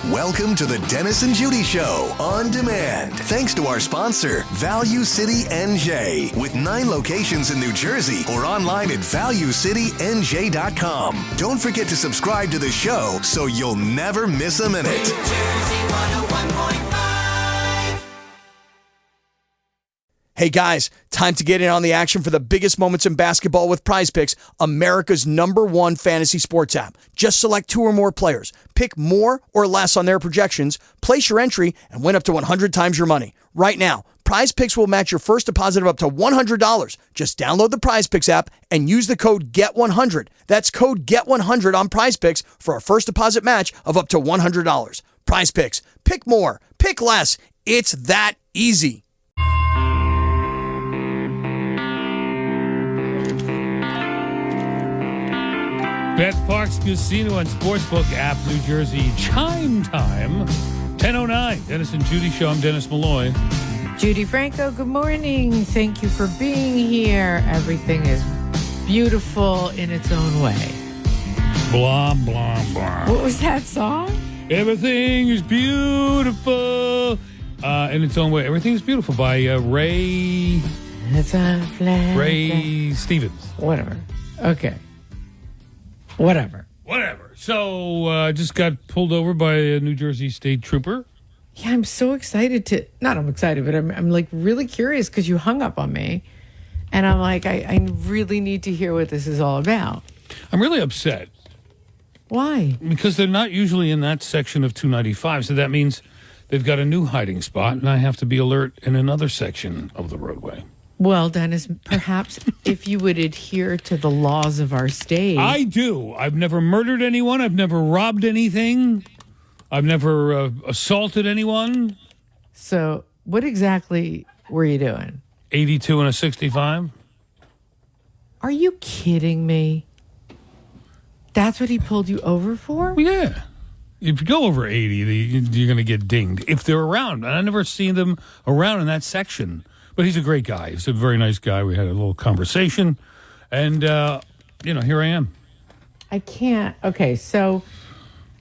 Welcome to the Dennis and Judi Show on demand. Thanks to our sponsor, Value City NJ, with 9 locations in New Jersey or online at valuecitynj.com. Don't forget to subscribe to the show so you'll never miss a minute. New Jersey 101.5. Hey guys, time to get in on the action for the biggest moments in basketball with Prize Picks, America's #1 fantasy sports app. Just select 2 or more players, pick more or less on their projections, place your entry, and win up to 100 times your money. Right now, Prize Picks will match your first deposit of up to $100. Just download the Prize Picks app and use the code GET100. That's code GET100 on Prize Picks for a first deposit match of up to $100. Prize Picks. Pick more. Pick less. It's that easy. Bet Parks Casino and Sportsbook app, New Jersey. Chime time, 10:09. Dennis and Judi Show. I'm Dennis Malloy. Judy Franco, good morning. Thank you for being here. Everything is beautiful in its own way. Blah, blah, blah. What was that song? Everything is beautiful in its own way. Everything is beautiful by Ray Stevens. Whatever. Okay. Whatever. So, just got pulled over by a New Jersey state trooper. Yeah, I'm so excited to... Not I'm excited, but I'm like really curious because you hung up on me. And I'm like, I really need to hear what this is all about. I'm really upset. Why? Because they're not usually in that section of 295. So that means they've got a new hiding spot, and I have to be alert in another section of the roadway. Well, Dennis, perhaps if you would adhere to the laws of our state. I do. I've never murdered anyone. I've never robbed anything. I've never assaulted anyone. So what exactly were you doing? 82 and a 65. Are you kidding me? That's what he pulled you over for? Well, yeah. If you go over 80, you're going to get dinged. If they're around. And I've never seen them around in that section. But he's a great guy. He's a very nice guy. We had a little conversation. And, here I am. I can't. Okay, so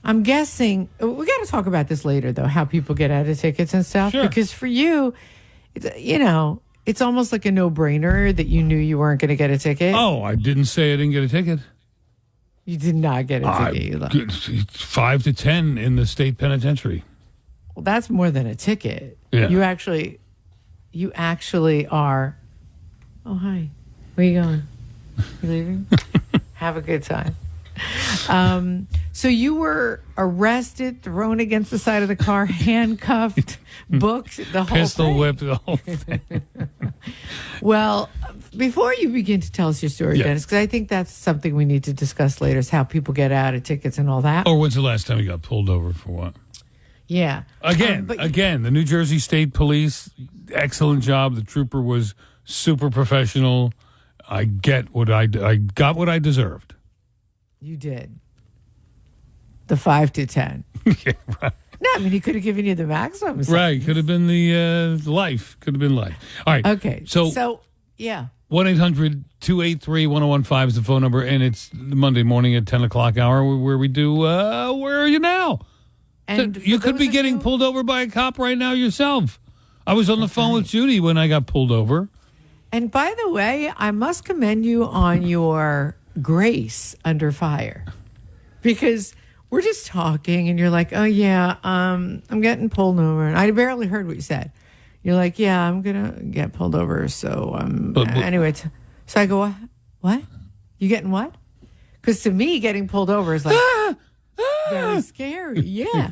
I'm guessing. We got to talk about this later, though, how people get out of tickets and stuff. Sure. Because for you, it's almost like a no-brainer that you knew you weren't going to get a ticket. Oh, I didn't say I didn't get a ticket. You did not get a ticket. 5 to 10 in the state penitentiary. Well, that's more than a ticket. Yeah. You actually are. Oh, hi. Where you going? You leaving? Have a good time. So you were arrested, thrown against the side of the car, handcuffed, booked, the whole Pistol thing. whipped, the whole thing. Well, before you begin to tell us your story, Dennis, because I think that's something we need to discuss later, is how people get out of tickets and all that. Or when's the last time you got pulled over for what? Yeah. Again, the New Jersey State Police, excellent job. The trooper was super professional. I got what I deserved. You did. The 5 to 10. Yeah, right. No, I mean, he could have given you the maximum. Right. Could have been the life. Could have been life. All right. Okay. So yeah. 1-800-283-1015 is the phone number, and it's Monday morning at 10 o'clock hour where we do Where Are You Now? And you could be getting pulled over by a cop right now yourself. I was on the phone with Judi when I got pulled over. And by the way, I must commend you on your grace under fire. Because we're just talking and you're like, oh, yeah, I'm getting pulled over. And I barely heard what you said. You're like, yeah, I'm going to get pulled over. So anyway, so I go, what? You getting what? Because to me, getting pulled over is like very scary. Yeah.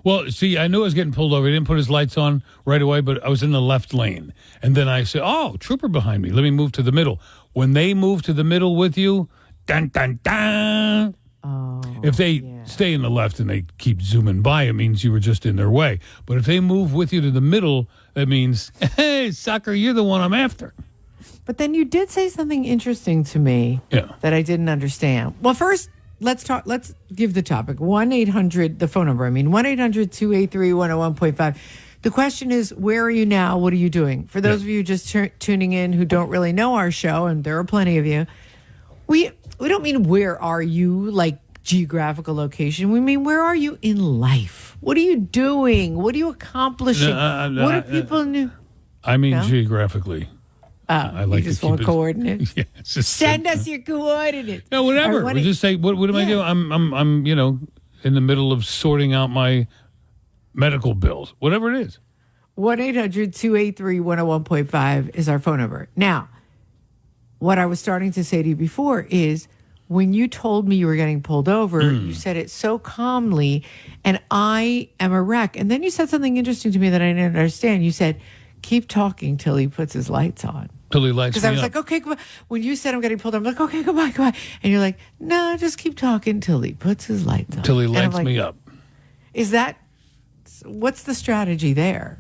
Well, see, I knew I was getting pulled over. He didn't put his lights on right away, but I was in the left lane. And then I said, oh, trooper behind me. Let me move to the middle. When they move to the middle with you, dun, dun, dun. Oh, if they stay in the left and they keep zooming by, it means you were just in their way. But if they move with you to the middle, that means, hey, sucker, you're the one I'm after. But then you did say something interesting to me that I didn't understand. Well, first, let's give the topic. 1-800, the phone number, 1-800-283-101.5. The question is, where are you now? What are you doing? For those of you just tuning in who don't really know our show, and there are plenty of you, we don't mean where are you, like geographical location. We mean where are you in life? What are you doing? What are you accomplishing? What are people new? I mean, geographically. I like you just to keep want coordinates. Yeah, just Send us your coordinates. No, whatever. We'll just say, what am I doing? I'm in the middle of sorting out my medical bills, whatever it is. 1-800-283-101.5 is our phone number. Now, what I was starting to say to you before is when you told me you were getting pulled over, you said it so calmly, and I am a wreck. And then you said something interesting to me that I didn't understand. You said, keep talking till he puts his lights on. Till he lights me up. Because I was like, okay, goodbye. When you said I'm getting pulled over, I'm like, okay, goodbye. And you're like, no, just keep talking till he puts his lights on. Till he lights me up. What's the strategy there?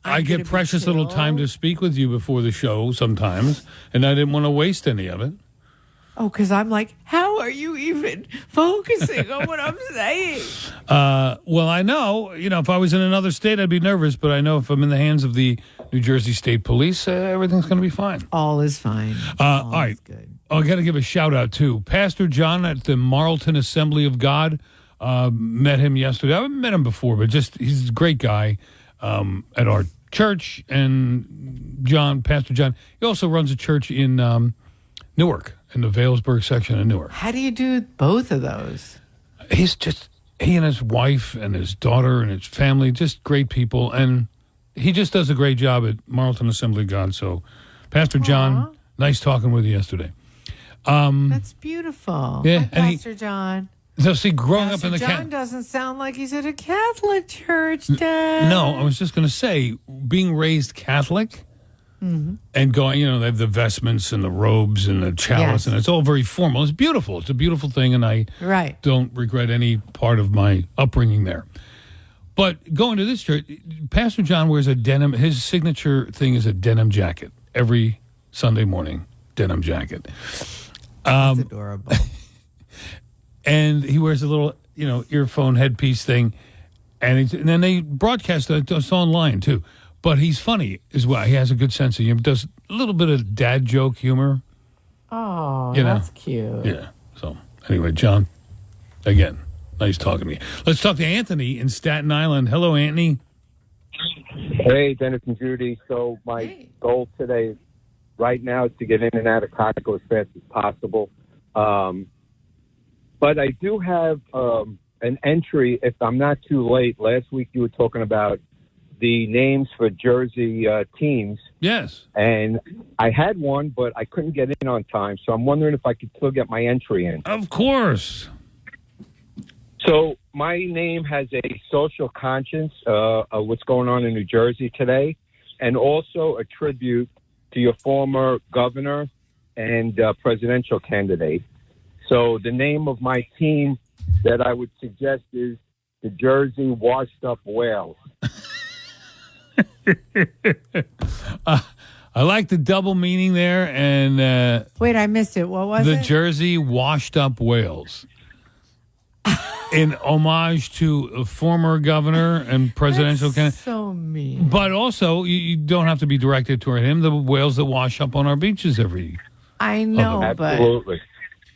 I get precious little time to speak with you before the show sometimes, and I didn't want to waste any of it. Oh, because I'm like, how are you even focusing on what I'm saying? Well, I know, if I was in another state, I'd be nervous, but I know if I'm in the hands of the New Jersey State Police, everything's going to be fine. All is fine. All right. Good. I got to give a shout out, too. Pastor John at the Marlton Assembly of God, met him yesterday. I haven't met him before, but he's a great guy. At our church, and Pastor John, he also runs a church in Newark, in the Vailsburg section of Newark. How do you do both of those? He and his wife and his daughter and his family, just great people, and he just does a great job at Marlton Assembly of God. So, Pastor John, nice talking with you yesterday. That's beautiful. Yeah, Pastor John. So, see, growing up in the John doesn't sound like he's at a Catholic church, Dad. No, I was just going to say, being raised Catholic and going, they have the vestments and the robes and the chalice, and it's all very formal. It's beautiful. It's a beautiful thing, and I don't regret any part of my upbringing there. But going to this church, Pastor John wears a denim. His signature thing is a denim jacket every Sunday morning. Denim jacket. That's adorable. And he wears a little, earphone headpiece thing. And then they broadcast it online, too. But he's funny as well. He has a good sense of humor. Does a little bit of dad joke humor. Oh, that's cute. Yeah. So, anyway, John, again, nice talking to you. Let's talk to Anthony in Staten Island. Hello, Anthony. Hey, Dennis and Judy. So, my goal today, right now, is to get in and out of Costco as fast as possible. But I do have an entry, if I'm not too late. Last week you were talking about the names for Jersey teams. Yes. And I had one, but I couldn't get in on time. So I'm wondering if I could still get my entry in. Of course. So my name has a social conscience of what's going on in New Jersey today, and also a tribute to your former governor and presidential candidate. So the name of my team that I would suggest is the Jersey Washed Up Whales. I like the double meaning there. And wait, I missed it. What was it? The Jersey Washed Up Whales. In homage to a former governor and presidential candidate. So mean. But also, you don't have to be directed toward him. The whales that wash up on our beaches every. I know, but absolutely.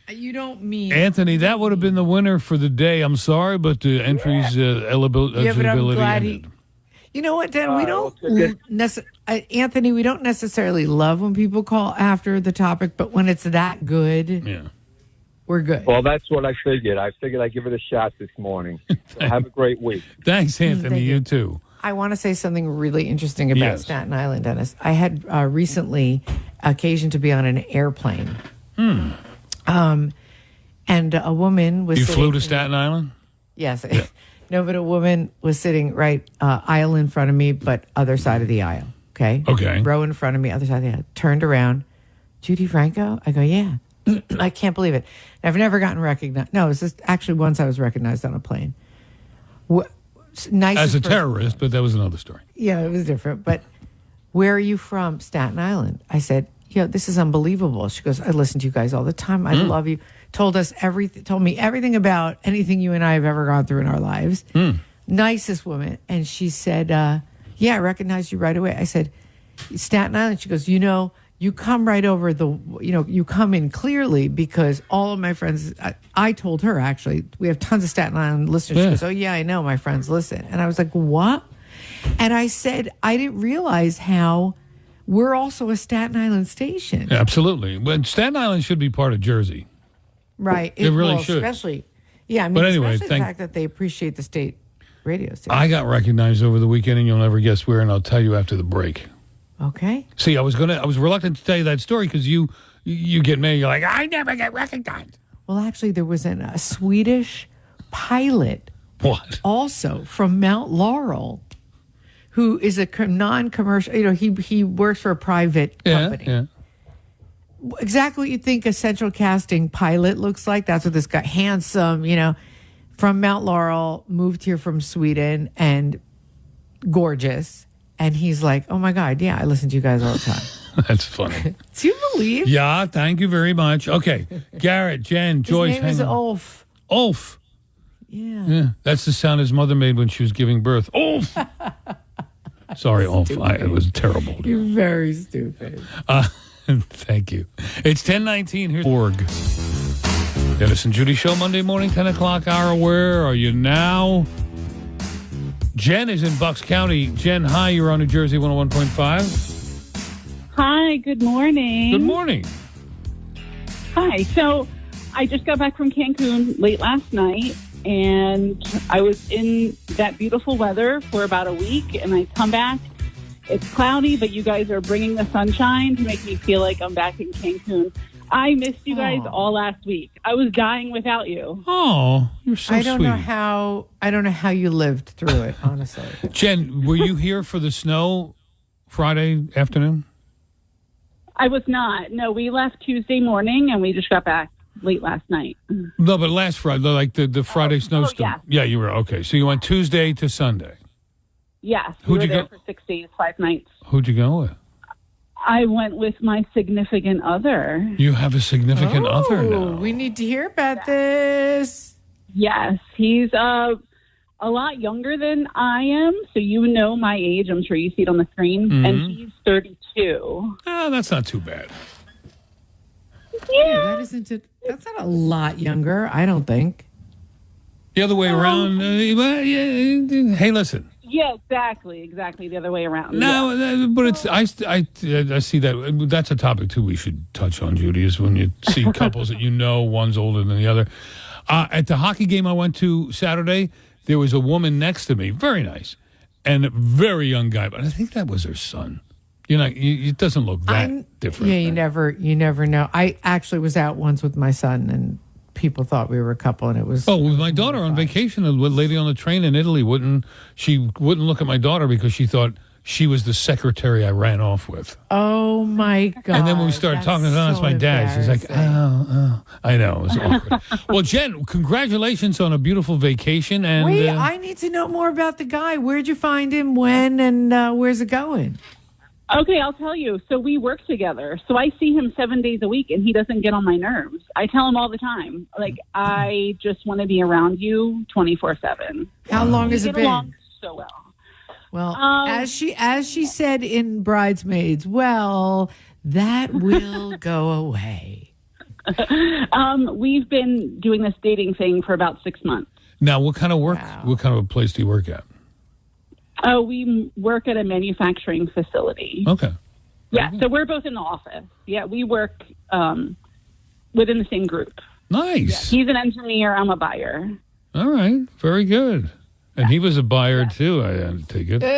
You don't mean Anthony. That would have been the winner for the day. I'm sorry, but the entry's eligibility. Yeah, but I'm glad ended. You know what, Dan? We don't Anthony. We don't necessarily love when people call after the topic, but when it's that good, we're good. Well, that's what I figured. I figured I'd give it a shot this morning. So have a great week. Thanks, Anthony. You too. I want to say something really interesting about Staten Island, Dennis. I had recently occasion to be on an airplane. And a woman was You sitting flew to Staten Island? Yes. Yeah. No, but a woman was sitting right aisle in front of me, but other side of the aisle. Okay? Okay. Row in front of me, other side of the aisle. Turned around. Judi Franco? I go, yeah. I can't believe it. I've never gotten recognized. No, it was just actually once I was recognized on a plane. Nice as a terrorist, but that was another story. Yeah, it was different. But where are you from? Staten Island. I said, this is unbelievable. She goes, I listen to you guys all the time. I love you. Told me everything about anything you and I have ever gone through in our lives. Nicest woman. And she said, I recognized you right away. I said, Staten Island. She goes, you you come right over you come in clearly because all of my friends, I told her actually, we have tons of Staten Island listeners. She goes, oh yeah, I know, my friends listen. And I was like, what? And I said, I didn't realize how we're also a Staten Island station. Yeah, absolutely. But Staten Island should be part of Jersey. Right. It really should. Especially, yeah, I mean, But anyway, especially the fact that they appreciate the state radio station. I got recognized over the weekend, and you'll never guess where, and I'll tell you after the break. Okay. See, I was reluctant to tell you that story because you get mad. You're like, I never get recognized. Well, actually, there was a Swedish pilot. What? Also from Mount Laurel, who is a non-commercial. He works for a private company. Yeah. Exactly what you think a central casting pilot looks like. That's what this guy, handsome, from Mount Laurel, moved here from Sweden, and gorgeous. And he's like, oh, my God, yeah, I listen to you guys all the time. That's funny. Do you believe? Yeah, thank you very much. Okay, Garrett, Jen, Joyce. His name is Ulf. Ulf. Yeah. That's the sound his mother made when she was giving birth. Ulf. Sorry, Ulf. It was terrible. You're very stupid. Thank you. It's 10:19. Here's Org. Dennis and Judi Show, Monday morning, 10 o'clock hour. Where are you now? Jen is in Bucks County. Jen, hi. You're on New Jersey 101.5. Hi, good morning. Good morning. Hi. So I just got back from Cancun late last night, and I was in that beautiful weather for about a week, and I come back. It's cloudy, but you guys are bringing the sunshine to make me feel like I'm back in Cancun. I missed you guys all last week. I was dying without you. Oh, you're so sweet. I don't know how you lived through it, honestly. Jen, were you here for the snow Friday afternoon? I was not. No, we left Tuesday morning, and we just got back late last night. No, but last Friday, like the Friday snowstorm. Yeah. Yeah, you were. Okay, so you went Tuesday to Sunday. Yes. Who'd we you were there go- for 6 days, 5 nights. Who'd you go with? I went with my significant other. You have a significant other now. We need to hear about this. Yes, he's a lot younger than I am, so you know my age. I'm sure you see it on the screen. Mm-hmm. And he's 32. Oh, that's not too bad. Yeah. That's not a lot younger, I don't think. The other way around. Hey, listen. Yeah, exactly the other way around. No, but it's I see that. That's a topic too we should touch on, Judi, is when you see couples that one's older than the other. At the hockey game I went to Saturday, there was a woman next to me, very nice, and a very young guy, but I think that was her son. It doesn't look that different. Yeah, you never know. I actually was out once with my son, and people thought we were a couple, and it was. Oh, with my daughter on vacation, a lady on the train in Italy wouldn't look at my daughter because she thought she was the secretary I ran off with. Oh my God! And then when we started talking, it's my dad. She's like, oh, I know, it was awkward. Well, Jen, congratulations on a beautiful vacation. And wait, I need to know more about the guy. Where'd you find him? When? And where's it going? Okay, I'll tell you. So we work together. So I see him 7 days a week, and he doesn't get on my nerves. I tell him all the time, like, I just want to be around you 24/7. How long has it been? Along so well. Well, as she said in Bridesmaids, well, that will go away. We've been doing this dating thing for about 6 months. Now, what kind of work? Wow. What kind of a place do you work at? Oh, we work at a manufacturing facility. Okay. Yeah, so we're both in the office. Yeah, we work within the same group. Nice. He's an engineer. I'm a buyer. All right. Very good. And he was a buyer too, I take it. All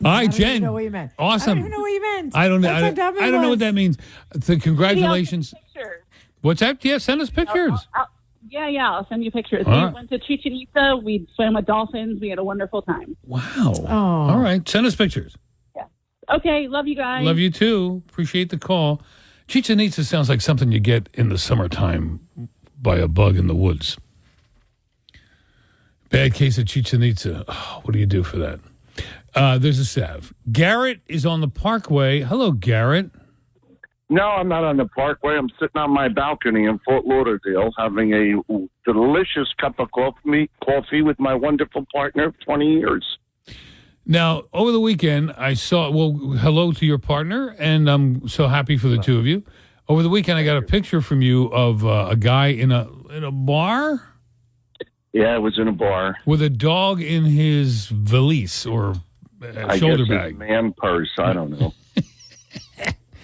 right, Jen. I don't even know what you meant. Awesome. I don't even know what you meant. I don't know. That's how dumb it I don't know was. what that means. Congratulations. Pictures. What's that? Yeah, send us pictures. Yeah, I'll send you pictures. All We right. went to Chichen Itza. We swam with dolphins. We had a wonderful time. Wow. Oh. All right. Send us pictures. Yeah. Okay, love you guys. Love you too. Appreciate the call. Chichen Itza sounds like something you get in the summertime by a bug in the woods. Bad case of Chichen Itza. Oh, what do you do for that? There's a Sav. Garrett is on the Parkway. Hello, Garrett. No, I'm not on the Parkway. I'm sitting on my balcony in Fort Lauderdale having a delicious cup of coffee with my wonderful partner of 20 years. Now, over the weekend, I saw, well, hello to your partner, and I'm so happy for the two of you. Over the weekend, I got a picture from you of a guy in a bar? Yeah, I was in a bar. With a dog in his valise or shoulder bag. Man purse. I don't know.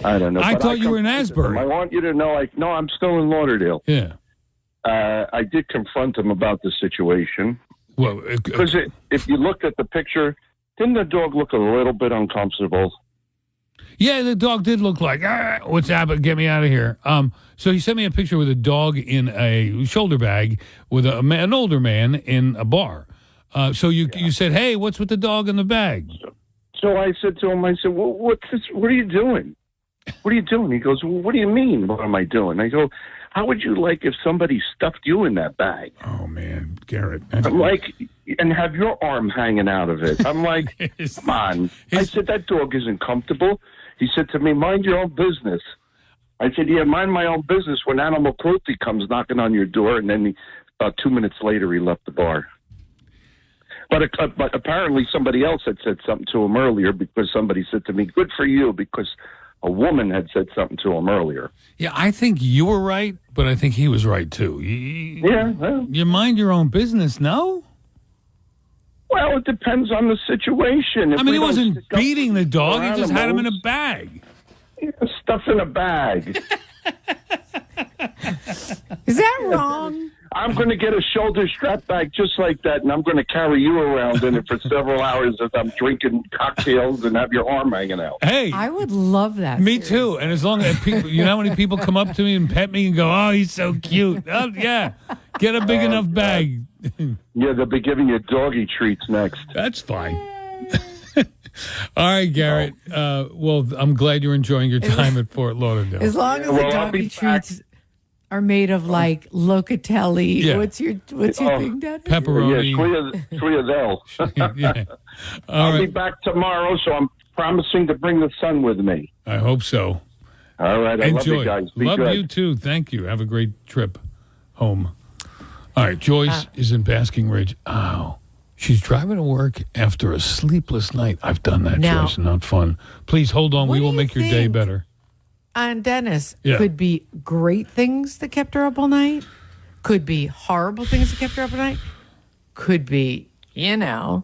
I don't know. I thought you were in Asbury. I want you to know, no, I'm still in Lauderdale. Yeah. I did confront him about the situation. Well, because if you looked at the picture, didn't the dog look a little bit uncomfortable? Yeah, the dog did look like, what's happening? Get me out of here. So he sent me a picture with a dog in a shoulder bag with an older man in a bar. So you said, hey, what's with the dog in the bag? So I said to him, well, what's this? What are you doing? What are you doing? He goes, well, what do you mean? What am I doing? I go, how would you like if somebody stuffed you in that bag? Oh, man, Garrett. I'm like, and have your arm hanging out of it. I'm like, come on. I said, that dog isn't comfortable. He said to me, mind your own business. I said, yeah, mind my own business when Animal Cruelty comes knocking on your door. And then about 2 minutes later, he left the bar. But apparently somebody else had said something to him earlier because somebody said to me, good for you, because a woman had said something to him earlier. Yeah, I think you were right, but I think he was right, too. You mind your own business, no? Well, it depends on the situation. I mean, he wasn't beating the dog. He just had him in a bag. Yeah, stuff in a bag. Is that wrong? I'm going to get a shoulder strap bag just like that, and I'm going to carry you around in it for several hours as I'm drinking cocktails and have your arm hanging out. Hey. I would love that. Me too. And as long as people, you know how many people come up to me and pet me and go, oh, he's so cute. Oh, yeah. Get a big enough bag. Yeah, they'll be giving you doggy treats next. That's fine. All right, Garrett. Well, I'm glad you're enjoying your time at Fort Lauderdale. As long as the doggy treats are made of like locatelli. Yeah. What's your thing, Dad? Pepperoni. Yeah, three of those. Yeah. I'll be back tomorrow, so I'm promising to bring the son with me. I hope so. All right. I Enjoy. love you guys. Be love good. you too. Thank you. Have a great trip home. All right. Joyce is in Basking Ridge. Oh, she's driving to work after a sleepless night. I've done that, Now, Joyce. Not fun. Please hold on. We will make your day better. And Dennis, Yeah. could be great things that kept her up all night. Could be horrible things that kept her up all night. Could be, I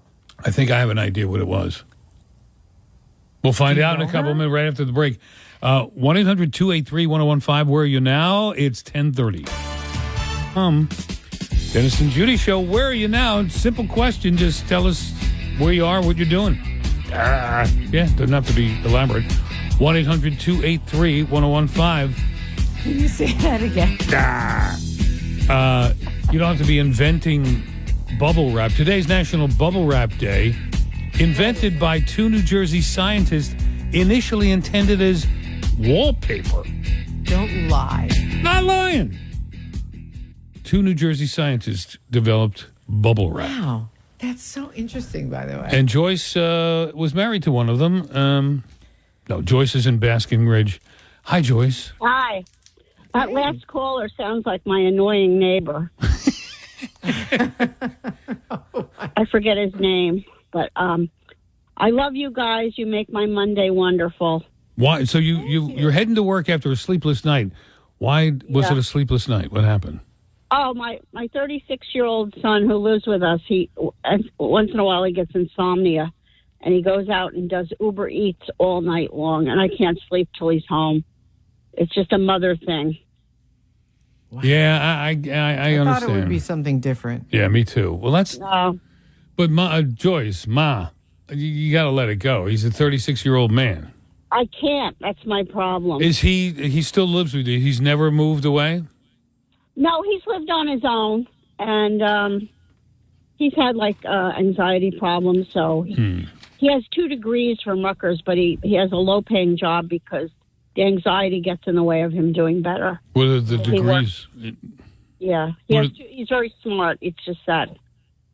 think I have an idea what it was. We'll find out in a couple of minutes right after the break. 1-800-283-1015. Where are you now? It's 10:30. Dennis and Judi Show. Where are you now? Simple question. Just tell us where you are, what you're doing. Yeah, doesn't have to be elaborate. 1-800-283-1015. Can you say that again? You don't have to be inventing bubble wrap. Today's National Bubble Wrap Day, invented by two New Jersey scientists, initially intended as wallpaper. Don't lie. Not lying. Two New Jersey scientists developed bubble wrap. Wow. That's so interesting, by the way. And Joyce was married to one of them. No, Joyce is in Basking Ridge. Hi, Joyce. Hi. That last caller sounds like my annoying neighbor. I forget his name, but I love you guys. You make my Monday wonderful. Why? So you're heading to work after a sleepless night. Why was it a sleepless night? What happened? Oh, my 36-year-old son who lives with us, he once in a while he gets insomnia, and he goes out and does Uber Eats all night long, and I can't sleep till he's home. It's just a mother thing. Wow. Yeah, I understand. I thought it would be something different. Yeah, me too. Well, that's... No. But Joyce, you got to let it go. He's a 36-year-old man. I can't. That's my problem. Is he still lives with you? He's never moved away? No, he's lived on his own, and he's had, anxiety problems, so he has 2 degrees from Rutgers, but he has a low-paying job because the anxiety gets in the way of him doing better. What are the degrees? He's very smart. It's just that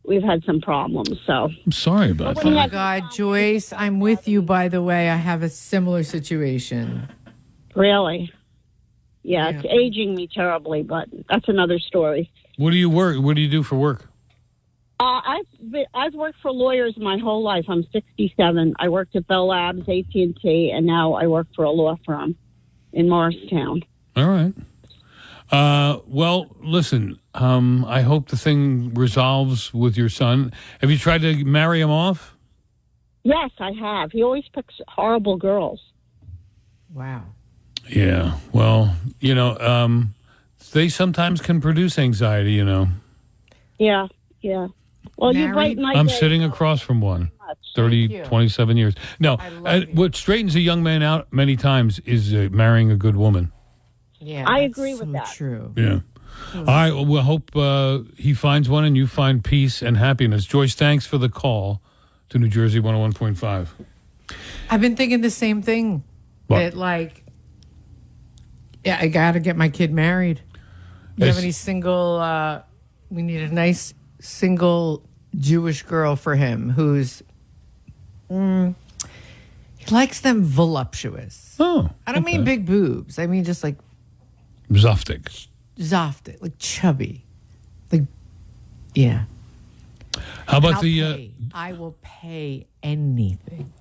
we've had some problems, so. I'm sorry about that. Oh, my God, Joyce, I'm with you, by the way. I have a similar situation. Really? Yeah, it's aging me terribly, but that's another story. What do you work? What do you do for work? I've worked for lawyers my whole life. I'm 67. I worked at Bell Labs, AT&T, and now I work for a law firm in Morristown. All right. Well, listen, I hope the thing resolves with your son. Have you tried to marry him off? Yes, I have. He always picks horrible girls. Wow. Yeah. Well, they sometimes can produce anxiety, Yeah. Well, you Married? brighten my I'm day. sitting across from one. Thank 30, you. 27 years. No, I love you. what straightens a young man out many times is marrying a good woman. Yeah, I that's agree with so that. True. Yeah. All right. Well, we'll hope he finds one and you find peace and happiness. Joyce, thanks for the call to New Jersey 101.5. I've been thinking the same thing. What? That I got to get my kid married. You have It's- any single? We need a nice single Jewish girl for him who's. He likes them voluptuous. Oh. I don't mean big boobs. I mean just like Zoftig. zofted, like chubby, like yeah. How about I'll the... pay. I will pay anything.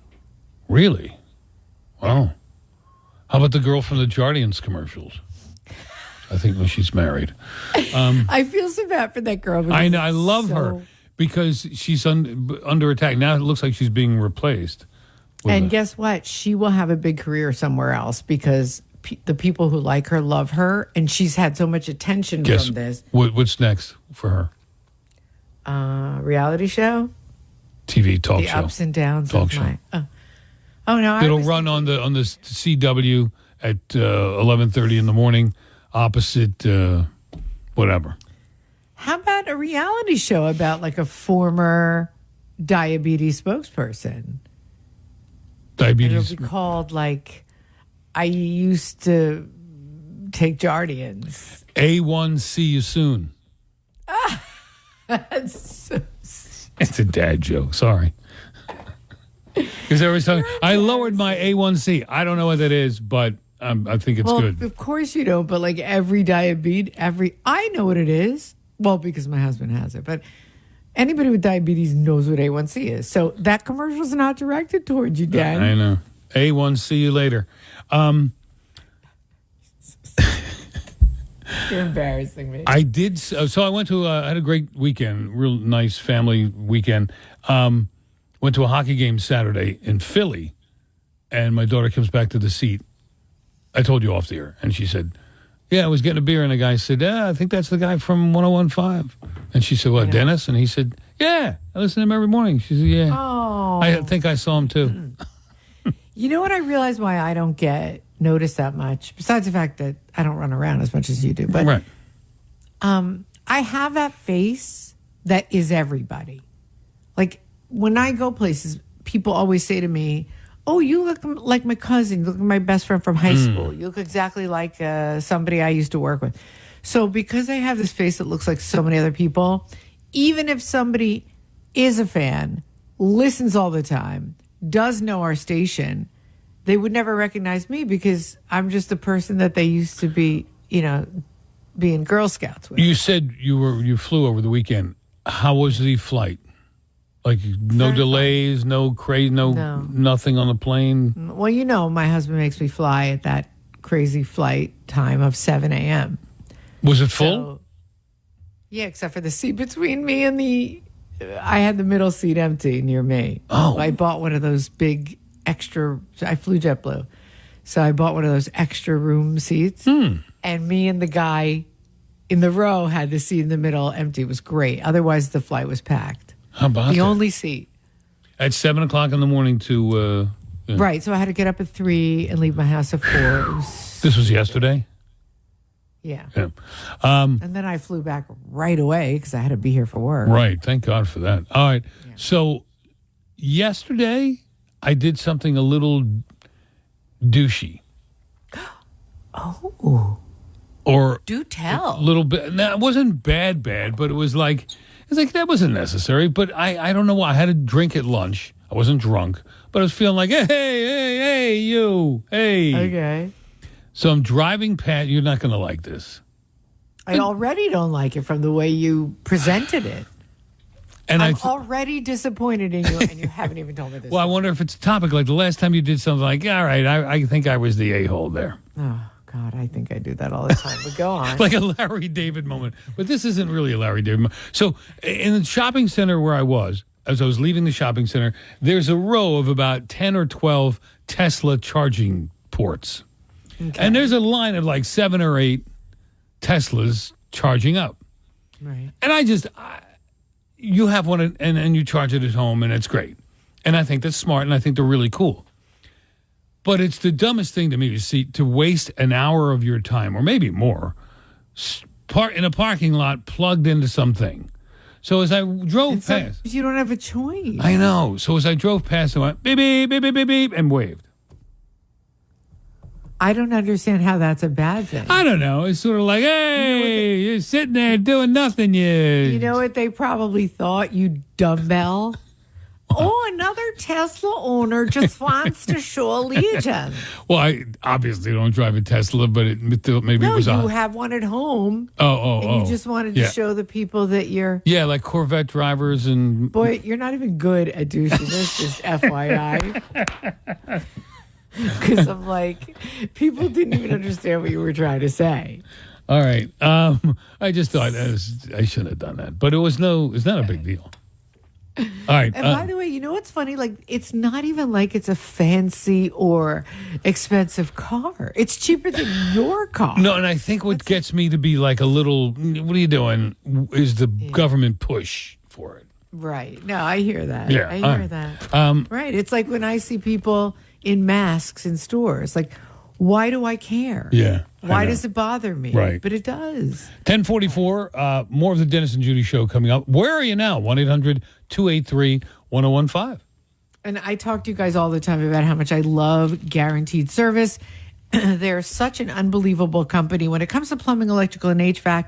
Really? Wow. How about the girl from the Jardians commercials? I think when she's married. I feel so bad for that girl. I know. I because love it's her so- because she's under attack. Now it looks like she's being replaced. with And a- guess what? She will have a big career somewhere else because the people who like her love her, and she's had so much attention guess from this what's next for her? reality show. TV talk The show. ups and downs Talk of show. my. Oh no! It'll run on the CW at 11:30 in the morning, opposite whatever. How about a reality show about like a former diabetes spokesperson? Diabetes. It'll be called like I used to take Jardians. A1, see you soon. That's so It's a dad joke. Sorry. Because every time I lowered my A1C. I don't know what that is, but I think it's good. Of course you don't, but like I know what it is. Well, because my husband has it, but anybody with diabetes knows what A1C is. So that commercial's not directed towards you, Dan. I know. A1, see you later. You're embarrassing me. I did. So I went to. I had a great weekend, real nice family weekend. Went to a hockey game Saturday in Philly, and my daughter comes back to the seat. I told you off the air, and she said, "Yeah, I was getting a beer," and the guy said, "Yeah, I think that's the guy from 101.5." And she said, "What, Dennis?" And he said, "Yeah, I listen to him every morning." She said, "Yeah, I think I saw him too." You know what? I realize why I don't get noticed that much, besides the fact that I don't run around as much as you do. But Right. I have that face that is everybody. Like when I go places, people always say to me, "Oh, you look like my cousin. You look like my best friend from high school. You look exactly like somebody I used to work with." So because I have this face that looks like so many other people, even if somebody is a fan, listens all the time, does know our station, they would never recognize me because I'm just the person that they used to be, being Girl Scouts with. You said you flew over the weekend. How was the flight? Like no Very delays, no crazy, No. nothing on the plane. Well, my husband makes me fly at that crazy flight time of 7 a.m. Was it full? So, yeah, except for the seat between me and I had the middle seat empty near me. Oh. I bought one of those big extra, I flew JetBlue. So I bought one of those extra room seats. And me and the guy in the row had the seat in the middle empty. It was great. Otherwise, the flight was packed. How about The that? only seat. At 7 o'clock in the morning to. Right. So I had to get up at 3 and leave my house at 4. It was, This was yesterday. yeah. Yeah. And then I flew back right away because I had to be here for work. Right. Thank God for that. All right. So yesterday I did something a little douchey. Oh, Or do tell. a little bit. Now, it wasn't bad, but it was like that wasn't necessary. But I don't know why. I had a drink at lunch. I wasn't drunk, but I was feeling like, hey, you, hey. Okay. So I'm driving past. You're not going to like this. I already don't like it from the way you presented it. And I'm already disappointed in you, and you haven't even told me this. Well, I wonder if it's a topic like the last time you did something like, all right, I think I was the a-hole there. Oh, God, I think I do that all the time. But go on. Like a Larry David moment. But this isn't really a Larry David moment. So in the shopping center where I was, as I was leaving the shopping center, there's a row of about 10 or 12 Tesla charging ports. Okay. And there's a line of like 7 or 8 Teslas charging up. Right. And you have one and you charge it at home, and it's great. And I think that's smart, and I think they're really cool. But it's the dumbest thing to me to waste an hour of your time, or maybe more, in a parking lot plugged into something. So as I drove past... You don't have a choice. I know. So as I drove past, I went, beep, beep, beep, beep, beep, beep, and waved. I don't understand how that's a bad thing. I don't know. It's sort of like, hey, you're sitting there doing nothing. You know what they probably thought, you dumbbell? Oh, another Tesla owner just wants to show allegiance. Well, I obviously don't drive a Tesla, but maybe it was you have one at home. Oh. You just wanted to show the people that you're... Yeah, like Corvette drivers and... Boy, you're not even good at douching this, just FYI. Because I'm like, people didn't even understand what you were trying to say. All right. I just thought I shouldn't have done that. But it's not a big deal. All right. And by the way, you know what's funny? Like, it's not even like it's a fancy or expensive car. It's cheaper than your car. No, and I think what gets me to be like a little, what are you doing, is the government push for it. Right. No, I hear that. Yeah. I hear that. Right. It's like when I see people in masks in stores. Like, why do I care? Yeah. Why does it bother me? Right. But it does. 10:44, more of the Dennis and Judi show coming up. Where are you now? 1-800-283-1015. And I talk to you guys all the time about how much I love Guaranteed Service. They're such an unbelievable company. When it comes to plumbing, electrical, and HVAC,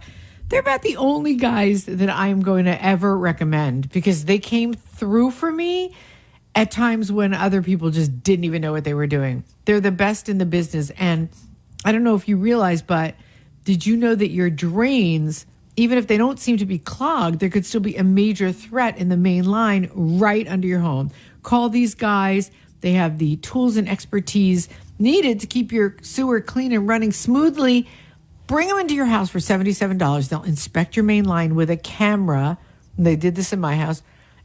they're about the only guys that I'm going to ever recommend because they came through for me at times when other people just didn't even know what they were doing. They're the best in the business. And I don't know if you realize, but did you know that your drains, even if they don't seem to be clogged, there could still be a major threat in the main line right under your home? Call these guys. They have the tools and expertise needed to keep your sewer clean and running smoothly. Bring them into your house for $77. They'll inspect your main line with a camera. They did this in my house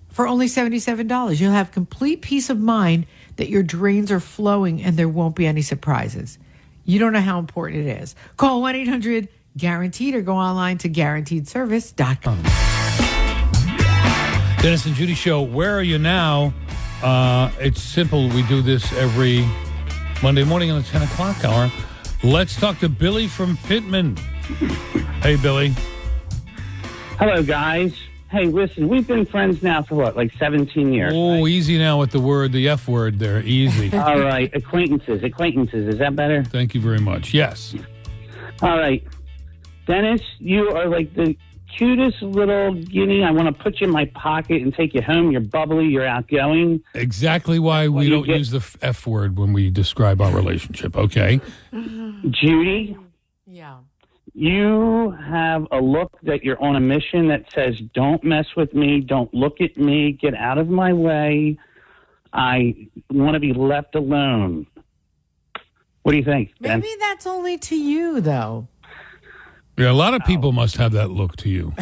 for only $77. You'll have complete peace of mind that your drains are flowing and there won't be any surprises. You don't know how important it is. Call 1-800-GUARANTEED or go online to guaranteedservice.com. Dennis and Judi show, where are you now? It's simple. We do this every Monday morning on the 10 o'clock hour. Let's talk to Billy from Pittman. Hey, Billy. Hello, guys. Hey, listen, we've been friends now for what, like 17 years? Oh, right? Easy now with the F word there. Easy. All right, acquaintances. Is that better? Thank you very much. Yes. All right. Dennis, you are like the cutest little guinea. I want to put you in my pocket and take you home. You're bubbly. You're outgoing. Exactly why we don't use the F word when we describe our relationship, okay? Judi? Yeah. You have a look that you're on a mission that says, don't mess with me, don't look at me, get out of my way. I want to be left alone. What do you think, Ben? Maybe that's only to you, though. Yeah, a lot of people must have that look to you.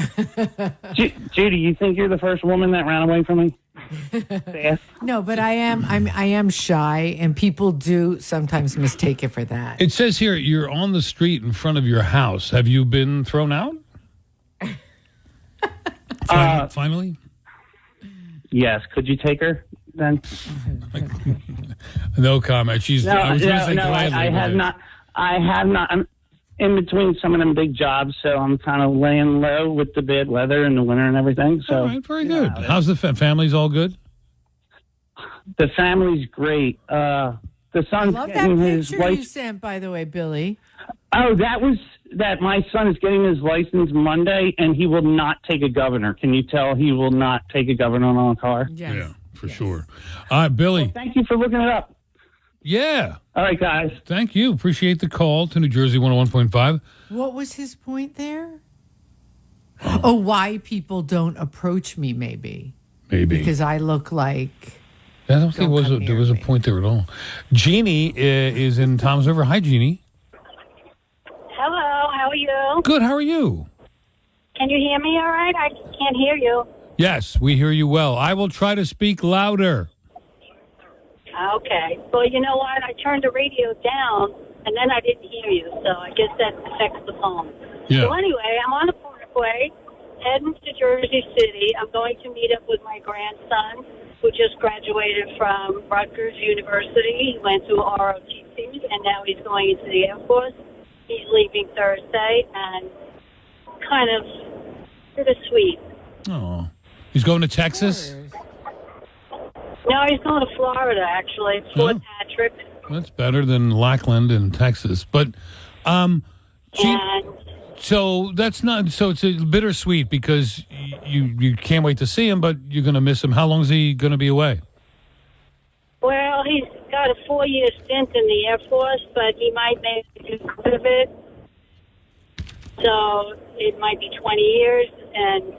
Judi, you think you're the first woman that ran away from me? No, but I am shy, and people do sometimes mistake it for that. It says here you're on the street in front of your house. Have you been thrown out? Finally? Yes. Could you take her then? No comment. I have not. I'm in between some of them big jobs, so I'm kind of laying low with the bad weather in the winter and everything. So, all right, very good. How's the family's all good? The family's great. The son's I love that getting his picture you license. sent, by the way, Billy. Oh, that was that. My son is getting his license Monday, and he will not take a governor. Can you tell he will not take a governor on a car? Yes. Yeah, for sure. All right, Billy. Well, thank you for looking it up. Yeah. All right, guys. Thank you. Appreciate the call to New Jersey 101.5. What was his point there? Oh, why people don't approach me, maybe. Maybe. Because I look like... I don't think there was a point there at all. Jeannie is in Tom's River. Hi, Jeannie. Hello, how are you? Good, how are you? Can you hear me all right? I can't hear you. Yes, we hear you well. I will try to speak louder. Okay. Well, you know what? I turned the radio down, and then I didn't hear you, so I guess that affects the phone. Yeah. So anyway, I'm on the Parkway, heading to Jersey City. I'm going to meet up with my grandson, who just graduated from Rutgers University. He went to ROTC, and now he's going into the Air Force. He's leaving Thursday, and kind of bittersweet. Oh, he's going to Texas? No, he's going to Florida, actually, Fort Patrick. That's better than Lackland in Texas. But, so that's not, so it's a bittersweet because you can't wait to see him, but you're going to miss him. How long is he going to be away? Well, he's got a 4-year stint in the Air Force, but he might make good of it. So it might be 20 years, and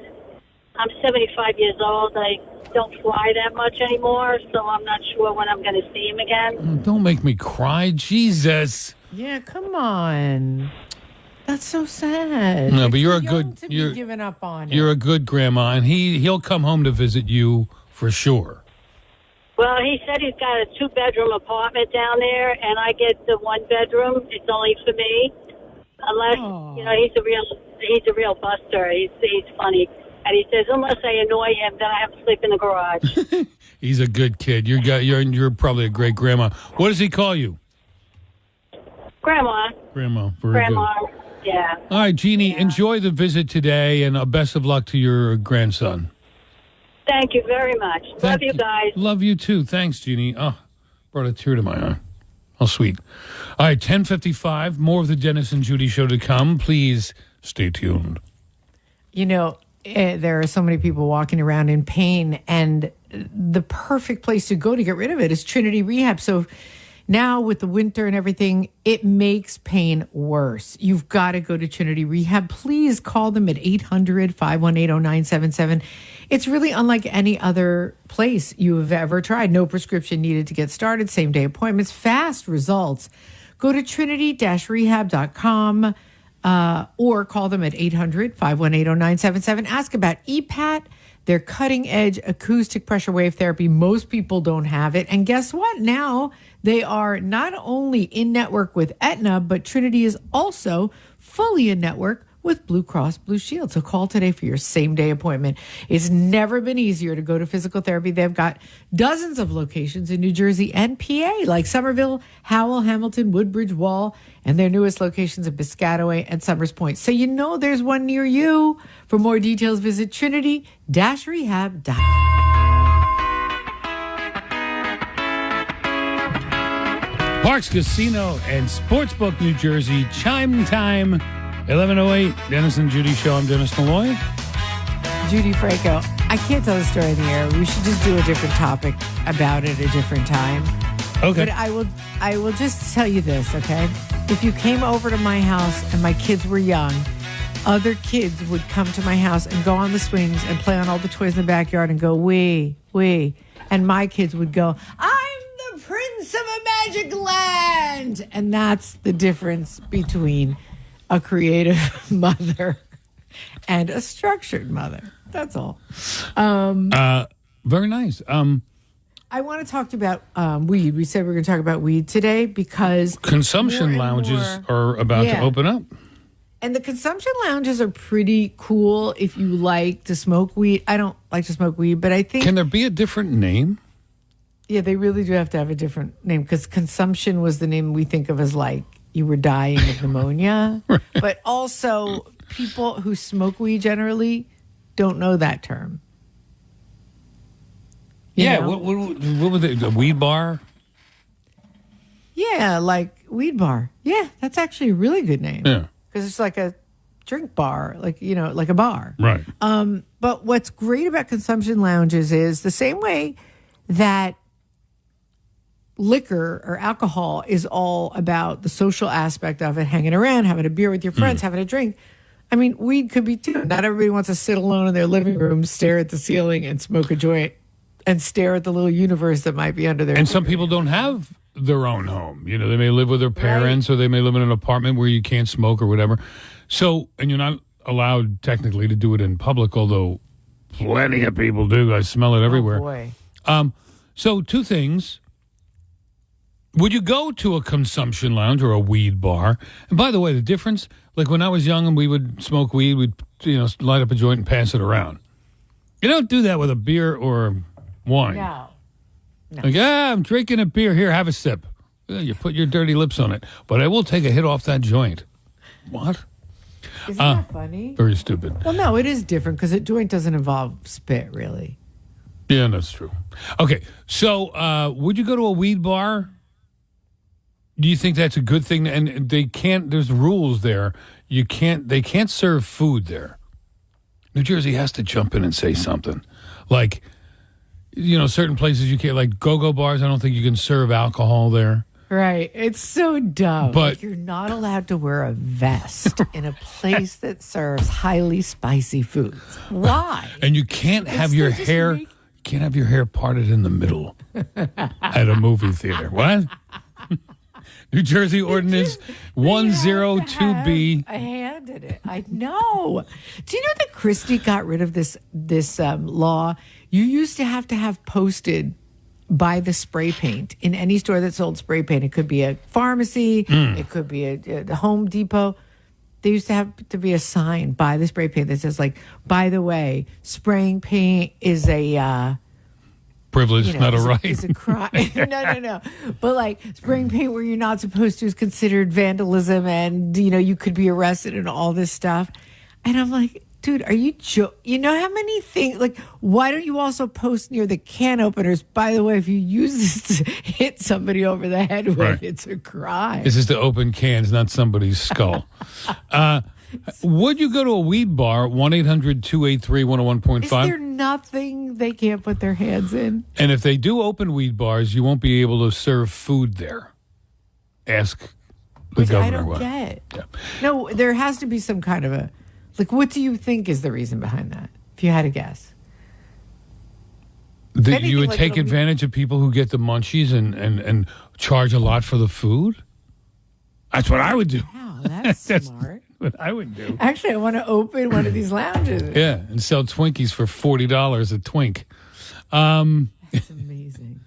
I'm 75 years old. I don't fly that much anymore, so I'm not sure when I'm going to see him again. Don't make me cry. Jesus. Yeah, come on. That's so sad. No, but you're giving up on You're a good grandma, and he'll come home to visit you for sure. Well, he said he's got a 2-bedroom apartment down there, and I get the 1-bedroom. It's only for me, unless he's a real buster. He's funny, and he says unless I annoy him, then I have to sleep in the garage. He's a good kid. You're probably a great grandma. What does he call you? Grandma. Grandma. Very Grandma. good. Yeah. All right, Jeannie. Enjoy the visit today, and best of luck to your grandson. Thank you very much. Love you guys. Love you too. Thanks, Jeannie. Oh, brought a tear to my eye. How sweet. All right, 10:55. More of the Dennis and Judi show to come. Please stay tuned. You know, there are so many people walking around in pain, and the perfect place to go to get rid of it is Trinity Rehab. So now with the winter and everything, it makes pain worse. You've got to go to Trinity Rehab. Please call them at 800-518-0977. It's really unlike any other place you have ever tried. No prescription needed to get started. Same-day appointments, fast results. Go to trinity-rehab.com or call them at 800-518-0977. Ask about EPAT, their cutting-edge acoustic pressure wave therapy. Most people don't have it. And guess what? Now they are not only in network with Aetna, but Trinity is also fully in network with Blue Cross Blue Shield. So call today for your same-day appointment. It's never been easier to go to physical therapy. They've got dozens of locations in New Jersey and PA, like Somerville, Howell, Hamilton, Woodbridge, Wall, and their newest locations of Piscataway and Somers Point. So you know there's one near you. For more details, visit trinity-rehab.com. Parks Casino and Sportsbook, New Jersey. Chime time, 11:08. Dennis and Judi show. I'm Dennis Malloy. Judi Franco. I can't tell the story in the air. We should just do a different topic about it a different time. Okay. But I will just tell you this, okay? If you came over to my house and my kids were young, other kids would come to my house and go on the swings and play on all the toys in the backyard and go, wee. And my kids would go, I'm the prince of a magic land. And that's the difference between a creative mother and a structured mother. That's all. Very nice. I want to talk about weed. We said we were going to talk about weed today because consumption lounges are about to open up. And the consumption lounges are pretty cool if you like to smoke weed. I don't like to smoke weed, but I think... Can there be a different name? Yeah, they really do have to have a different name because consumption was the name we think of as like you were dying of pneumonia. Right. But also people who smoke weed generally don't know that term. What was it? A weed bar? Yeah, like weed bar. Yeah, that's actually a really good name. Yeah. Because it's like a drink bar, like a bar. Right. But what's great about consumption lounges is the same way that liquor or alcohol is all about the social aspect of it, hanging around, having a beer with your friends, having a drink. I mean, weed could be too. Not everybody wants to sit alone in their living room, stare at the ceiling, and smoke a joint, and stare at the little universe that might be under there. And some people don't have their own home. You know, they may live with their parents, or they may live in an apartment where you can't smoke or whatever. So, and you're not allowed technically to do it in public, although plenty of people do. I smell it everywhere. Oh, boy. So, two things. Would you go to a consumption lounge or a weed bar? And by the way, the difference, like when I was young and we would smoke weed, we'd light up a joint and pass it around. You don't do that with a beer or wine. No. Like, I'm drinking a beer. Here, have a sip. You put your dirty lips on it. But I will take a hit off that joint. What? Isn't that funny? Very stupid. Well, no, it is different because a joint doesn't involve spit, really. Yeah, that's true. Okay, so would you go to a weed bar? Do you think that's a good thing? And they can't. There's rules there. They can't serve food there. New Jersey has to jump in and say something. Like, certain places you can't. Like go-go bars, I don't think you can serve alcohol there. Right. It's so dumb. But like you're not allowed to wear a vest in a place that serves highly spicy foods. Why? And you can't have your hair. You can't have your hair parted in the middle at a movie theater. What? New Jersey Ordinance 102B. I handed it. I know. Do you know that Christie got rid of this law? You used to have posted by the spray paint in any store that sold spray paint. It could be a pharmacy. It could be a Home Depot. They used to have to be a sign by the spray paint that says, like, by the way, spraying paint is a privilege, not a right. It's a crime. No. But like spraying paint where you're not supposed to is considered vandalism, and you could be arrested and all this stuff. And I'm like, dude, are you you know how many things? Like, why don't you also post near the can openers? By the way, if you use this to hit somebody over the head with, right, it's a crime. This is to open cans, not somebody's skull. Would you go to a weed bar? 1-800-283-101.5. Is there nothing they can't put their hands in? And if they do open weed bars, you won't be able to serve food there. Ask the governor. I don't get. Yeah. No, there has to be some kind of a... Like, what do you think is the reason behind that, if you had to guess? That you would take advantage of people who get the munchies and charge a lot for the food? That's what I would do. Wow, that's smart. What I would do. Actually, I want to open one of these lounges. Yeah, and sell Twinkies for $40 a twink. That's amazing.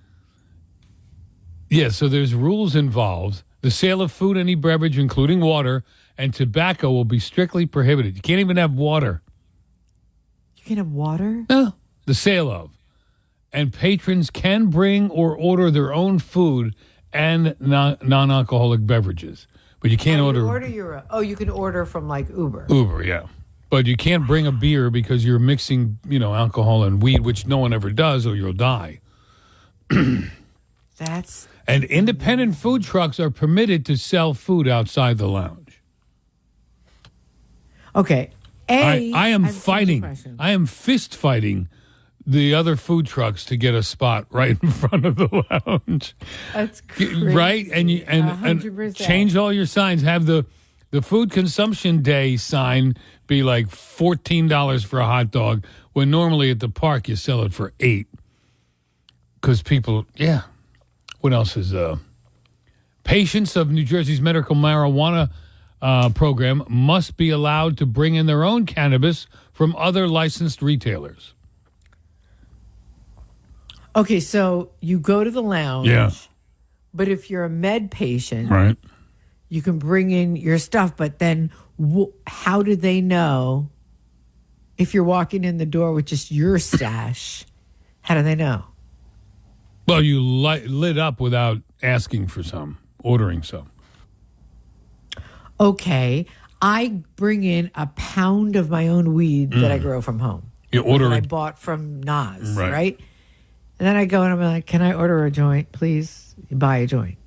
Yeah, so there's rules involved. The sale of food, any beverage, including water, and tobacco will be strictly prohibited. You can't even have water. You can have water? No. The sale of. And patrons can bring or order their own food and non-alcoholic beverages. But you can't order... you can order from like Uber. Uber, yeah. But you can't bring a beer because you're mixing, alcohol and weed, which no one ever does, or you'll die. That's... And independent food trucks are permitted to sell food outside the lounge. Okay. I am fighting. I am fist fighting the other food trucks to get a spot right in front of the lounge. That's crazy. Right? And change all your signs. Have the food consumption day sign be like $14 for a hot dog, when normally at the park you sell it for $8. Because people, yeah. What else is patients of New Jersey's medical marijuana program must be allowed to bring in their own cannabis from other licensed retailers. Okay, so you go to the lounge. Yeah. But if you're a med patient, right, you can bring in your stuff. But then how do they know if you're walking in the door with just your stash? How do they know? Well, you lit up without asking for some, ordering some. Okay, I bring in a pound of my own weed that I grow from home. You order that I bought from Nas, right? And then I go and I'm like, can I order a joint, please? You buy a joint.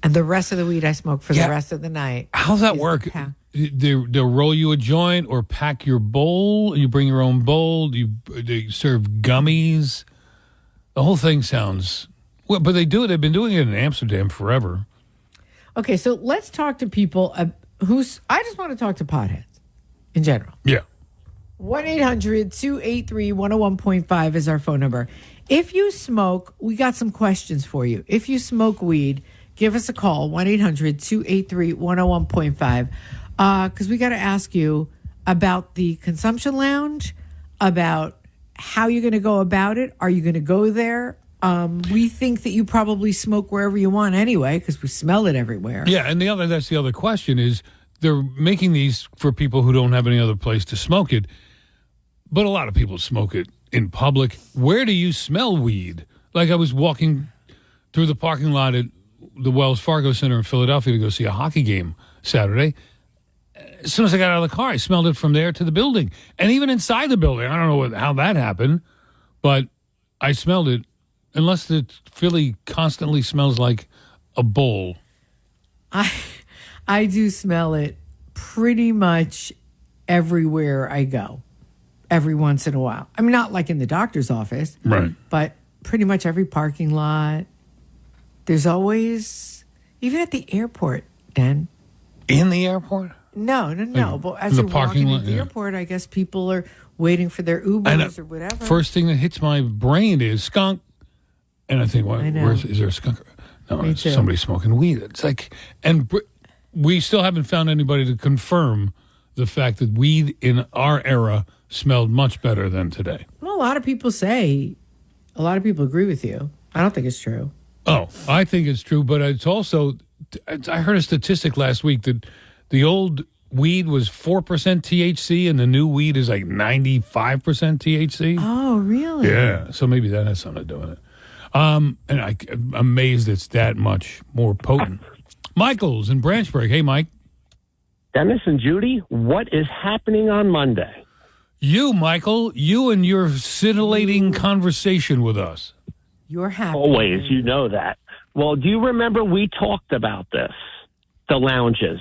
And the rest of the weed I smoke for the rest of the night. How's that work? They'll roll you a joint or pack your bowl. You bring your own bowl. They serve gummies. The whole thing sounds... Well, but they do it. They've been doing it in Amsterdam forever. Okay, so let's talk to people I just want to talk to potheads. in general. Yeah. 1-800-283-101.5 is our phone number. If you smoke, we got some questions for you. If you smoke weed, give us a call, 1-800-283-101.5, because we got to ask you about the consumption lounge, about how you're going to go about it. Are you going to go there? We think that you probably smoke wherever you want anyway, because we smell it everywhere. Yeah, and that's the other question is they're making these for people who don't have any other place to smoke it, but a lot of people smoke it in public. Where do you smell weed? Like I was walking through the parking lot at the Wells Fargo Center in Philadelphia to go see a hockey game Saturday. As soon as I got out of the car, I smelled it from there to the building. And even inside the building, I don't know how that happened, but I smelled it. Unless the Philly constantly smells like a bowl. I do smell it pretty much everywhere I go, every once in a while. I mean, not like in the doctor's office, right? But pretty much every parking lot. There's always, even at the airport, Dan. In the airport? No. Like, but as you're walking to the yeah. airport, I guess people are waiting for their Ubers or whatever. First thing that hits my brain is skunk. And I think, is there a skunk? No, it's somebody smoking weed. It's like, and we still haven't found anybody to confirm the fact that weed in our era smelled much better than today. Well, a lot of people agree with you. I don't think it's true. Oh, I think it's true, but it's also, I heard a statistic last week that the old weed was 4% THC and the new weed is like 95% THC. Oh, really? Yeah, so maybe that has something to do with it. And I'm amazed it's that much more potent. Michael's in Branchburg. Hey, Mike. Dennis and Judi, what is happening on Monday? Michael, you and your scintillating conversation with us. You're happy. Always, you know that. Well, do you remember we talked about this, the lounges?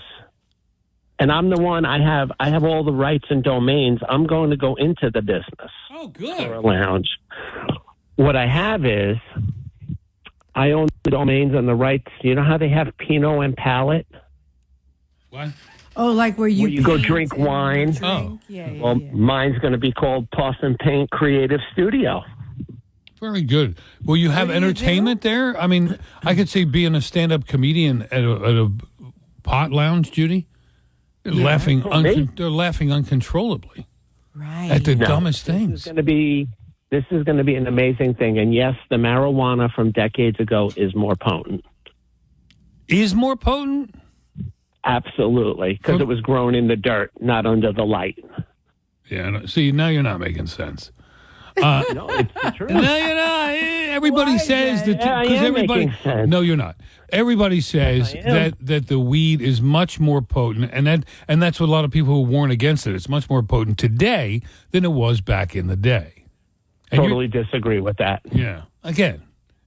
And I'm the one, I have all the rights and domains. I'm going to go into the business. Oh, good. For a lounge. What I have is, I own the domains and the rights. You know how they have Pinot and Palette? What? Oh, like where you go drink wine? Oh. Yeah, mine's going to be called Puss and Paint Creative Studio. Very good. Will you have entertainment there? I mean, I could see being a stand-up comedian at a pot lounge, Judi. They're laughing uncontrollably. Right. At the dumbest things. This is going to be an amazing thing. And yes, the marijuana from decades ago is more potent. Is more potent? Absolutely. Because it was grown in the dirt, not under the light. Yeah. See, now you're not making sense. No, it's the truth. No, you're not. Everybody says that. I am making sense. No, you're not. Everybody says that the weed is much more potent, and that's what a lot of people who warn against it. It's much more potent today than it was back in the day. And totally disagree with that. Yeah. Again,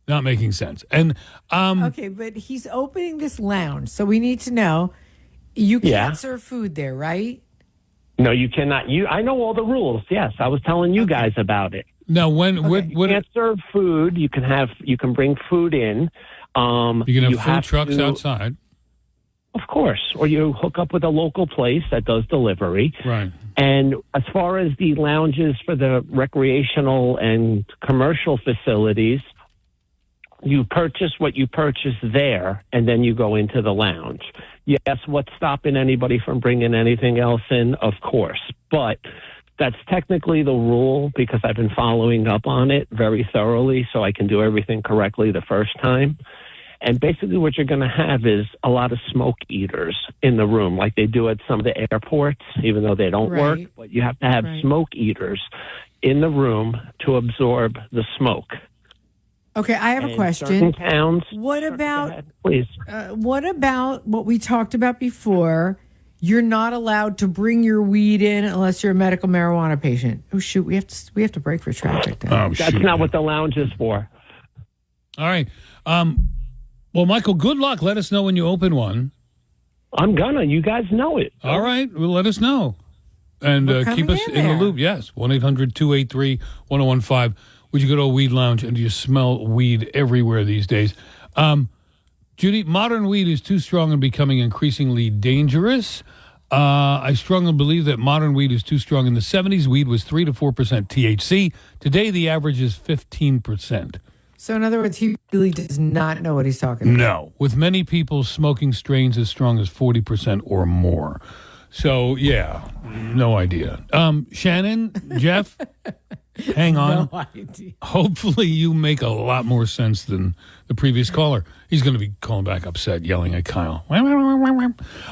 not making sense. And okay, but he's opening this lounge, so we need to know you can't serve food there, right? No, you cannot. I know all the rules. Yes, I was telling you guys about it. Now, you can't serve food. You can bring food in. You can have food trucks outside. Of course, or you hook up with a local place that does delivery. Right. And as far as the lounges for the recreational and commercial facilities, you purchase what you purchase there, and then you go into the lounge. Yes, what's stopping anybody from bringing anything else in? Of course. But that's technically the rule because I've been following up on it very thoroughly so I can do everything correctly the first time. And basically what you're going to have is a lot of smoke eaters in the room like they do at some of the airports, even though they don't work. But you have to have smoke eaters in the room to absorb the smoke. Okay, I have a question. What about what we talked about before? You're not allowed to bring your weed in unless you're a medical marijuana patient. Oh shoot, we have to break for traffic. Then. That's not what the lounge is for. All right. Well, Michael, good luck. Let us know when you open one. I'm gonna. You guys know it. All right. Well, let us know. And keep us in the loop. Yes. 1-800-283-1015. Would you go to a weed lounge and do you smell weed everywhere these days? Judi, modern weed is too strong and becoming increasingly dangerous. I strongly believe that modern weed is too strong. In the 70s, weed was 3 to 4% THC. Today, the average is 15%. So, in other words, he really does not know what he's talking about. No. With many people smoking strains as strong as 40% or more. So, yeah, no idea. Shannon, Jeff, hang on. No idea. Hopefully you make a lot more sense than the previous caller. He's going to be calling back upset, yelling at Kyle. All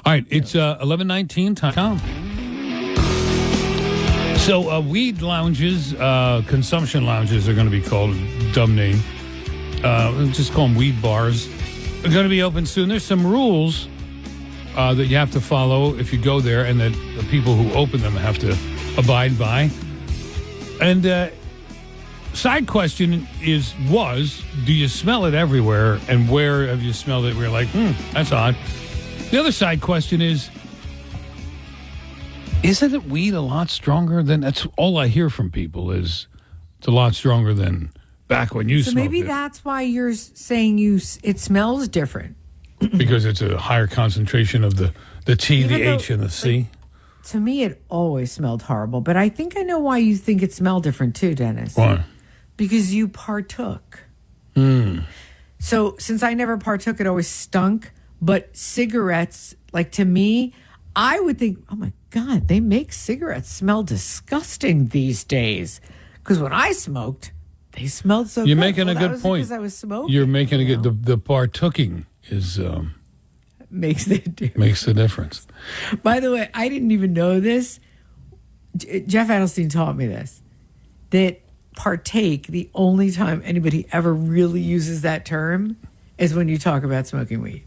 right, it's 11:19 time. So weed lounges, consumption lounges are going to be called, dumb name. Just call them weed bars. They're going to be open soon. There's some rules that you have to follow if you go there, and that the people who open them have to abide by. And side question was, do you smell it everywhere? And where have you smelled it? We're like, that's odd. The other side question is, isn't it weed a lot stronger than, that's all I hear from people is it's a lot stronger than back when you smoked it. So maybe that's why you're saying it smells different. Because it's a higher concentration of the T, the H, and the C. To me, it always smelled horrible. But I think I know why you think it smelled different too, Dennis. Why? Because you partook. So since I never partook, it always stunk. But cigarettes, like to me, I would think, oh my God, they make cigarettes smell disgusting these days. Because when I smoked, they smelled so You're good. making a good point. Because I was smoking. You're making a good, the partooking is... Makes the difference. Makes the difference. By the way, I didn't even know this. Jeff Adelstein taught me this. That partake, the only time anybody ever really uses that term is when you talk about smoking weed.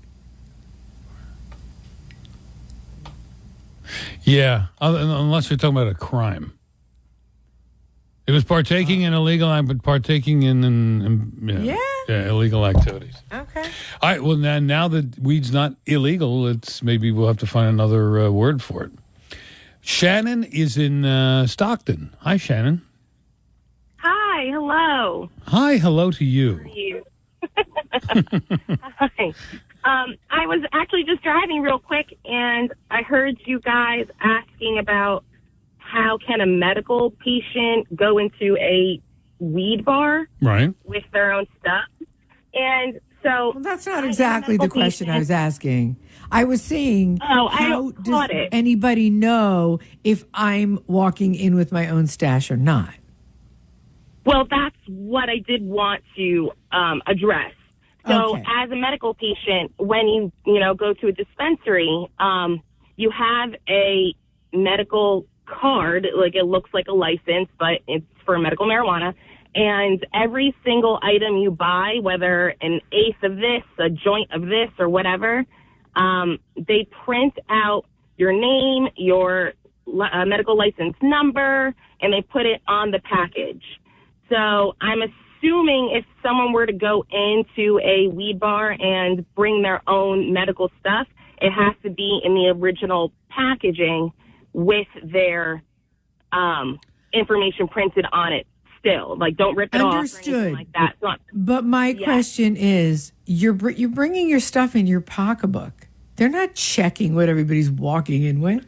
Yeah, unless you're talking about a crime. It was partaking in illegal, but partaking in illegal activities. Okay. All right. Well, now that weed's not illegal, maybe we'll have to find another word for it. Shannon is in Stockton. Hi, Shannon. Hi. Hello. Hi. Hello to you. How are you? Hi. I was actually just driving real quick, and I heard you guys asking about how can a medical patient go into a weed bar with their own stuff? And so... Well, that's not exactly the question I was asking. I was saying, how does anybody know if I'm walking in with my own stash or not? Well, that's what I did want to address. So as a medical patient, when you go to a dispensary, you have a medical card, like it looks like a license, but it's for medical marijuana. And every single item you buy, whether an eighth of this, a joint of this, or whatever, they print out your name, your medical license number, and they put it on the package. So I'm assuming if someone were to go into a weed bar and bring their own medical stuff, it has to be in the original packaging with their information printed on it still. Like, don't rip it off or anything like that. But my question is, you're bringing your stuff in your pocketbook. They're not checking what everybody's walking in with.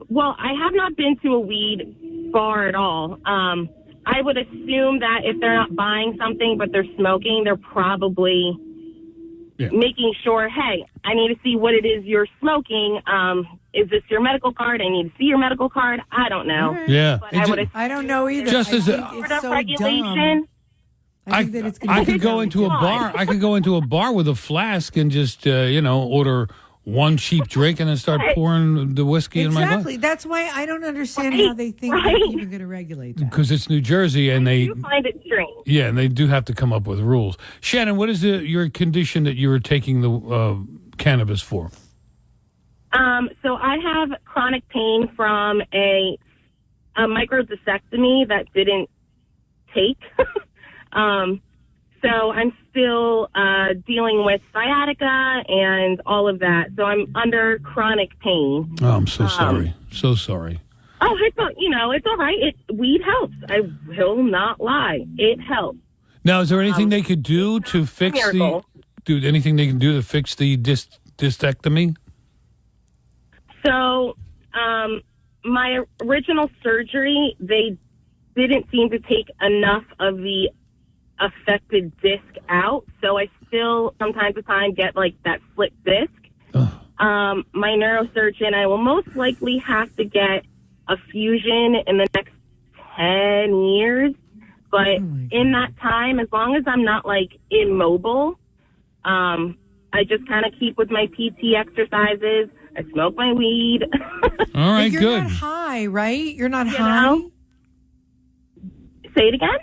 Well, I have not been to a weed bar at all. I would assume that if they're not buying something but they're smoking, they're probably making sure, hey, I need to see what it is you're smoking. Is this your medical card? I need to see your medical card. I don't know. Yeah. But I don't know either. Just as it's so regulation. I think that it's I could go into a bar. I could go into a bar with a flask and just order one cheap drink and then start pouring the whiskey in my glass. Exactly. That's why I don't understand how they think they're even going to regulate that. Because it's New Jersey, and they find it strange. Yeah, and they do have to come up with rules. Shannon, what is your condition that you were taking the cannabis for? So I have chronic pain from a microdiscectomy that didn't take. So I'm still dealing with sciatica and all of that. So I'm under chronic pain. Oh, I'm so sorry. So sorry. Oh, it's all right. Weed helps. I will not lie. It helps. Now, is there anything they could do to fix anything they can do to fix the discectomy? So, my original surgery, they didn't seem to take enough of the affected disc out. So I still, from time to time, get like that slip disc. My neurosurgeon, I will most likely have to get a fusion in the next 10 years. But in that time, as long as I'm not like immobile, I just kind of keep with my PT exercises. I smoke my weed. All right, you're good. Not high, right? You're not You high? know? Say it again?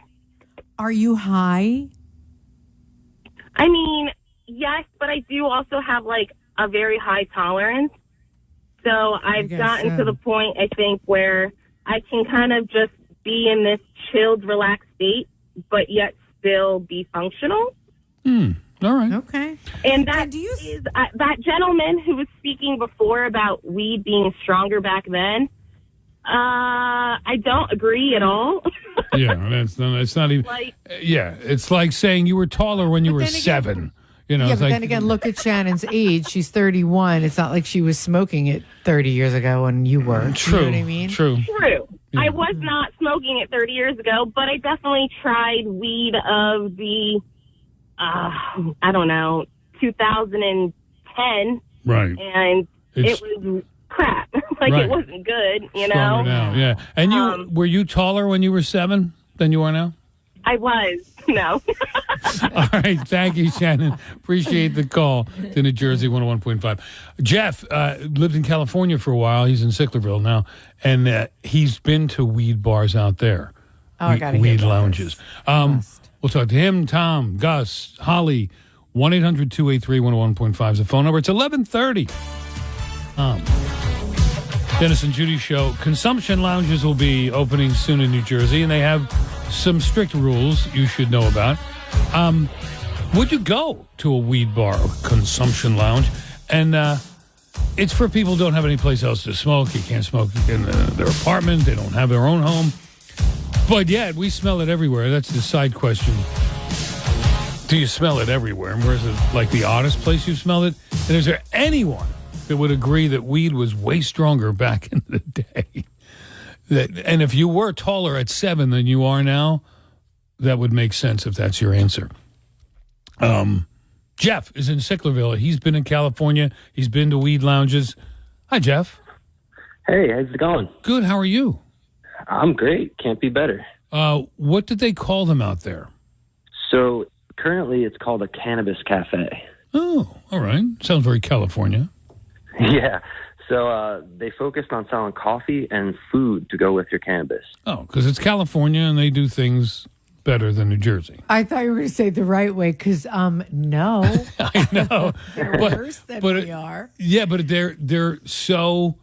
Are you high? I mean, yes, but I do also have like a very high tolerance. So I've gotten to the point, I think, where I can kind of just be in this chilled, relaxed state, but yet still be functional. All right. Okay. And that is that gentleman who was speaking before about weed being stronger back then. I don't agree at all. Yeah, that's not even. It's like saying you were taller when you were 7. You know, Yeah, it's but like, then again, look at Shannon's age. She's 31. It's not like she was smoking it 30 years ago when you were. True. You know what I mean? True. True. Yeah. I was not smoking it 30 years ago, but I definitely tried weed of the, I don't know, 2010. Right. And it was crap. It wasn't good, you know? Stronger now, yeah. And were you taller when you were 7 than you are now? I was. No. All right. Thank you, Shannon. Appreciate the call to New Jersey 101.5. Jeff lived in California for a while. He's in Sicklerville now. And he's been to weed bars out there. Oh, I got to weed lounges. We'll talk to him, Tom, Gus, Holly. 1-800-283-101.5 is the phone number. It's 11:30. Dennis and Judi Show. Consumption lounges will be opening soon in New Jersey, and they have some strict rules you should know about. Would you go to a weed bar or consumption lounge? And it's for people who don't have any place else to smoke. You can't smoke in their apartment. They don't have their own home. But yet, we smell it everywhere. That's the side question. Do you smell it everywhere? And where's it like the oddest place you've smelled it? And is there anyone that would agree that weed was way stronger back in the day? And if you were taller at 7 than you are now, that would make sense if that's your answer. Jeff is in Sicklerville. He's been in California. He's been to weed lounges. Hi, Jeff. Hey, how's it going? Good. How are you? I'm great. Can't be better. What did they call them out there? So currently it's called a cannabis cafe. Oh, all right. Sounds very California. Yeah. So they focused on selling coffee and food to go with your cannabis. Oh, because it's California and they do things better than New Jersey. I thought you were going to say it the right way because, no. I know. They're worse than we are. Yeah, but they're so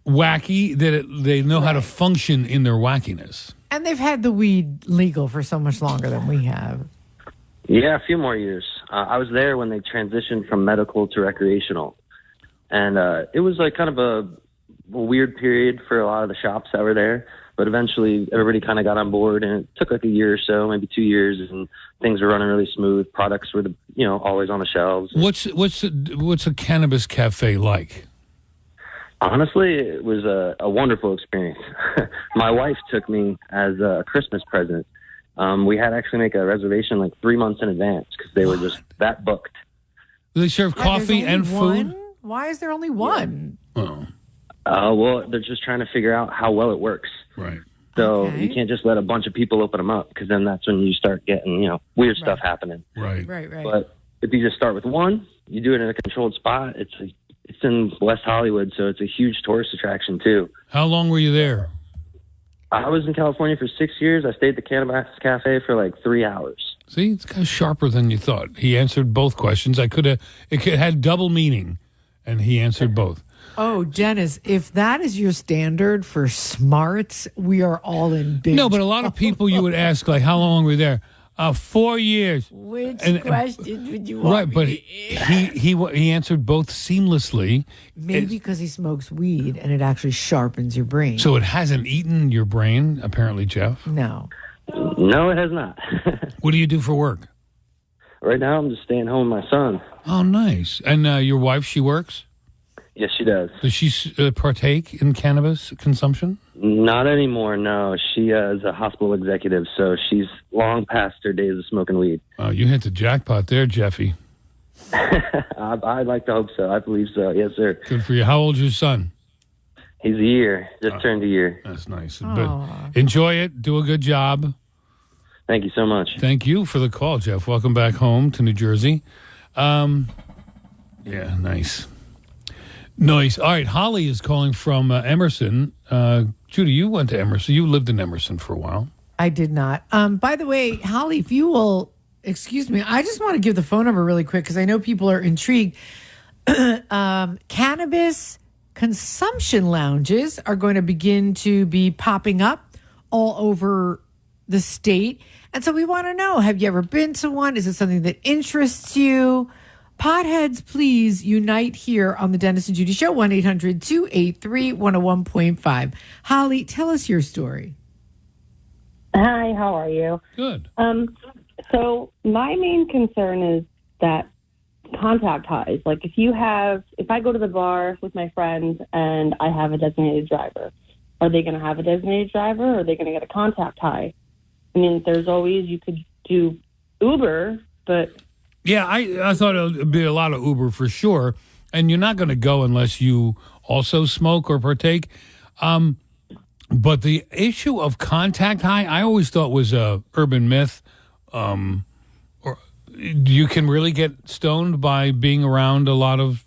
wacky that they know how to function in their wackiness. And they've had the weed legal for so much longer than we have. Yeah, a few more years. I was there when they transitioned from medical to recreational. And it was like kind of a weird period for a lot of the shops that were there. But eventually everybody kind of got on board, and it took like a year or so, maybe 2 years, and things were running really smooth. Products were, always on the shelves. What's a cannabis cafe like? Honestly, it was a wonderful experience. My wife took me as a Christmas present. We had to actually make a reservation like 3 months in advance because they were just that booked. Do they serve coffee and food? Why is there only one? Oh. Well, they're just trying to figure out how well it works. Right. So you can't just let a bunch of people open them up because then that's when you start getting, weird stuff happening. Right. But if you just start with one, you do it in a controlled spot. It's in West Hollywood, so it's a huge tourist attraction too. How long were you there? I was in California for 6 years. I stayed at the Cannabis Cafe for like 3 hours. See, it's kind of sharper than you thought. He answered both questions. It had double meaning, and he answered both. Oh, Dennis, if that is your standard for smarts, we are all in big No, but a lot of people you would ask, like, how long were you there? 4 years. Which question would you want? Right, but he answered both seamlessly. Maybe because he smokes weed and it actually sharpens your brain. So it hasn't eaten your brain, apparently, Jeff? No. No, it has not. What do you do for work? Right now, I'm just staying home with my son. Oh, nice. And your wife, she works? Yes, she does. Does she partake in cannabis consumption? Not anymore, no. She is a hospital executive, so she's long past her days of smoking weed. Oh, you hit the jackpot there, Jeffy. I'd like to hope so. I believe so. Yes, sir. Good for you. How old's your son? He's a year. Just turned a year. That's nice. But enjoy it. Do a good job. Thank you so much. Thank you for the call, Jeff. Welcome back home to New Jersey. Yeah, nice. Nice. All right, Holly is calling from Emerson. Judi, you went to Emerson. You lived in Emerson for a while. I did not. By the way, Holly, if you will excuse me, I just want to give the phone number really quick because I know people are intrigued. Cannabis consumption lounges are going to begin to be popping up all over the state. And so we want to know, have you ever been to one? Is it something that interests you? Potheads, please unite here on the Dennis and Judi Show, 1-800-283-101.5. Holly, tell us your story. Hi, how are you? Good. So my main concern is that contact highs. Like if I go to the bar with my friends and I have a designated driver, are they going to have a designated driver or are they going to get a contact high? I mean, there's always, you could do Uber, but... Yeah, I thought it would be a lot of Uber for sure. And you're not going to go unless you also smoke or partake. But the issue of contact high, I always thought was a urban myth. Or you can really get stoned by being around a lot of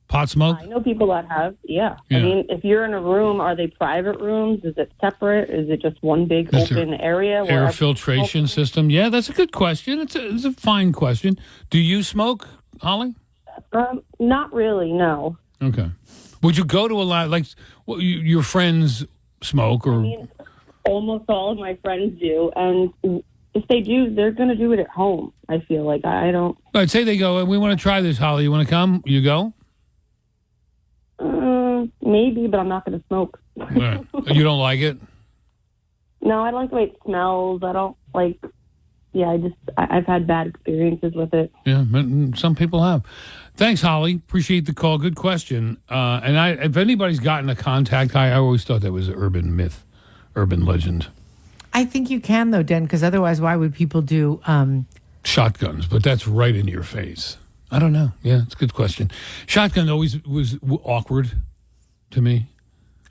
pot smoke? I know people that have, yeah. I mean, if you're in a room, are they private rooms? Is it separate? Is it just one big open area? Air filtration system? Yeah, that's a good question. It's a fine question. Do you smoke, Holly? Not really, no. Okay. Would you go to a lot, like your friends smoke? Or? I mean, almost all of my friends do, and if they do, they're going to do it at home, I feel like. I don't... I'd say they go, we want to try this, Holly. You want to come? You go? Maybe, but I'm not going to smoke. Right. You don't like it? No, I don't like the way it smells. I don't like... Yeah, I've had bad experiences with it. Yeah, some people have. Thanks, Holly. Appreciate the call. Good question. And if anybody's gotten a contact high, I always thought that was an urban myth, urban legend. I think you can, though, Den, because otherwise why would people do... Shotguns, but that's right in your face. I don't know. Yeah, it's a good question. Shotgun always was awkward to me.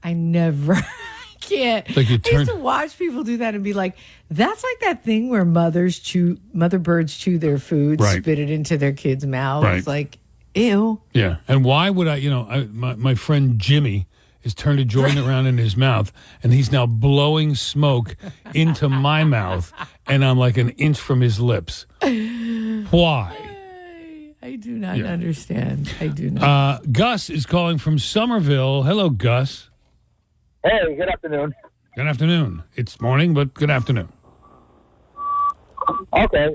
I never... can't. Like I used to watch people do that and be like, that's like that thing where mother birds chew their food, right, spit it into their kids' mouths. Right. Like, ew. Yeah. And why would my friend Jimmy is turned a joint around in his mouth and he's now blowing smoke into my mouth and I'm like an inch from his lips. Why? I do not understand. I do not. Gus is calling from Somerville. Hello, Gus. Hey, good afternoon. Good afternoon. It's morning, but good afternoon. Okay.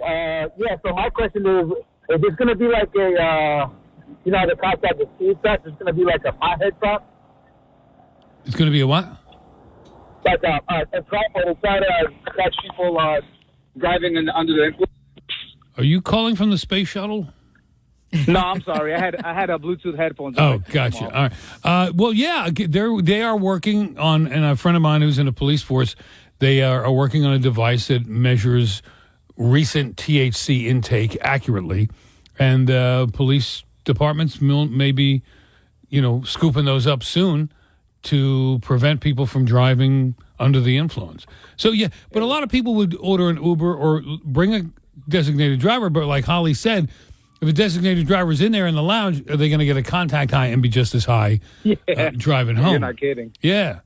So my question is this going to be like a, the cops at the speed trap? It's going to be like a pothead trap? It's going to be a what? Like a trap where they try to catch people driving under the influence. Are you calling from the space shuttle? No, I'm sorry. I had a Bluetooth headphones. Oh, gotcha. All right. Well, yeah, they are working on, and a friend of mine who's in the police force, they are working on a device that measures recent THC intake accurately, and police departments may be, scooping those up soon to prevent people from driving under the influence. So, yeah, but a lot of people would order an Uber or bring a designated driver, but like Holly said, if a designated driver's in there in the lounge, are they going to get a contact high and be just as high driving home? You're not kidding. Yeah.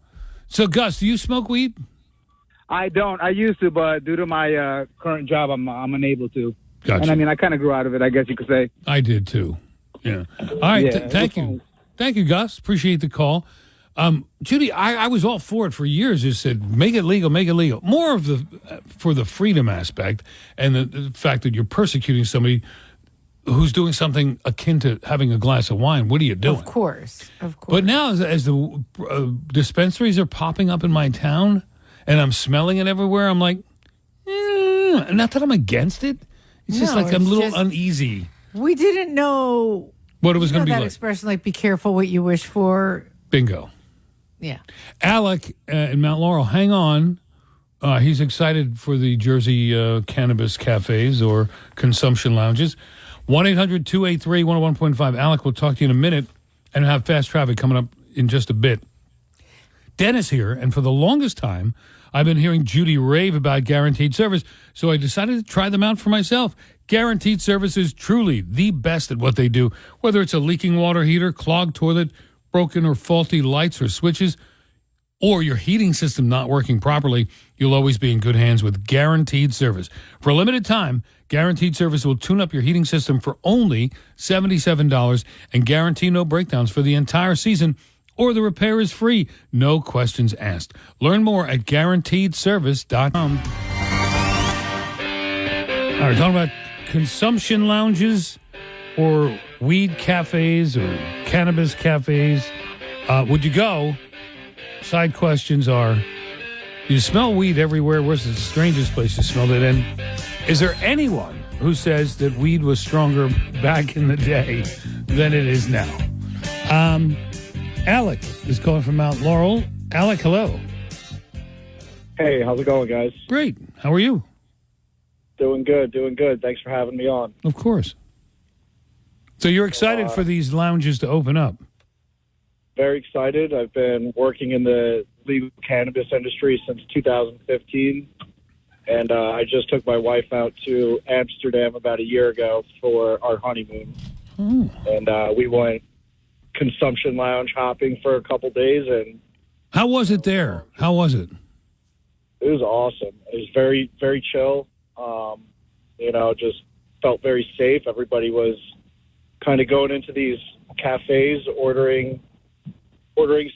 So, Gus, do you smoke weed? I don't. I used to, but due to my current job, I'm unable to. Gotcha. And I mean, I kind of grew out of it, I guess you could say. I did too. Yeah. All right. Thank you. Thank you, Gus. Appreciate the call. Judi, I was all for it for years. Just said, make it legal, make it legal. More of for the freedom aspect and the fact that you're persecuting somebody who's doing something akin to having a glass of wine. What are you doing? Of course. But now, as the dispensaries are popping up in my town, and I'm smelling it everywhere, I'm like, not that I'm against it. It's just like I'm a little uneasy. We didn't know What it was going to be that like. expression, like, be careful what you wish for. Bingo. Yeah. Alec in Mount Laurel, hang on. He's excited for the Jersey cannabis cafes or consumption lounges. 1-800-283-101.5. Alec, we'll talk to you in a minute and have fast traffic coming up in just a bit. Dennis here, and for the longest time, I've been hearing Judi rave about Guaranteed Service, so I decided to try them out for myself. Guaranteed Service is truly the best at what they do. Whether it's a leaking water heater, clogged toilet, broken or faulty lights or switches, or your heating system not working properly, you'll always be in good hands with Guaranteed Service. For a limited time, Guaranteed Service will tune up your heating system for only $77 and guarantee no breakdowns for the entire season, or the repair is free, no questions asked. Learn more at guaranteedservice.com. All right, talking about consumption lounges or weed cafes or cannabis cafes. Would you go? Side questions are, you smell weed everywhere. Where's the strangest place you smelled it in? Is there anyone who says that weed was stronger back in the day than it is now? Alec is calling from Mount Laurel. Alec, hello. Hey, how's it going, guys? Great. How are you? Doing good, doing good. Thanks for having me on. Of course. So you're excited for these lounges to open up? Very excited. I've been working in the legal cannabis industry since 2015, and I just took my wife out to Amsterdam about a year ago for our honeymoon. Oh. And we went consumption lounge hopping for a couple days, and how was it there? How was it? It was awesome. It was very, very chill. Just felt very safe. Everybody was kind of going into these cafes, ordering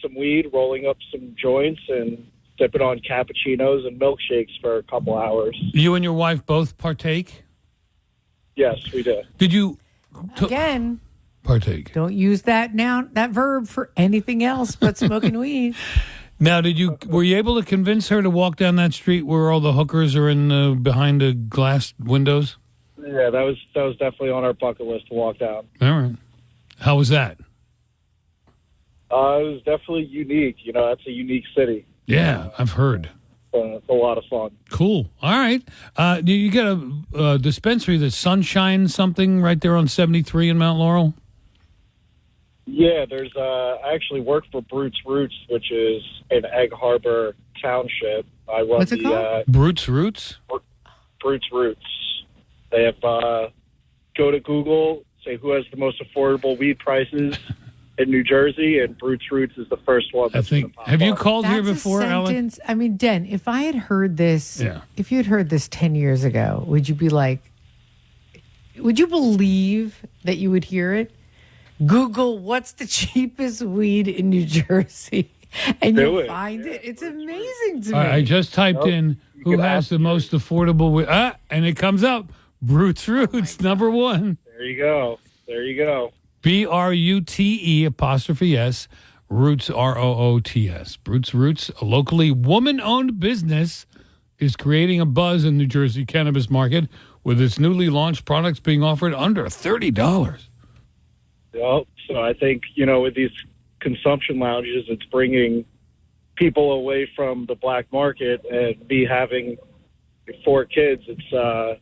some weed, rolling up some joints, and sipping on cappuccinos and milkshakes for a couple hours. You and your wife both partake? Yes, we did. Did you Again, partake? don't use that verb for anything else but smoking weed. Now, were you able to convince her to walk down that street where all the hookers are in behind the glass windows? Yeah, that was definitely on our bucket list to walk down. All right. How was that? It was definitely unique. That's a unique city. Yeah, I've heard. It's a lot of fun. Cool. All right. You got a dispensary, the Sunshine something, right there on 73 in Mount Laurel? Yeah, there's. I actually work for Brute's Roots, which is in Egg Harbor Township. I run What's it called? Brute's Roots? Brute's Roots. They have go to Google, say who has the most affordable weed prices in New Jersey, and Brute's Roots is the first one. I think. Have you called here That's before, a Alec? sentence. I mean, Den, if I had heard this, Yeah. if you had heard this 10 years ago, would you be like, would you believe that you would hear it? Google what's the cheapest weed in New Jersey, and Do you it. find it. It's amazing to All me. right, I just typed in who has the most affordable weed, and it comes up. Brute's Roots, number one. There you go. There you go. BRUTE''S, Roots, ROOTS. Brute's Roots, a locally woman-owned business, is creating a buzz in New Jersey cannabis market with its newly launched products being offered under $30. Well, so I think, with these consumption lounges, it's bringing people away from the black market, and me having 4 kids, it's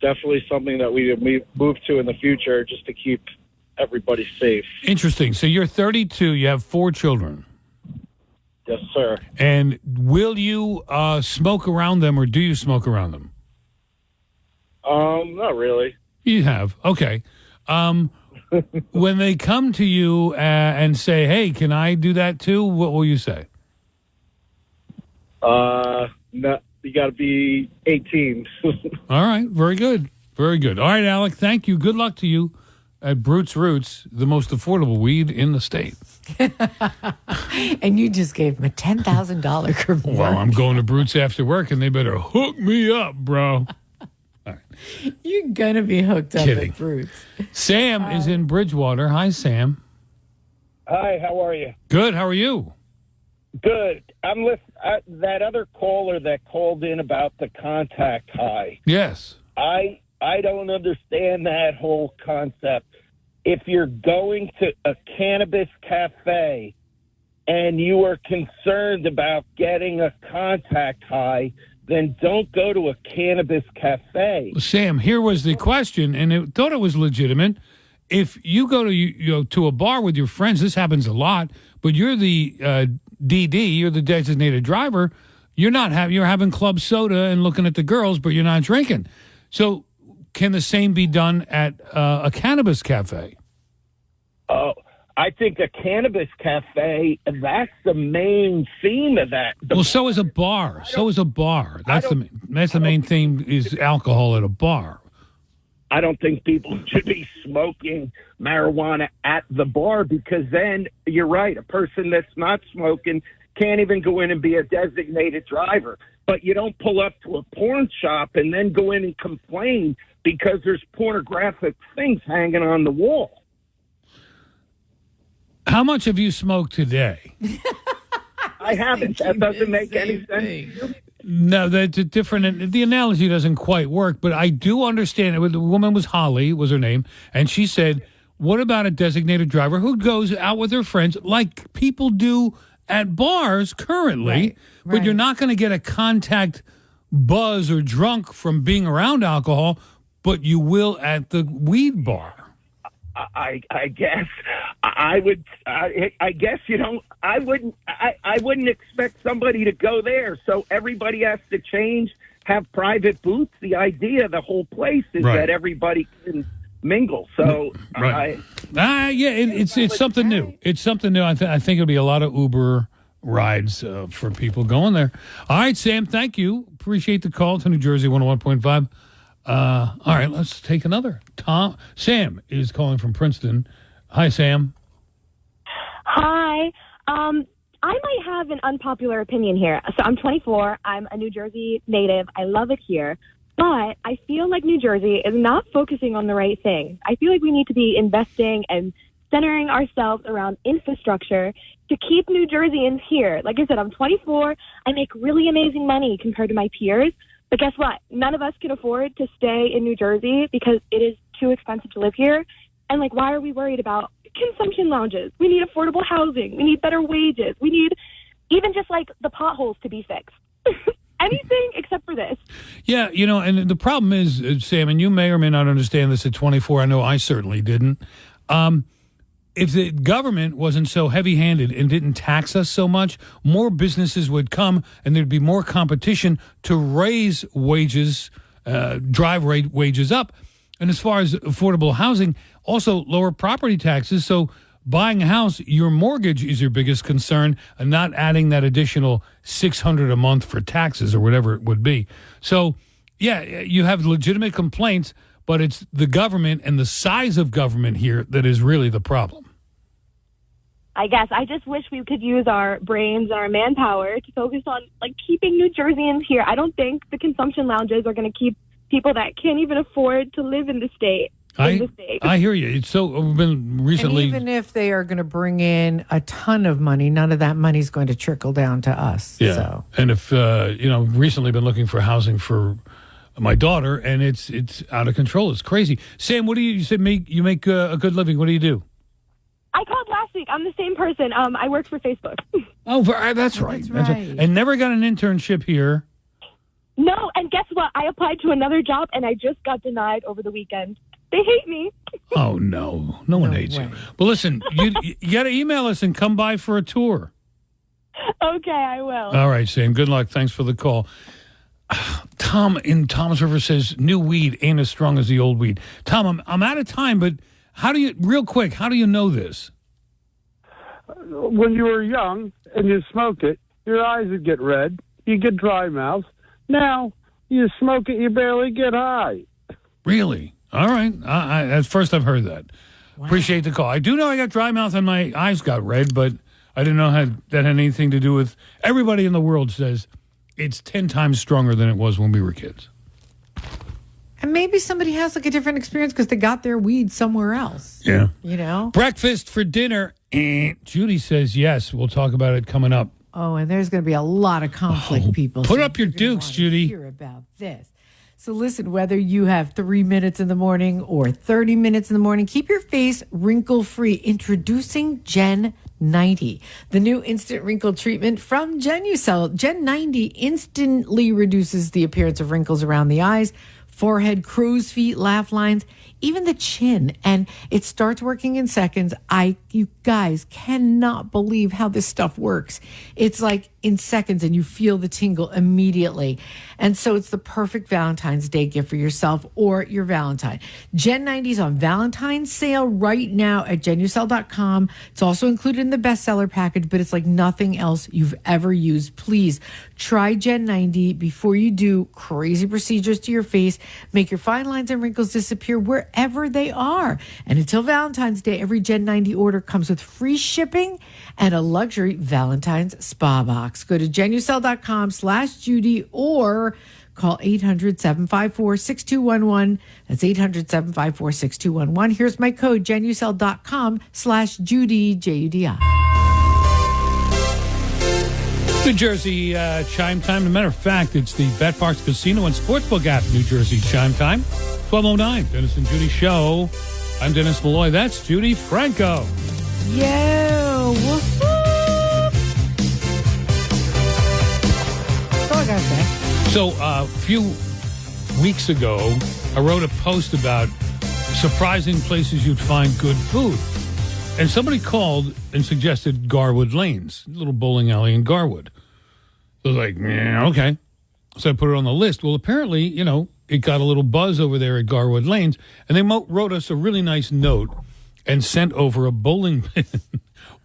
definitely something that we move to in the future just to keep everybody safe. Interesting. So you're 32. You have 4 children. Yes, sir. And will you smoke around them, or do you smoke around them? Not really. You have. Okay. When they come to you and say, hey, can I do that too? What will you say? No, you got to be 18. All right. Very good. Very good. All right, Alec, thank you. Good luck to you at Brute's Roots, the most affordable weed in the state. And you just gave him a $10,000 reward. Well, I'm going to Brute's after work, and they better hook me up, bro. You're going to be hooked up Kidding. at Brute's. Sam is in Bridgewater. Hi, Sam. Hi, how are you? Good. How are you? Good. I'm that other caller that called in about the contact high. Yes. I don't understand that whole concept. if you're going to a cannabis cafe and you are concerned about getting a contact high, then don't go to a cannabis cafe. Sam, here was the question, and I thought it was legitimate. If you go to a bar with your friends, this happens a lot, but you're the DD, you're the designated driver. You're having club soda and looking at the girls, but you're not drinking. So, can the same be done at a cannabis cafe? Oh, I think a cannabis cafe, that's the main theme of that. So is a bar. That's the main theme is alcohol at a bar. I don't think people should be smoking marijuana at the bar, because then, you're right, a person that's not smoking can't even go in and be a designated driver. But you don't pull up to a porn shop and then go in and complain because there's pornographic things hanging on the wall. How much have you smoked today? I haven't. That doesn't make any sense. No, that's a different. The analogy doesn't quite work, but I do understand it. The woman was Holly, was her name, and she said, "What about a designated driver who goes out with her friends like people do at bars currently? But you're not going to get a contact buzz or drunk from being around alcohol, but you will at the weed bar." I guess I would. I guess I wouldn't expect somebody to go there. So everybody has to change, have private booths. The idea, the whole place is that everybody can mingle. So it's something new. It's something new. I think it'll be a lot of Uber rides for people going there. All right, Sam. Thank you. Appreciate the call to New Jersey 101.5. All right, let's take another. Sam is calling from Princeton. Hi, Sam. Hi. I might have an unpopular opinion here. So I'm 24. I'm a New Jersey native. I love it here. But I feel like New Jersey is not focusing on the right thing. I feel like we need to be investing and centering ourselves around infrastructure to keep New Jerseyans here. Like I said, I'm 24. I make really amazing money compared to my peers. But guess what? None of us can afford to stay in New Jersey because it is too expensive to live here. And, why are we worried about consumption lounges? We need affordable housing. We need better wages. We need even just, the potholes to be fixed. Anything except for this. Yeah, and the problem is, Sam, and you may or may not understand this at 24. I know I certainly didn't. If the government wasn't so heavy-handed and didn't tax us so much, more businesses would come and there'd be more competition to raise wages, drive wages up. And as far as affordable housing, also lower property taxes. So buying a house, your mortgage is your biggest concern, and not adding that additional $600 a month for taxes or whatever it would be. So, yeah, you have legitimate complaints, but it's the government and the size of government here that is really the problem. I guess I just wish we could use our brains and our manpower to focus on keeping New Jerseyans here. I don't think the consumption lounges are going to keep people that can't even afford to live in the state. I hear you. It's been recently. And even if they are going to bring in a ton of money, none of that money is going to trickle down to us. Yeah. So. And if recently been looking for housing for my daughter, and it's out of control. It's crazy. Sam, what do you said? You make a good living. What do you do? I called last week. I'm the same person. I work for Facebook. That's right. That's right. And never got an internship here. No, and guess what? I applied to another job, and I just got denied over the weekend. They hate me. Oh, no. No one hates you. Well, listen, you got to email us and come by for a tour. Okay, I will. All right, Sam. Good luck. Thanks for the call. Tom in Tom's River says, new weed ain't as strong as the old weed. Tom, I'm out of time, but real quick, how do you know this? When you were young and you smoke it, your eyes would get red. You get dry mouth. Now, you smoke it, you barely get high. Really? All right. At first I've heard that. Wow. Appreciate the call. I do know I got dry mouth and my eyes got red, but I didn't know that had anything to do with... Everybody in the world says it's 10 times stronger than it was when we were kids. And maybe somebody has a different experience because they got their weed somewhere else. Yeah. Breakfast for dinner. Judi says yes. We'll talk about it coming up. Oh, and there's going to be a lot of conflict, people. Put up your dukes, Judi. Hear about this. So listen, whether you have 3 minutes in the morning or 30 minutes in the morning, keep your face wrinkle-free. Introducing Gen 90, the new instant wrinkle treatment from Genucel. Gen 90 instantly reduces the appearance of wrinkles around the eyes, forehead, crow's feet, laugh lines, even the chin. And it starts working in seconds. You guys cannot believe how this stuff works. It's like in seconds and you feel the tingle immediately. And so it's the perfect Valentine's Day gift for yourself or your Valentine. Gen 90 is on Valentine's sale right now at Genucel.com. It's also included in the bestseller package, but it's like nothing else you've ever used. Please try Gen 90 before you do crazy procedures to your face. Make your fine lines and wrinkles disappear wherever they are. And until Valentine's Day, every Gen 90 order comes with free shipping and a luxury Valentine's spa box. Go to Genucel.com/Judi or call 800-754-6211. That's 800-754-6211. Here's my code, Genucel.com/Judi, Judi. New Jersey chime time. As a matter of fact, it's the Bet Parks Casino and Sportsbook app, New Jersey chime time. 12:09, Dennis and Judi Show. I'm Dennis Malloy. That's Judy Franco. Yo, what's up? That's all I gotta say. So, a few weeks ago, I wrote a post about surprising places you'd find good food. And somebody called and suggested Garwood Lanes, a little bowling alley in Garwood. So I was like, yeah, okay. So I put it on the list. Well, apparently, it got a little buzz over there at Garwood Lanes, and they wrote us a really nice note and sent over a bowling pin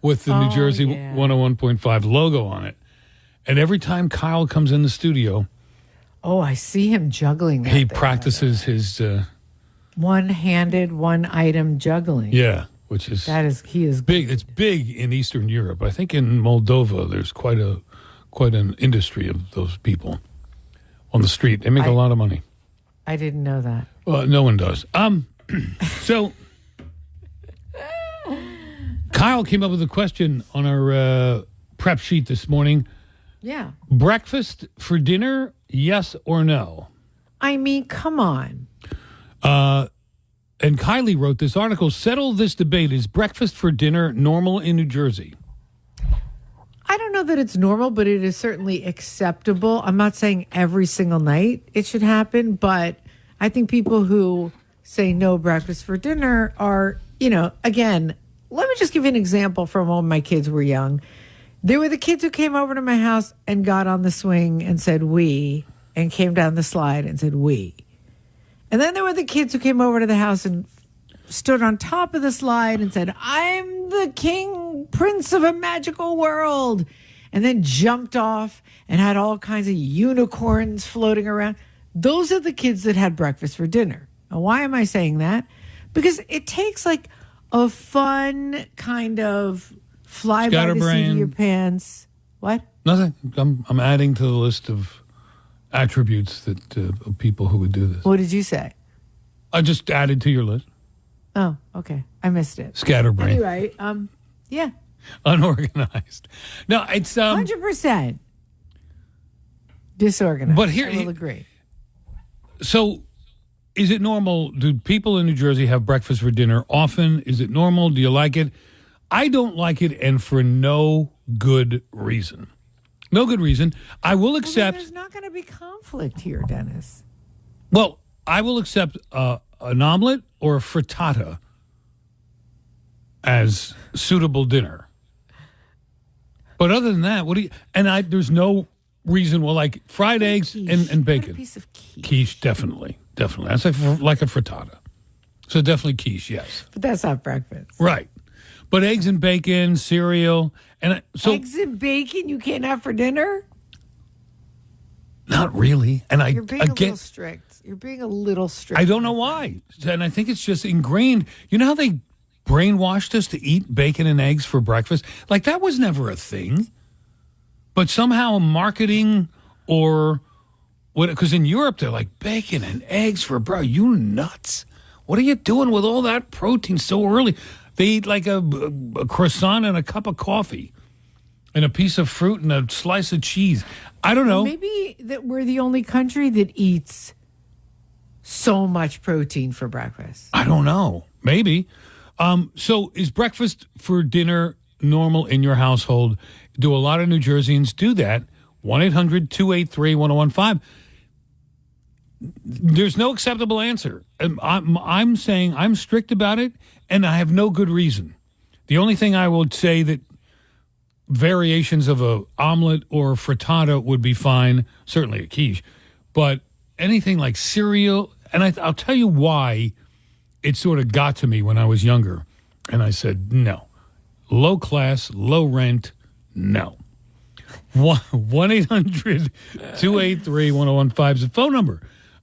with the New Jersey 101.5 logo on it. And every time Kyle comes in the studio, I see him juggling that he thing. practices his one-handed, one-item juggling. Yeah, which is he is big. It's big in Eastern Europe. I think in Moldova there's quite an industry of those people on the street. They make a lot of money. I didn't know that. Well, no one does. So Kyle came up with a question on our prep sheet this morning. Yeah. Breakfast for dinner, yes or no? I mean, come on. And Kylie wrote this article, settle this debate. Is breakfast for dinner normal in New Jersey? I don't know that it's normal, but it is certainly acceptable. I'm not saying every single night it should happen, but I think people who say no breakfast for dinner are, again, let me just give you an example from when my kids were young. There were the kids who came over to my house and got on the swing and said we, and came down the slide and said we. And then there were the kids who came over to the house and stood on top of the slide and said, I'm the king, prince of a magical world. And then jumped off and had all kinds of unicorns floating around. Those are the kids that had breakfast for dinner. Now, why am I saying that? Because it takes like a fun kind of fly by the seat of your pants. What? Nothing. I'm adding to the list of attributes that of people who would do this. What did you say? I just added to your list. Oh, okay. I missed it. Scatterbrain. Anyway, yeah. Unorganized. No, it's 100% disorganized. But here, I will agree. So, is it normal? Do people in New Jersey have breakfast for dinner often? Is it normal? Do you like it? I don't like it, and for no good reason. No good reason. I will accept. There's not going to be conflict here, Dennis. Well, I will accept an omelet or a frittata as suitable dinner. But other than that, there's no reason. Well, like fried eggs and bacon. A piece of quiche. Quiche, definitely. That's like a frittata. So definitely quiche, yes. But that's not breakfast. Right. But eggs and bacon, cereal, eggs and bacon you can't have for dinner? Not really. And You're being a little strict. You're being a little strict. I don't know why. And I think it's just ingrained. You know how they brainwashed us to eat bacon and eggs for breakfast? Like that was never a thing. But somehow marketing or what? Because in Europe they're like bacon and eggs for breakfast. You nuts? What are you doing with all that protein so early? They eat like a croissant and a cup of coffee and a piece of fruit and a slice of cheese. I don't know. Maybe that we're the only country that eats so much protein for breakfast? I don't know. Maybe. So is breakfast for dinner normal in your household? Do a lot of New Jerseyans do that? 1-800-283-1015. There's no acceptable answer. I'm saying I'm strict about it, and I have no good reason. The only thing I would say that variations of a omelet or a frittata would be fine, certainly a quiche, but anything like cereal, and I'll tell you why it sort of got to me when I was younger, and I said, no. Low class, low rent, no. 1-800-283-1015 is the phone number.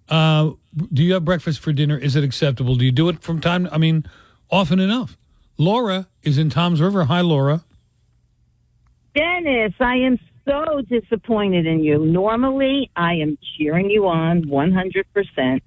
Do you have breakfast for dinner? Is it acceptable? Do you do it from time? I mean, often enough. Laura is in Toms River. Hi, Laura. Dennis, I am so disappointed in you. Normally, I am cheering you on 100%.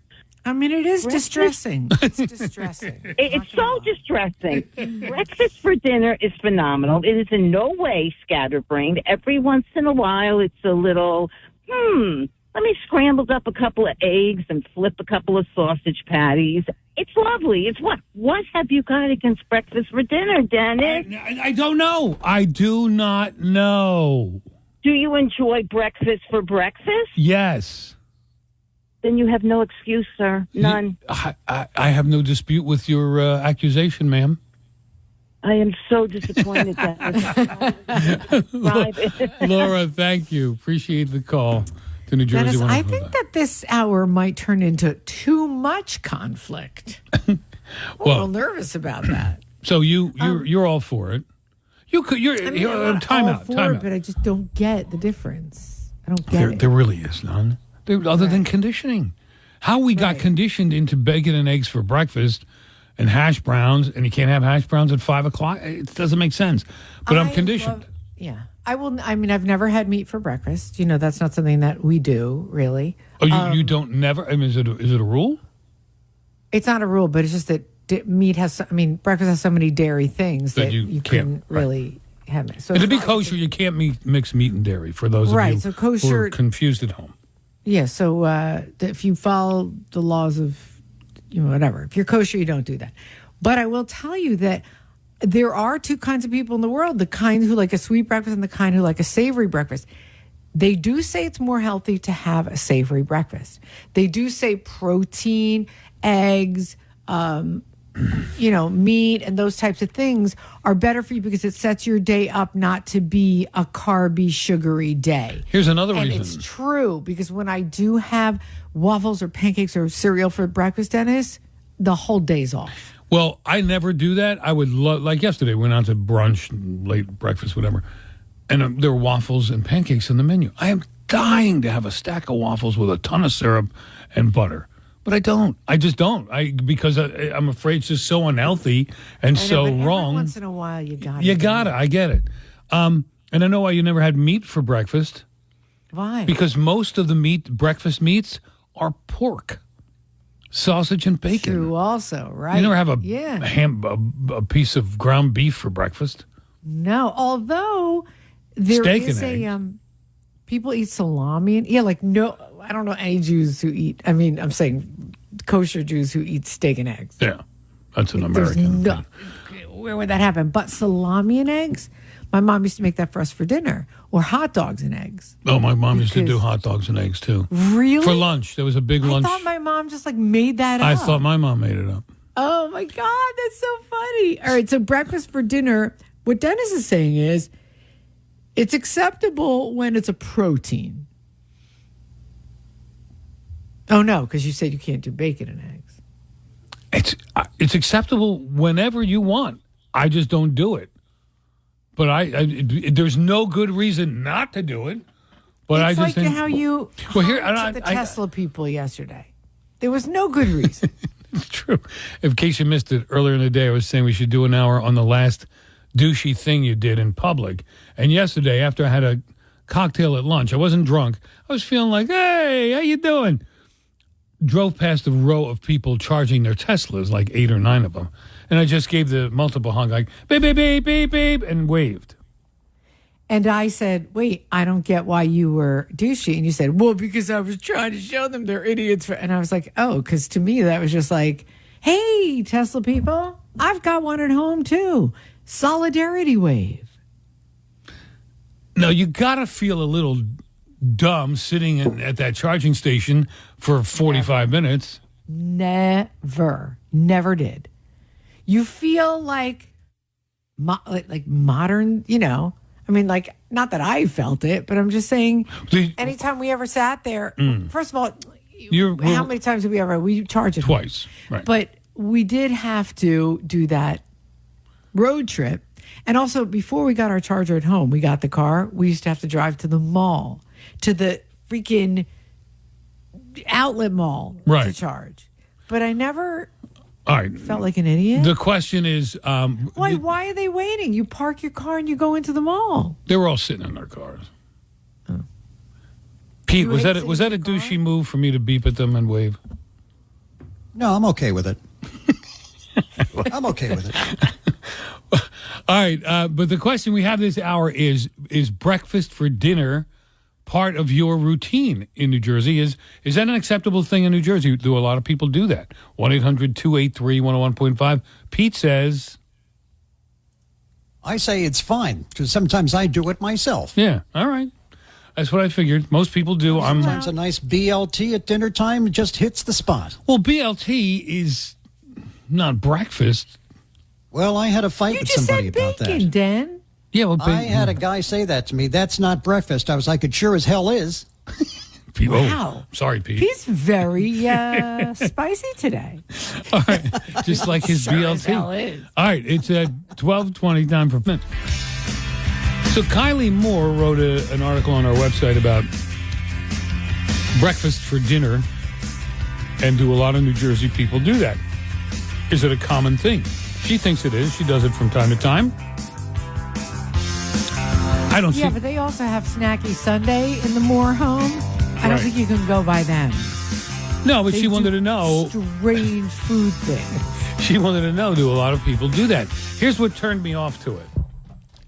I mean, it is distressing. It's distressing. It's so distressing. Breakfast for dinner is phenomenal. It is in no way scatterbrained. Every once in a while, it's a little, let me scramble up a couple of eggs and flip a couple of sausage patties. It's lovely. It's what have you got against breakfast for dinner, Dennis? I don't know. I do not know. Do you enjoy breakfast for breakfast? Yes. Then you have no excuse, sir. None. I have no dispute with your accusation, ma'am. I am so disappointed. Laura, thank you. Appreciate the call to New Jersey. Dennis, I think that this hour might turn into too much conflict. I'm a little nervous about that. So you're all for it. You're time out. But I just don't get the difference. I don't get it. There really is none. Other than conditioning. How we got conditioned into bacon and eggs for breakfast and hash browns, and you can't have hash browns at 5 o'clock. It doesn't make sense. But I'm conditioned. I've never had meat for breakfast. You know, that's not something that we do, really. Oh, you don't never? I mean, is it a rule? It's not a rule, but it's just that breakfast has so many dairy things that you can't really have it. So and to be kosher, you can't mix meat and dairy, for those of you who are confused at home. Yeah, so if you follow the laws of, whatever, if you're kosher, you don't do that. But I will tell you that there are two kinds of people in the world, the kind who like a sweet breakfast and the kind who like a savory breakfast. They do say it's more healthy to have a savory breakfast. They do say protein, eggs, meat and those types of things are better for you because it sets your day up not to be a carby, sugary day. Here's another reason. And it's true because when I do have waffles or pancakes or cereal for breakfast, Dennis, the whole day's off. Well, I never do that. I would like yesterday, we went out to brunch, late breakfast, whatever, and there were waffles and pancakes in the menu. I am dying to have a stack of waffles with a ton of syrup and butter. But I don't. I just don't. Because I'm afraid it's just so unhealthy and so wrong. Every once in a while, you got it. You got it. I get it. And I know why you never had meat for breakfast. Why? Because most of the breakfast meats are pork, sausage, and bacon. True. Also, right? You never have a piece of ground beef for breakfast. No. Although there is people eat salami. I don't know any Jews who eat. I mean, I'm saying kosher Jews who eat steak and eggs. Yeah, that's an American thing. Where would that happen? But salami and eggs, my mom used to make that for us for dinner, or hot dogs and eggs. Oh, my mom used to do hot dogs and eggs too. Really? For lunch, there was a big lunch. I thought my mom just made that up. I thought my mom made it up. Oh my God, that's so funny. All right, so breakfast for dinner. What Dennis is saying is, it's acceptable when it's a protein. Oh, no, because you said you can't do bacon and eggs. It's acceptable whenever you want. I just don't do it. But there's no good reason not to do it. But I just think how you the Tesla people yesterday. There was no good reason. It's true. In case you missed it earlier in the day, I was saying we should do an hour on the last douchey thing you did in public. And yesterday, after I had a cocktail at lunch, I wasn't drunk. I was feeling like, hey, how you doing? Drove past a row of people charging their Teslas, like 8 or 9 of them. And I just gave the multiple honk, like, beep, beep, beep, beep, beep, and waved. And I said, wait, I don't get why you were douchey. And you said, well, because I was trying to show them they're idiots. And I was like, oh, because to me, that was just like, hey, Tesla people, I've got one at home too. Solidarity wave. No, you got to feel a little dumb sitting at that charging station for 45 minutes. Never did. You feel like modern, I mean, like, not that I felt it, but I'm just saying, anytime we ever sat there, first of all, how many times did we charged it? Twice, right. But we did have to do that road trip. And also, before we got our charger at home, we got the car, we used to have to drive to the mall, to the freaking outlet mall to charge. But I never felt like an idiot. The question is... Why are they waiting? You park your car and you go into the mall. They were all sitting in their cars. Oh. Pete, was that a douchey move for me to beep at them and wave? No, I'm okay with it. I'm okay with it. All right, but the question we have this hour is breakfast for dinner part of your routine in New Jersey? Is that an acceptable thing in New Jersey? Do a lot of people do that? 1-800-283-101.5. Pete says... I say it's fine, because sometimes I do it myself. Yeah, all right. That's what I figured. Most people do. Sometimes a nice BLT at dinner time just hits the spot. Well, BLT is not breakfast. Well, I had a fight with somebody about that. Dan. Yeah, well, I had a guy say that to me. That's not breakfast. I was like, it sure as hell is. Pete, wow. Sorry, Pete. He's very spicy today. All right. Just like his Sure as BLT. hell is. All right. It's at 12:20 time for Flint. So Kylie Moore wrote an article on our website about breakfast for dinner, and do a lot of New Jersey people do that? Is it a common thing? She thinks it is. She does it from time to time. I don't see... Yeah, but they also have Snacky Sunday in the Moore home. I don't think you can go by them. No, but They she wanted do to know... strange food things. She wanted to know, do a lot of people do that? Here's what turned me off to it.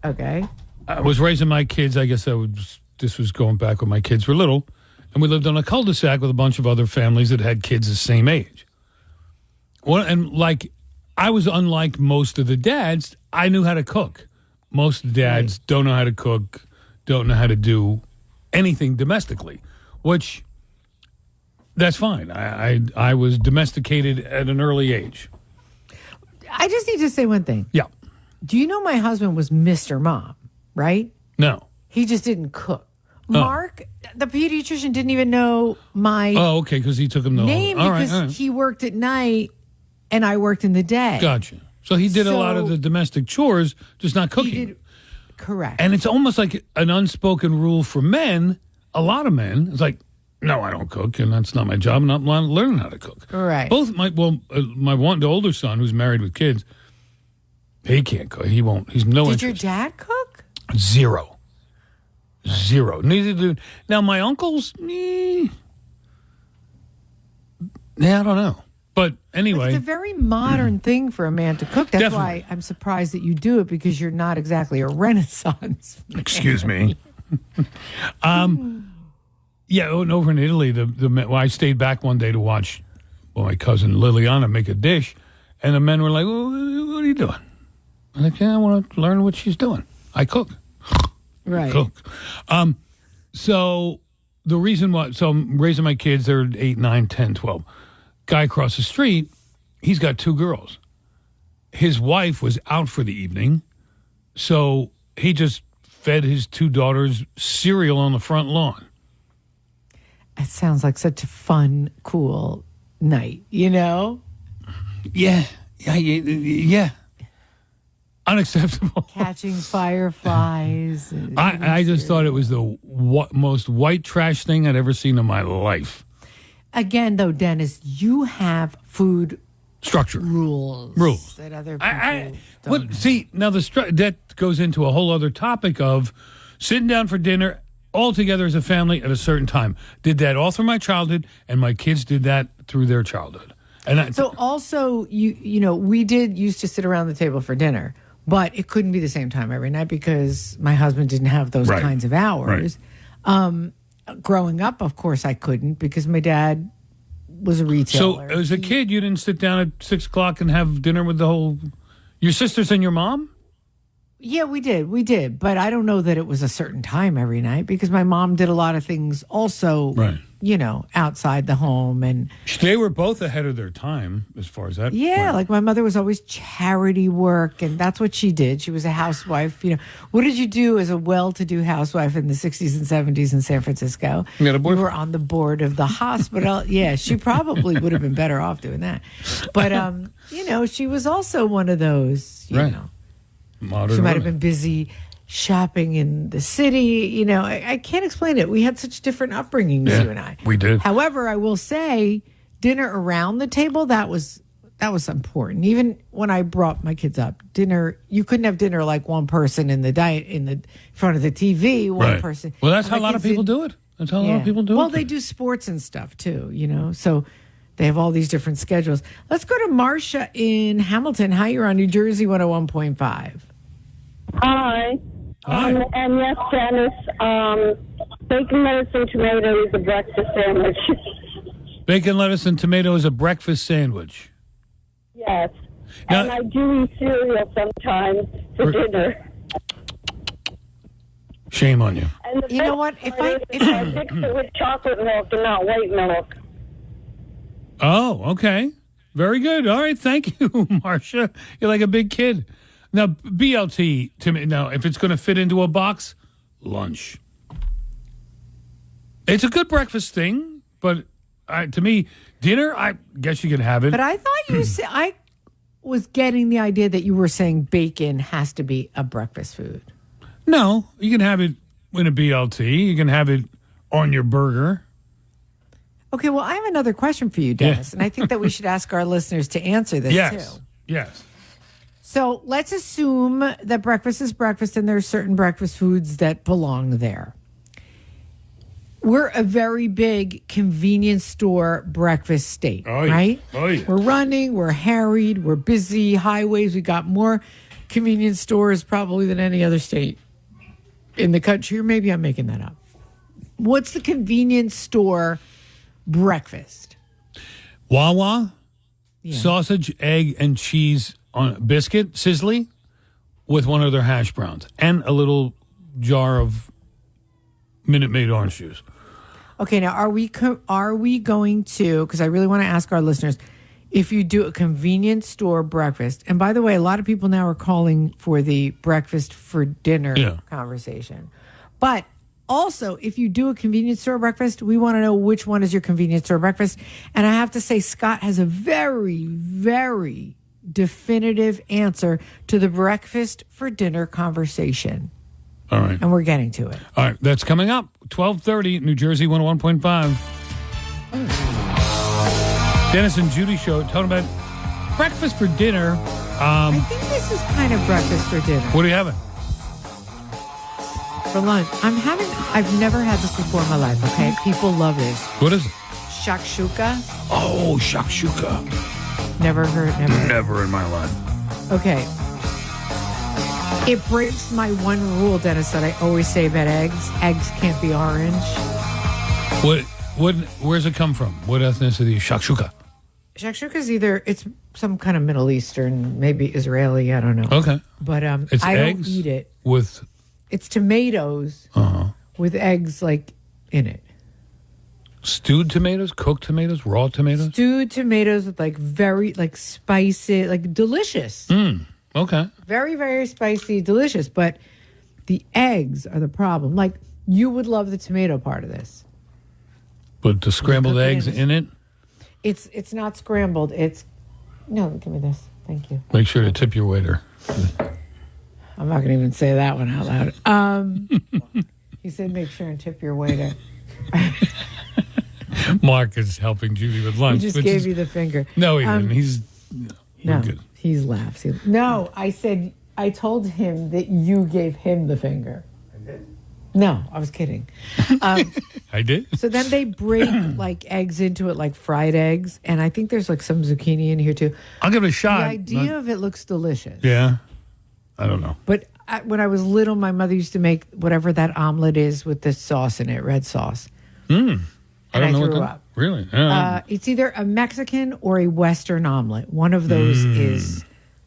Okay. I was raising my kids. I guess this was going back when my kids were little. And we lived on a cul-de-sac with a bunch of other families that had kids the same age. Well, and like, I was unlike most of the dads. I knew how to cook. Most dads don't know how to cook, don't know how to do anything domestically, which that's fine. I was domesticated at an early age. I just need to say one thing. Yeah. Do you know my husband was Mr. Mom, right? No. He just didn't cook. Oh. Mark, the pediatrician, didn't even know my okay, because he took him the name all right, because all right. he worked at night and I worked in the day. Gotcha. So he did a lot of So- the domestic chores, just not cooking. He did, correct. And it's almost like an unspoken rule for men. A lot of men, it's like, no, I don't cook, and that's not my job. I'm not learning how to cook. Right. Both the older son, who's married with kids, he can't cook. He won't. He's no Did your interest. dad cook? Zero. Neither did. Now my uncles. Yeah, I don't know. But anyway, It's a very modern thing for a man to cook. That's Definitely. why I'm surprised that you do it, because you're not exactly a Renaissance man. excuse me. Yeah, and over in Italy, I stayed back one day to watch my cousin Liliana make a dish, and the men were like, well, "What are you doing?" I'm like, "Yeah, I want to learn what she's doing. I cook." Right. Cook. So the reason why, so I'm raising my kids, they're 8, 9, 10, 12. Guy across the street, he's got 2 girls. His wife was out for the evening, so he just fed his 2 daughters cereal on the front lawn. It sounds like such a fun, cool night, you know? Yeah. Unacceptable. Catching fireflies. I just thought it was the most white trash thing I'd ever seen in my life. Again, though, Dennis, you have food Structure. rules that other people don't have. See, now that goes into a whole other topic of sitting down for dinner all together as a family at a certain time. Did that all through my childhood, and my kids did that through their childhood. And So also, you know, we did used to sit around the table for dinner. But it couldn't be the same time every night because my husband didn't have those Right. kinds of hours. Growing up, of course, I couldn't because my dad was a So retailer. as a kid, you didn't sit down at 6 o'clock and have dinner with your sisters and your mom? Yeah, we did. But I don't know that it was a certain time every night because my mom did a lot of things also, outside the home. And They were both ahead of their time as far as that. yeah, like my mother was always charity work, and that's what she did. She was a housewife. What did you do as a well-to-do housewife in the 60s and 70s in San Francisco? You had a boyfriend. You were on the board of the hospital. Yeah, she probably would have been better off doing that. But, she was also one of those, you Right. know. Modern She might have women. been busy shopping in the city. I can't explain it. We had such different upbringings, Yeah, you and I. we did. However, I will say dinner around the table, that was important. Even when I brought my kids up, dinner, you couldn't have dinner like one person in the front of the TV, one Right. person. Well, that's And how a my lot of kids people did- do it. That's how a lot of people do Well, it. they do sports and stuff too, so they have all these different schedules. Let's go to Marcia in Hamilton. Hi, you're on New Jersey 101.5. Hi. And yes, Dennis, bacon, lettuce, and tomato is a breakfast sandwich. Bacon, lettuce, and tomato is a breakfast sandwich. Yes. Now- And I do eat cereal sometimes for dinner. Shame on you. And the You know best what? If part is I mix it with chocolate milk and not white milk. Oh, okay. Very good. All right. Thank you, Marcia. You're like a big kid. Now, BLT, to me, now, if it's going to fit into a box, lunch. It's a good breakfast thing, but to me, dinner, I guess you can have it. But I thought you said, I was getting the idea that you were saying bacon has to be a breakfast food. No, you can have it in a BLT. You can have it on your burger. Okay, well, I have another question for you, Dennis, and I think that we should ask our listeners to answer this Yes. too. Yes. So let's assume that breakfast is breakfast and there are certain breakfast foods that belong there. We're a very big convenience store breakfast state, Oh, yeah. right? Oh, yeah. We're running, we're harried, we're busy, highways. We got more convenience stores probably than any other state in the country, or maybe I'm making that up. What's the convenience store breakfast? Wawa, sausage, egg, and cheese on a biscuit, sizzly, with one of their hash browns and a little jar of Minute Maid orange juice. Okay, now are we going to? Because I really want to ask our listeners if you do a convenience store breakfast. And by the way, a lot of people now are calling for the breakfast for dinner conversation. But also, if you do a convenience store breakfast, we want to know which one is your convenience store breakfast. And I have to say, Scott has a very, very definitive answer to the breakfast for dinner conversation. All right. And we're getting to it. All right, that's coming up. 12:30, New Jersey 101.5. Dennis and Judi show talking about breakfast for dinner. I think this is kind of breakfast for dinner. What are you having? For lunch, I've never had this before in my life, okay? People love this. What is it? Shakshuka. Oh, shakshuka. Never heard. Never in my life. Okay. It breaks my one rule, Dennis, that I always say about eggs. Eggs can't be orange. Where's it come from? What ethnicity is shakshuka? Shakshuka is it's some kind of Middle Eastern, maybe Israeli, I don't know. Okay. But It's I eggs don't eat it. with It's tomatoes with eggs in it. stewed tomatoes, cooked tomatoes, raw tomatoes. Stewed tomatoes with very spicy, delicious. Okay. Very, very spicy, delicious. But the eggs are the problem. You would love the tomato part of this. But the scrambled cook it eggs in it. It's not scrambled. No, give me this. Thank you. Make sure to tip your waiter. I'm not going to even say that one out loud. He said, make sure and tip your waiter. Mark is helping Judi with lunch. He just which gave is- you the finger. No, he didn't. He's No, good. he laughs. No, I told him that you gave him the finger. I did? No, I was kidding. I did. So then they break eggs into it, like fried eggs, and I think there's some zucchini in here too. I'll give it a shot. The idea of it looks delicious. Yeah. I don't know. But when I was little, my mother used to make whatever that omelet is with the sauce in it, red sauce. I And don't I know threw what up. Really? Yeah. It's either a Mexican or a Western omelet. One of those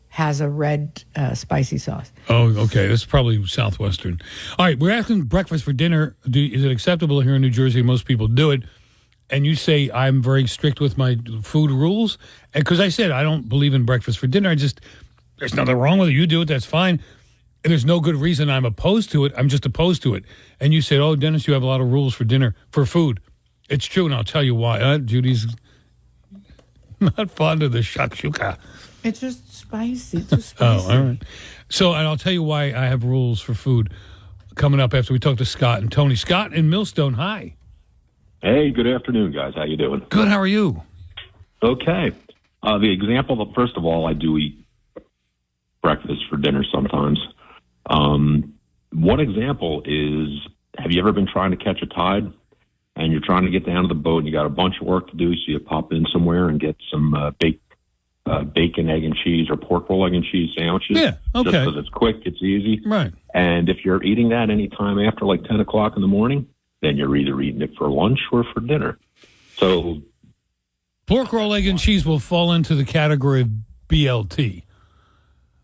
has a red spicy sauce. Oh, okay. That's probably Southwestern. All right, we're asking breakfast for dinner. Is it acceptable here in New Jersey? Most people do it. And you say I'm very strict with my food rules. Because I said I don't believe in breakfast for dinner. There's nothing wrong with it. You do it, that's fine. And there's no good reason I'm opposed to it. I'm just opposed to it. And you said, oh, Dennis, you have a lot of rules for dinner, for food. It's true, and I'll tell you why. Judy's not fond of the shakshuka. It's just spicy. Too spicy. Oh, all right. So, and I'll tell you why I have rules for food coming up after we talk to Scott and Tony. Scott in Millstone, hi. Hey, good afternoon, guys. How you doing? Good, how are you? Okay. The example, first of all, I do eat breakfast for dinner sometimes. One example is, have you ever been trying to catch a tide? And you're trying to get down to the boat and you got a bunch of work to do, so you pop in somewhere and get some bacon, egg, and cheese or pork roll, egg, and cheese sandwiches. Yeah, okay. Just because it's quick, it's easy. Right. And if you're eating that any time after like 10 o'clock in the morning, then you're either eating it for lunch or for dinner. So pork roll, egg, and cheese will fall into the category of BLT.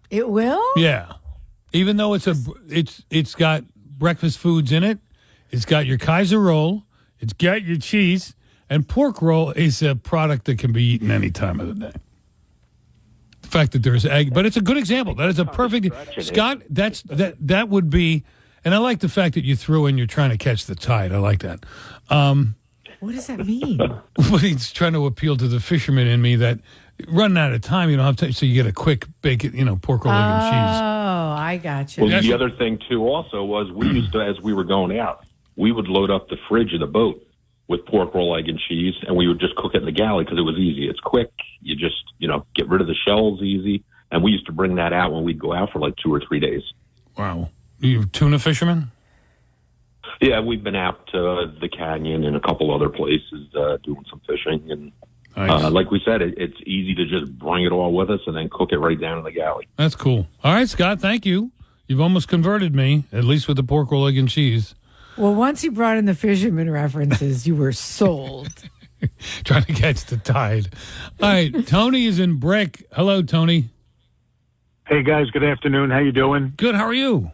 It will? Yeah. Even though it's got breakfast foods in it, it's got your Kaiser roll, it's got your cheese, and pork roll is a product that can be eaten any time of the day. The fact that there's egg, but it's a good example. That is a perfect Scott. That would be, and I like the fact that you threw in. You're trying to catch the tide. I like that. What does that mean? But he's trying to appeal to the fisherman in me that running out of time, you don't have time, so you get a quick bacon, pork roll, egg, and cheese. Oh, I got you. Well, the other thing, too, also was we used to, as we were going out, we would load up the fridge of the boat with pork roll, egg, and cheese, and we would just cook it in the galley because it was easy. It's quick. You just, get rid of the shells easy. And we used to bring that out when we'd go out for like 2 or 3 days. Wow. You tuna fisherman? Yeah, we've been out to the canyon and a couple other places doing some fishing. And nice. like we said, it's easy to just bring it all with us and then cook it right down in the galley. That's cool. All right, Scott, thank you. You've almost converted me, at least with the pork roll, egg, and cheese. Well, once you brought in the fisherman references, you were sold. Trying to catch the tide. All right, Tony is in Brick. Hello, Tony. Hey, guys. Good afternoon. How you doing? Good. How are you?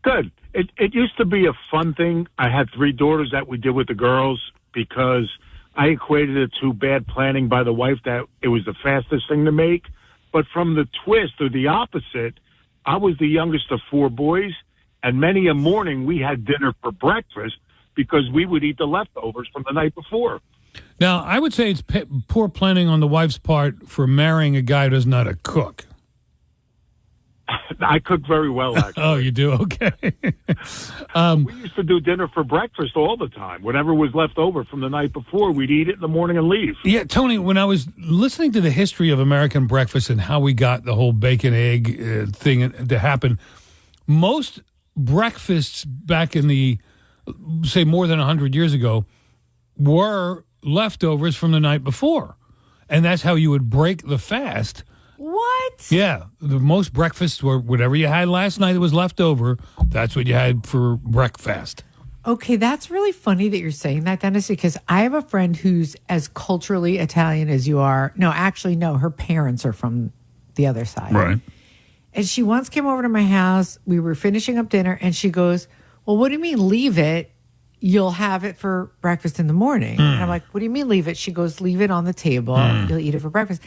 Good. It used to be a fun thing. I had 3 daughters that we did with the girls because I equated it to bad planning by the wife that it was the fastest thing to make. But from the twist or the opposite, I was the youngest of 4 boys, and many a morning we had dinner for breakfast because we would eat the leftovers from the night before. Now, I would say it's poor planning on the wife's part for marrying a guy who doesn't know how to cook. I cook very well, actually. Oh, you do? Okay. We used to do dinner for breakfast all the time. Whatever was left over from the night before, we'd eat it in the morning and leave. Yeah, Tony, when I was listening to the history of American breakfast and how we got the whole bacon, egg thing to happen, most breakfasts back in the, say, more than 100 years ago were leftovers from the night before. And that's how you would break the fast. What? Yeah. The most breakfasts were whatever you had last night that was left over, that's what you had for breakfast. Okay, that's really funny that you're saying that, Dennis, because I have a friend who's as culturally Italian as you are. No, actually, no, her parents are from the other side. Right. And she once came over to my house. We were finishing up dinner, and she goes, well, what do you mean leave it? You'll have it for breakfast in the morning. And I'm like, what do you mean leave it? She goes, leave it on the table. You'll eat it for breakfast.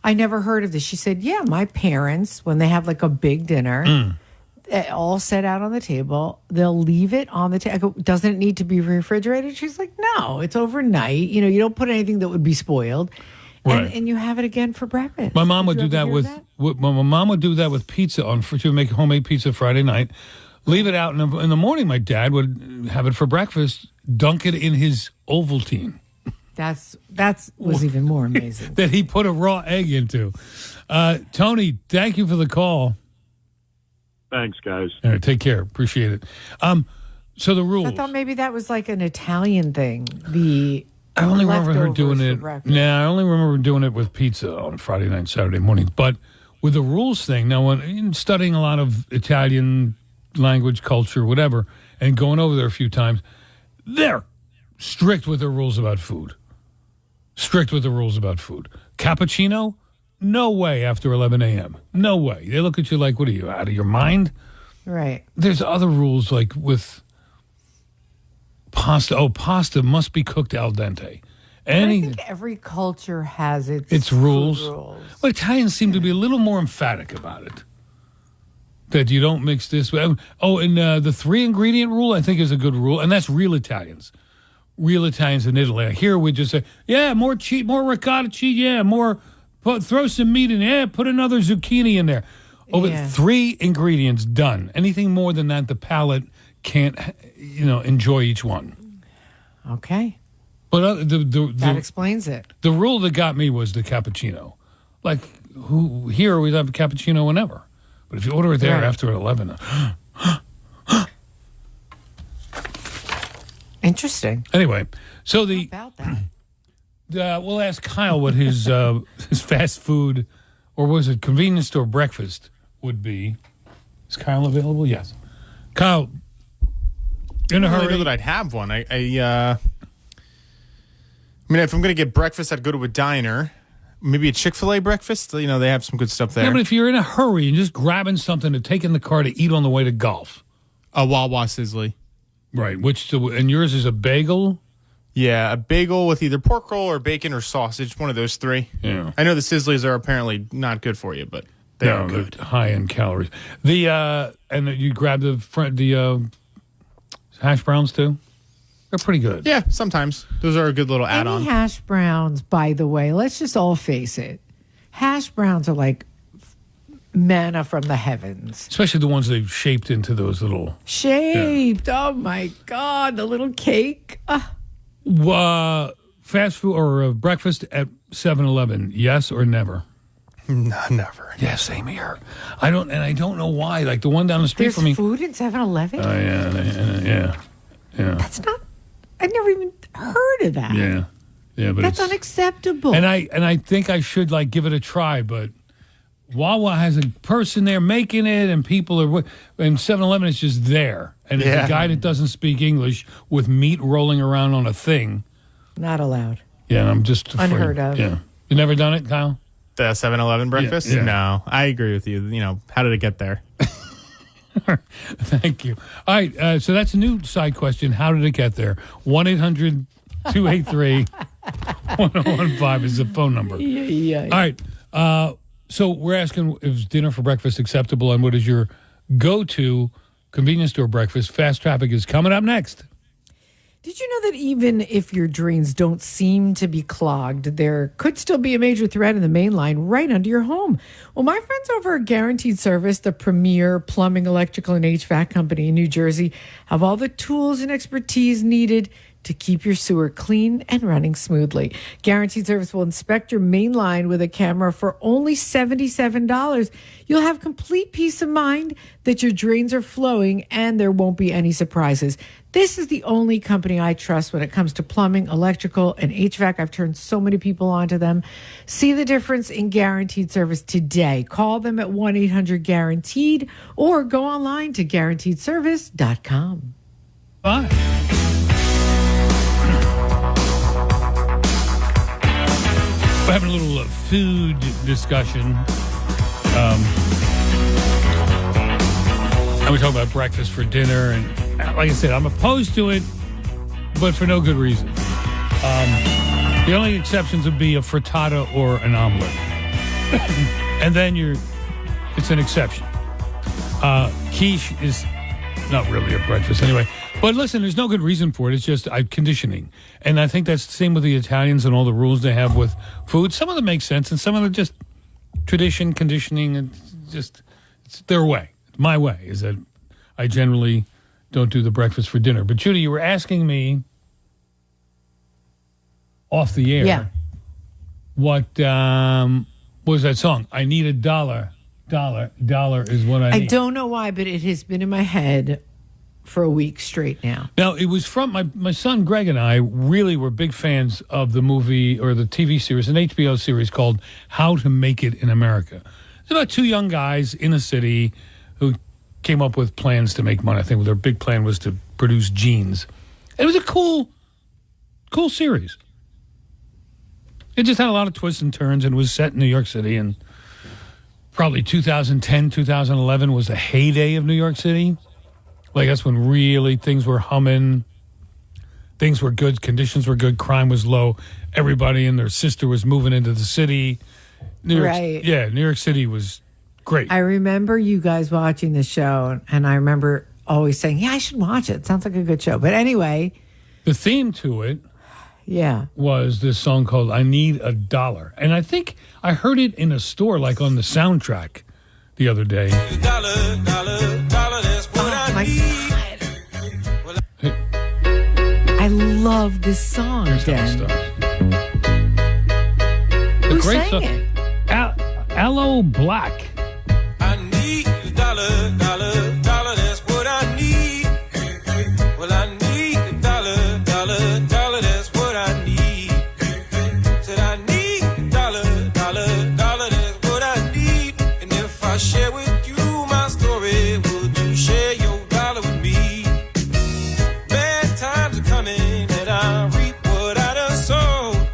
I never heard of this. She said, yeah, my parents, when they have like a big dinner, all set out on the table, they'll leave it on the table. I go, doesn't it need to be refrigerated? She's like, no, it's overnight. You don't put anything that would be spoiled. Right. And you have it again for breakfast. My mom would do that with my mom would do that with pizza. She would make homemade pizza Friday night, leave it out in the morning. My dad would have it for breakfast, dunk it in his Ovaltine. That was even more amazing. That he put a raw egg into. Tony, thank you for the call. Thanks, guys. All right, take care. Appreciate it. So the rules. I thought maybe that was like an Italian thing. I only remember her leftovers doing for it. breakfast. I only remember doing it with pizza on Friday night, Saturday morning. But with the rules thing. Now, when studying a lot of Italian language, culture, whatever, and going over there a few times, they're strict with the rules about food. Strict with the rules about food. Cappuccino? No way after 11 a.m. No way. They look at you like, what are you, out of your mind? Right. There's other rules like with pasta. Oh, pasta must be cooked al dente. I think every culture has its rules. food rules. Well, Italians seem to be a little more emphatic about it. That you don't mix this. Oh, and the 3-ingredient rule, I think, is a good rule. And that's real Italians. Real Italians in Italy. Here we just say, yeah, more cheese, more ricotta cheese, yeah, more, throw some meat in there, put another zucchini in there. Over 3 ingredients, done. Anything more than that, the palate can't, enjoy each one. Okay. But that explains it. The rule that got me was the cappuccino. Like, here we have a cappuccino whenever. But if you order it there after 11. Interesting. Anyway, so about that? We'll ask Kyle what his fast food, or was it convenience store breakfast, would be. Is Kyle available? Yes. Kyle, in a I don't hurry. really know that I'd have one. I mean, if I'm going to get breakfast, I'd go to a diner. Maybe a Chick-fil-A breakfast. They have some good stuff there. Yeah, but if you're in a hurry and just grabbing something to take in the car to eat on the way to golf. A Wawa Sizzly. Right. And yours is a bagel? Yeah, a bagel with either pork roll or bacon or sausage, one of those 3. Yeah. I know the Sizzlies are apparently not good for you, but they are good. High in calories. And you grab the hash browns too? They're pretty good. Yeah, sometimes. Those are a good little add-on. Any hash browns, by the way, let's just all face it. Hash browns are like manna from the heavens. Especially the ones they've shaped into those little... Shaped. Yeah. Oh, my God. The little cake. Fast food or breakfast at 7-Eleven, yes or never? No, never. Yeah, same here. I don't know why. Like the one down the street There's from me. food in 7-Eleven? Oh, yeah. That's not... I've never even heard of that. Yeah, but that's unacceptable. And I think I should give it a try, but Wawa has a person there making it, and people are, and 7-Eleven is just there, and it's a guy that doesn't speak English with meat rolling around on a thing. Not allowed. Yeah, and I'm just afraid. Unheard of. Yeah, you never done it, Kyle? The 7-Eleven breakfast? Yeah. No, I agree with you. How did it get there? Thank you. All right, so that's a new side question. How did it get there? 1-800-283-1015 is the phone number. Yeah. All right, so we're asking, is dinner for breakfast acceptable, and what is your go-to convenience store breakfast? Fast Traffic is coming up next. Did you know that even if your drains don't seem to be clogged, there could still be a major threat in the main line right under your home? Well, my friends over at Guaranteed Service, the premier plumbing, electrical, and HVAC company in New Jersey, have all the tools and expertise needed to keep your sewer clean and running smoothly. Guaranteed Service will inspect your main line with a camera for only $77. You'll have complete peace of mind that your drains are flowing and there won't be any surprises. This is the only company I trust when it comes to plumbing, electrical, and HVAC. I've turned so many people onto them. See the difference in Guaranteed Service today. Call them at 1-800-GUARANTEED or go online to guaranteedservice.com. Bye. We're having a little food discussion. And we talk about breakfast for dinner. And like I said, I'm opposed to it, but for no good reason. The only exceptions would be a frittata or an omelet. And then it's an exception. Quiche is not really a breakfast anyway. But listen, there's no good reason for it. It's just conditioning. And I think that's the same with the Italians and all the rules they have with food. Some of them make sense, and some of them just tradition, conditioning, and just it's their way. My way is that I generally don't do the breakfast for dinner. But Judi, you were asking me off the air what was that song? I need a dollar. Dollar is what I need. I don't know why, but it has been in my head for a week straight now. Now, it was from my son Greg and I really were big fans of the movie or the TV series, an HBO series called How to Make It in America. It's about two young guys in a city who came up with plans to make money. I think their big plan was to produce jeans. It was a cool series. It just had a lot of twists and turns and was set in New York City. And probably 2010, 2011 was the heyday of New York City. Like, that's when really things were humming. Things were good. Conditions were good. Crime was low. Everybody and their sister was moving into the city. New York City was great. I remember you guys watching the show, and I remember always saying, yeah, I should watch it. Sounds like a good show. But anyway. The theme to it was this song called I Need a Dollar. And I think I heard it in a store, like on the soundtrack the other day. Oh, my God. I love this song, Dan. Who sang it? Aloe Black. I need a dollar, dollar, dollar, that's what I need. Well, I need a dollar, dollar, dollar, that's what I need. Said I need a dollar, dollar, dollar, that's what I need. And if I share with you my story, would you share your dollar with me? Bad times are coming and I reap what I done sowed.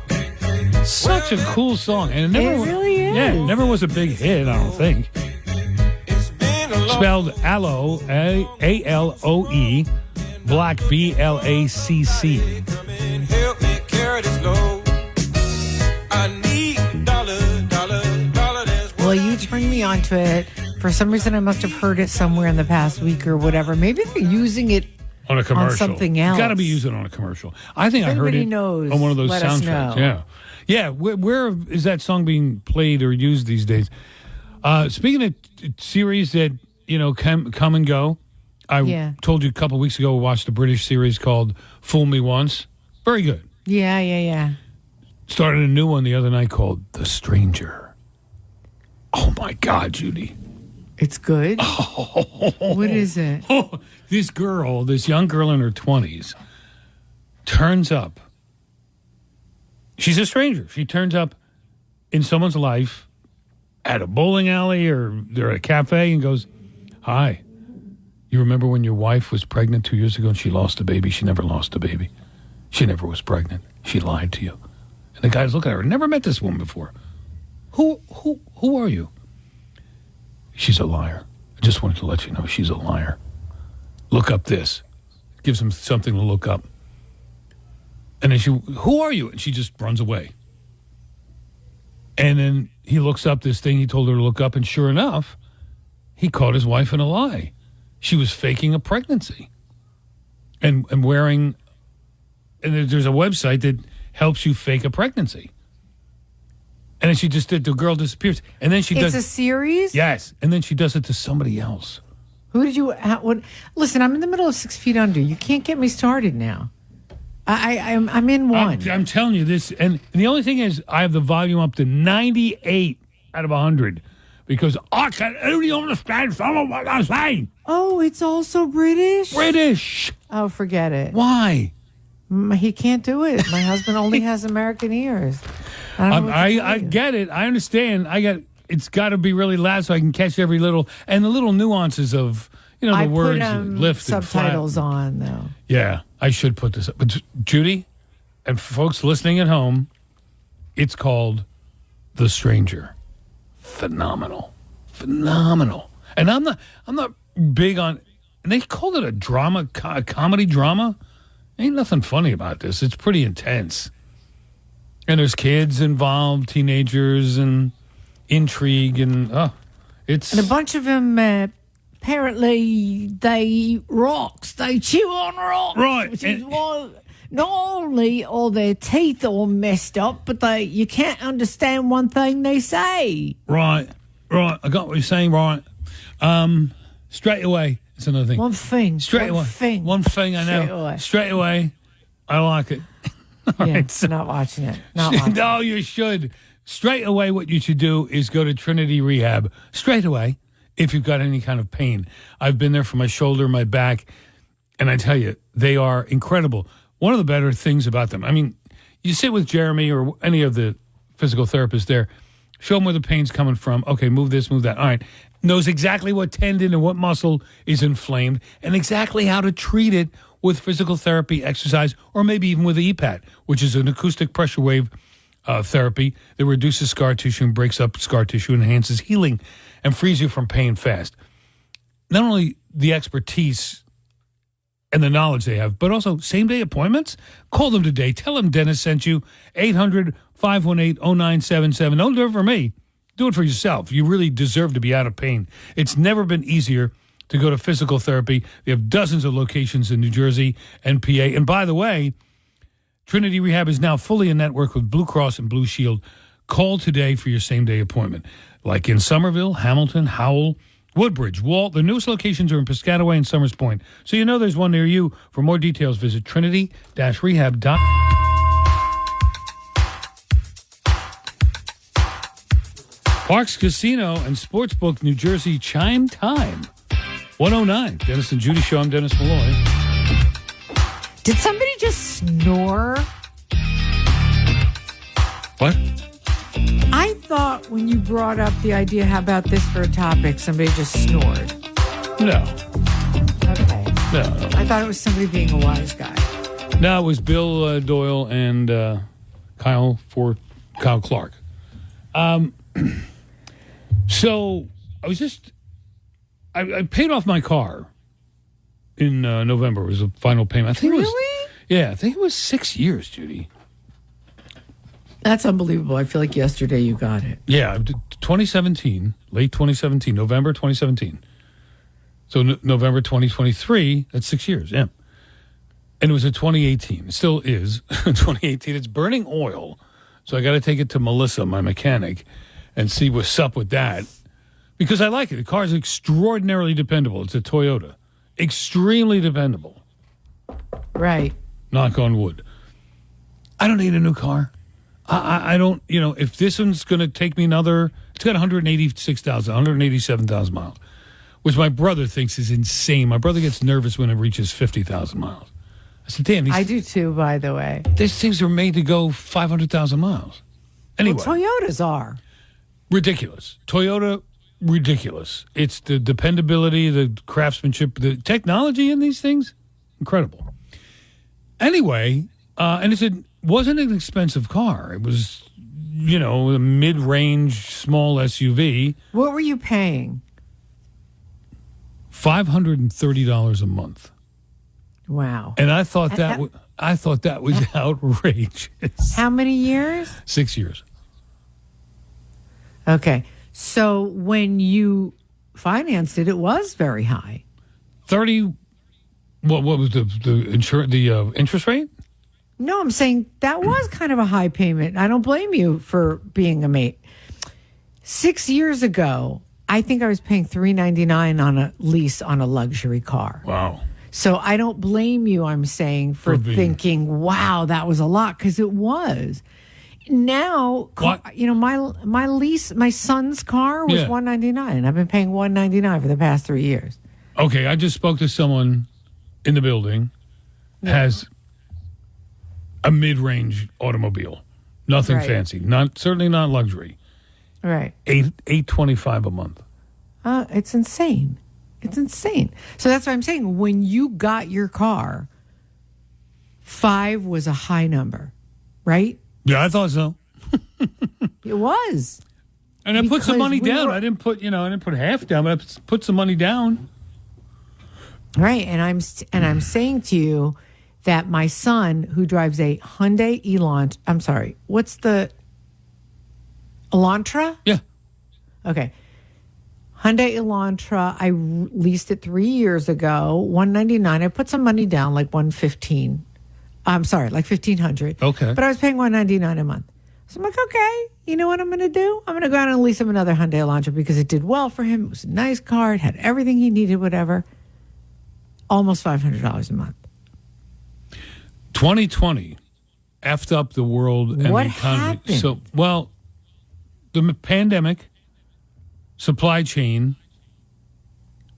Such a cool song. And it really is. Yeah, it never was a big hit, I don't think. Spelled aloe, A-L-O-E, black, B-L-A-C-C. Help me carry this load. I need dollar, dollar, dollar, that's what Well, you turned me onto it. For some reason, I must have heard it somewhere in the past week or whatever. Maybe they're using it on a commercial. On something else. Got to be using it on a commercial. I think If I heard anybody it knows, on one of those let us soundtracks. know. Yeah. Where is that song being played or used these days? Speaking of series that come and go, I told you a couple weeks ago we watched a British series called Fool Me Once. Very good. Yeah. Started a new one the other night called The Stranger. Oh my God, Judi. It's good? What is it? This young girl in her 20s, turns up. She's a stranger. She turns up in someone's life at a bowling alley or they're at a cafe and goes, hi, you remember when your wife was pregnant 2 years ago and she lost a baby? She never lost a baby. She never was pregnant. She lied to you. And the guy's looking at her. Never met this woman before. Who are you? She's a liar. I just wanted to let you know she's a liar. Look up this. Gives him something to look up. And then who are you? And she just runs away. And then he looks up this thing he told her to look up, and sure enough, he caught his wife in a lie. She was faking a pregnancy. And wearing, and there's a website that helps you fake a pregnancy. And then she just did, the girl disappears. And then she does. It's a series? Yes. And then she does it to somebody else. Who did you, listen, I'm in the middle of 6 Feet Under. You can't get me started now. I'm in one. I'm telling you this, and the only thing is I have the volume up to 98 out of 100 because I can only understand some of what I'm saying. Oh, it's also British? British. Oh, forget it. Why? He can't do it. My husband only has American ears. I get it. I understand. It's got to be really loud so I can catch every little, and the little nuances of, the words lift and subtitles flat. on, though. Yeah, I should put this up. But Judi, and folks listening at home, it's called The Stranger. Phenomenal. And I'm not big on, and they called it a drama, a comedy drama. Ain't nothing funny about this. It's pretty intense. And there's kids involved, teenagers, and intrigue, and it's... And a bunch of them... apparently, they eat rocks. They chew on rocks. Right. Which is why not only are their teeth all messed up, but you can't understand one thing they say. Right. I got what you're saying, right. Straight away, it's another thing. One thing. One thing, I know. Straight away, I like it. Yeah, not watching it. Not watching No, you should. Straight away, what you should do is go to Trinity Rehab. Straight away. If you've got any kind of pain. I've been there for my shoulder, my back, and I tell you, they are incredible. One of the better things about them, I mean, you sit with Jeremy or any of the physical therapists there, Show them where the pain's coming from. Okay, move this, move that. All right. Knows exactly what tendon and what muscle is inflamed and exactly how to treat it with physical therapy, exercise, or maybe even with EPAT, which is an acoustic pressure wave therapy that reduces scar tissue and breaks up scar tissue, enhances healing, and frees you from pain fast. Not only the expertise and the knowledge they have, but also same-day appointments. Call them today. Tell them Dennis sent you. 800-518-0977. Don't do it for me. Do it for yourself. You really deserve to be out of pain. It's never been easier to go to physical therapy. They have dozens of locations in New Jersey and PA. And by the way, Trinity Rehab is now fully in network with Blue Cross and Blue Shield. Call today for your same-day appointment. Like in Somerville, Hamilton, Howell, Woodbridge, Walt. The newest locations are in Piscataway and Somers Point. So you know there's one near you. For more details, visit trinity-rehab.com. Parks Casino and Sportsbook New Jersey chime time. 109. Dennis and Judi Show. I'm Dennis Malloy. Did somebody just snore? What? I thought when you brought up the idea, how about this for a topic, somebody just snored. No. Okay. No. I thought it was somebody being a wise guy. No, it was Bill Doyle and Kyle Clark. So I was just, I paid off my car in November. It was a final payment. I think Really? It was, yeah, I think it was 6 years, Judy. That's unbelievable. I feel like yesterday you got it. Yeah, 2017, late 2017, November 2017. So November 2023, that's 6 years, yeah. And it was a 2018. It still is 2018. It's burning oil. So I got to take it to Melissa, my mechanic, and see what's up with that. Because I like it. The car is extraordinarily dependable. It's a Toyota. Extremely dependable. Right. Knock on wood. I don't need a new car. I don't, if this one's going to take me it's got 187,000 miles, which my brother thinks is insane. My brother gets nervous when it reaches 50,000 miles. I said, damn, I do too, by the way. These things are made to go 500,000 miles. Anyway. Well, Toyotas are. Ridiculous. Toyota, ridiculous. It's the dependability, the craftsmanship, the technology in these things, incredible. Anyway, and it wasn't an expensive car. It was, a mid-range small SUV. What were you paying? $530 a month. Wow. And I thought that was outrageous. How many years? 6 years. Okay. So when you financed it, it was very high. 30. What was the interest rate? No, I'm saying that was kind of a high payment. I don't blame you for being a mate. 6 years ago, I think I was paying $399 on a lease on a luxury car. Wow. So I don't blame you, I'm saying, for thinking, wow, that was a lot, because it was. Now, my lease, my son's car was $199, and I've been paying $199 for the past 3 years. Okay, I just spoke to someone in the building, has a mid-range automobile. Nothing fancy. Certainly not luxury. Right. $825 a month. It's insane. It's insane. So that's what I'm saying. When you got your car, 5 was a high number, right? Yeah, I thought so. It was. And I put some money down. I didn't put half down, but I put some money down. Right, and I'm saying to you that my son, who drives a Hyundai Elantra, I'm sorry, what's the Elantra? Yeah. Okay. Hyundai Elantra, I leased it 3 years ago, $199. I put some money down, like $115. I'm sorry, like $1,500. Okay. But I was paying $199 a month. So I'm like, okay, you know what I'm going to do? I'm going to go out and lease him another Hyundai Elantra because it did well for him. It was a nice car. It had everything he needed, whatever. Almost $500 a month. 2020 effed up the world and What the economy. happened? So, the pandemic, supply chain,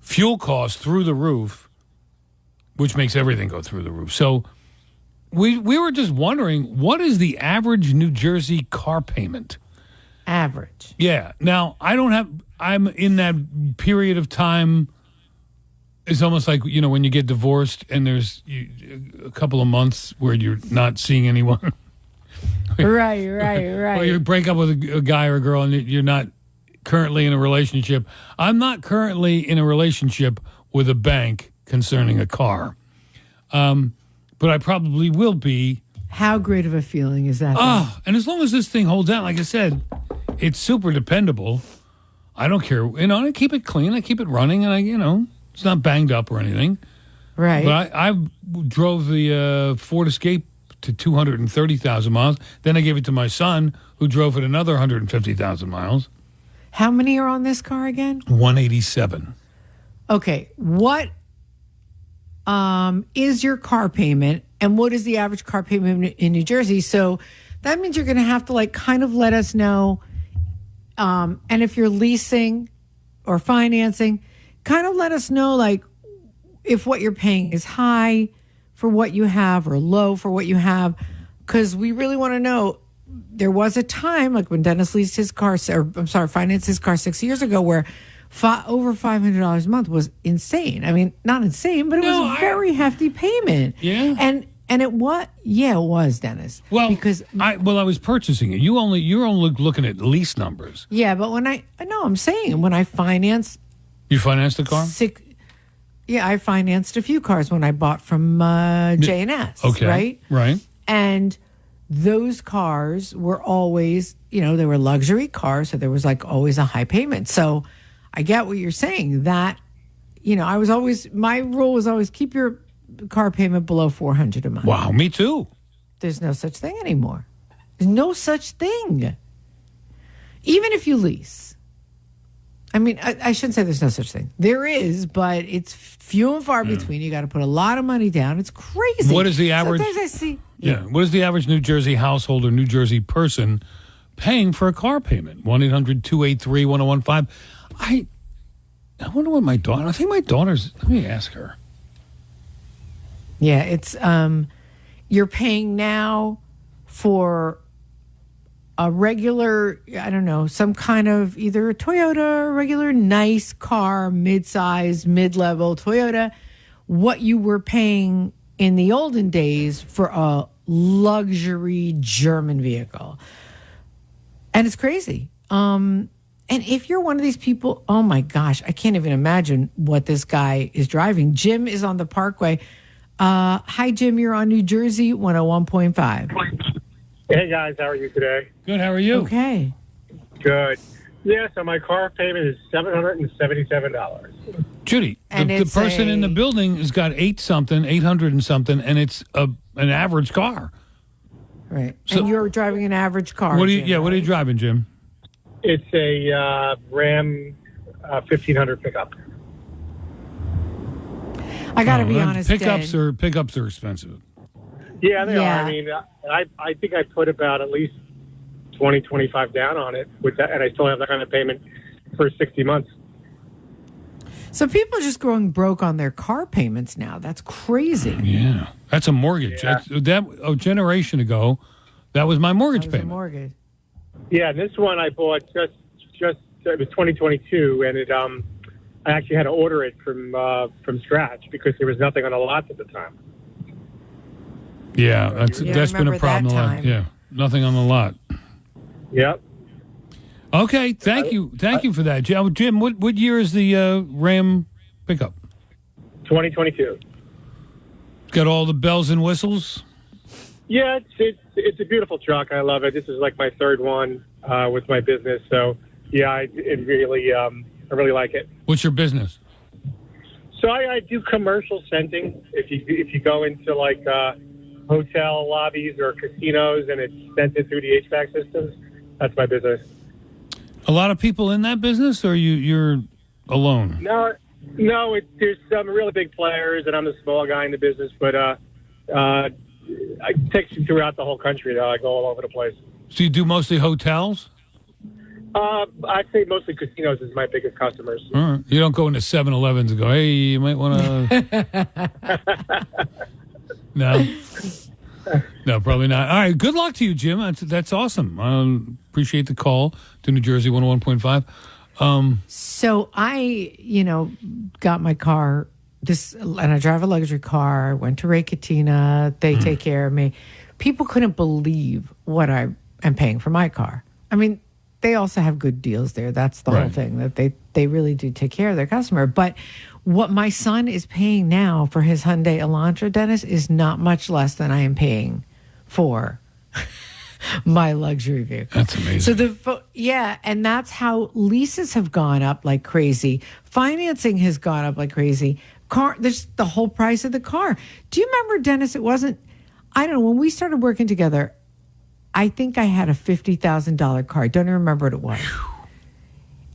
fuel costs through the roof, which makes everything go through the roof. So we were just wondering, what is the average New Jersey car payment? Average. Yeah. Now, I'm in that period of time. It's almost like, when you get divorced and there's a couple of months where you're not seeing anyone. Right. Or you break up with a guy or a girl and you're not currently in a relationship. I'm not currently in a relationship with a bank concerning a car. But I probably will be. How great of a feeling is that? Oh, and as long as this thing holds out, like I said, it's super dependable. I don't care. I keep it clean. I keep it running, and it's not banged up or anything. Right. But I drove the Ford Escape to 230,000 miles. Then I gave it to my son, who drove it another 150,000 miles. How many are on this car again? 187. Okay. What is your car payment, and what is the average car payment in New Jersey? So that means you're going to have to kind of let us know. And if you're leasing or financing, kind of let us know if what you're paying is high for what you have or low for what you have, because we really want to know. There was a time when Dennis financed his car 6 years ago where over $500 a month was insane. I mean, not insane, but it was a very hefty payment. Yeah. And it was, it was, Dennis. Well, because I was purchasing it. You're only looking at lease numbers. Yeah, but when I'm saying when I financed. You financed the car? I financed a few cars when I bought from J&S. Okay. Right. And those cars were always, they were luxury cars, so there was always a high payment. So I get what you're saying. That, my rule was always keep your car payment below $400 a month. Wow, me too. There's no such thing anymore. There's no such thing. Even if you lease. I mean, I shouldn't say there's no such thing. There is, but it's few and far between. You got to put a lot of money down. It's crazy. What is the average? Sometimes I see. Yeah. What is the average New Jersey household or New Jersey person paying for a car payment? 1-800-283-1015. I wonder what my daughter. I think my daughter's. Let me ask her. Yeah, it's you're paying now for a regular, I don't know, some kind of either a Toyota, a regular nice car, mid-size, mid-level Toyota, what you were paying in the olden days for a luxury German vehicle. And it's crazy. And if you're one of these people, oh my gosh, I can't even imagine what this guy is driving. Jim is on the Parkway. Hi, Jim. You're on New Jersey 101.5. Hey, guys. How are you today? Good. How are you? Okay. Good. Yeah, so my car payment is $777. Judy, the person in the building has got 800 and something, and it's an average car. Right. So, and you're driving an average car. What are you? Jim, yeah. right? What are you driving, Jim? It's a Ram 1500 pickup. I got to be honest. Pickups are expensive. Yeah, they are. I mean, I think I put about at least 25 down on it with that, and I still have that kind of payment for 60 months. So people are just going broke on their car payments now. That's crazy. Yeah, that's a mortgage. Yeah. That a generation ago, that was my mortgage payment. Mortgage. Yeah, and this one I bought just it was 2022, and it I actually had to order it from scratch because there was nothing on the lot at the time. Yeah, that's been a problem. Yeah, nothing on the lot. Yep. Okay, thank you for that, Jim. What year is the Ram pickup? 2022. Got all the bells and whistles. Yeah, it's a beautiful truck. I love it. This is like my third one with my business, so yeah, I really like it. What's your business? So I do commercial scenting. If you go into like hotel lobbies or casinos and it's scented through the HVAC systems, that's my business. A lot of people in that business, or you're alone? No, there's some really big players, and I'm the small guy in the business. But I take you throughout the whole country. I go all over the place. So you do mostly hotels? I'd say mostly casinos is my biggest customers. All right. You don't go into 7-Elevens and go, hey, you might want to... No? No, probably not. All right. Good luck to you, Jim. That's awesome. Appreciate the call to New Jersey 101.5. So I, got my car and I drive a luxury car. I went to Ray Katina. They take care of me. People couldn't believe what I am paying for my car. I mean, they also have good deals there. That's the whole thing, that they really do take care of their customer. But what my son is paying now for his Hyundai Elantra, Dennis, is not much less than I am paying for my luxury vehicle. That's amazing. So and that's how leases have gone up like crazy. Financing has gone up like crazy. There's the whole price of the car. Do you remember, Dennis? It wasn't, I don't know, when we started working together, I think I had a $50,000 car. I don't even remember what it was.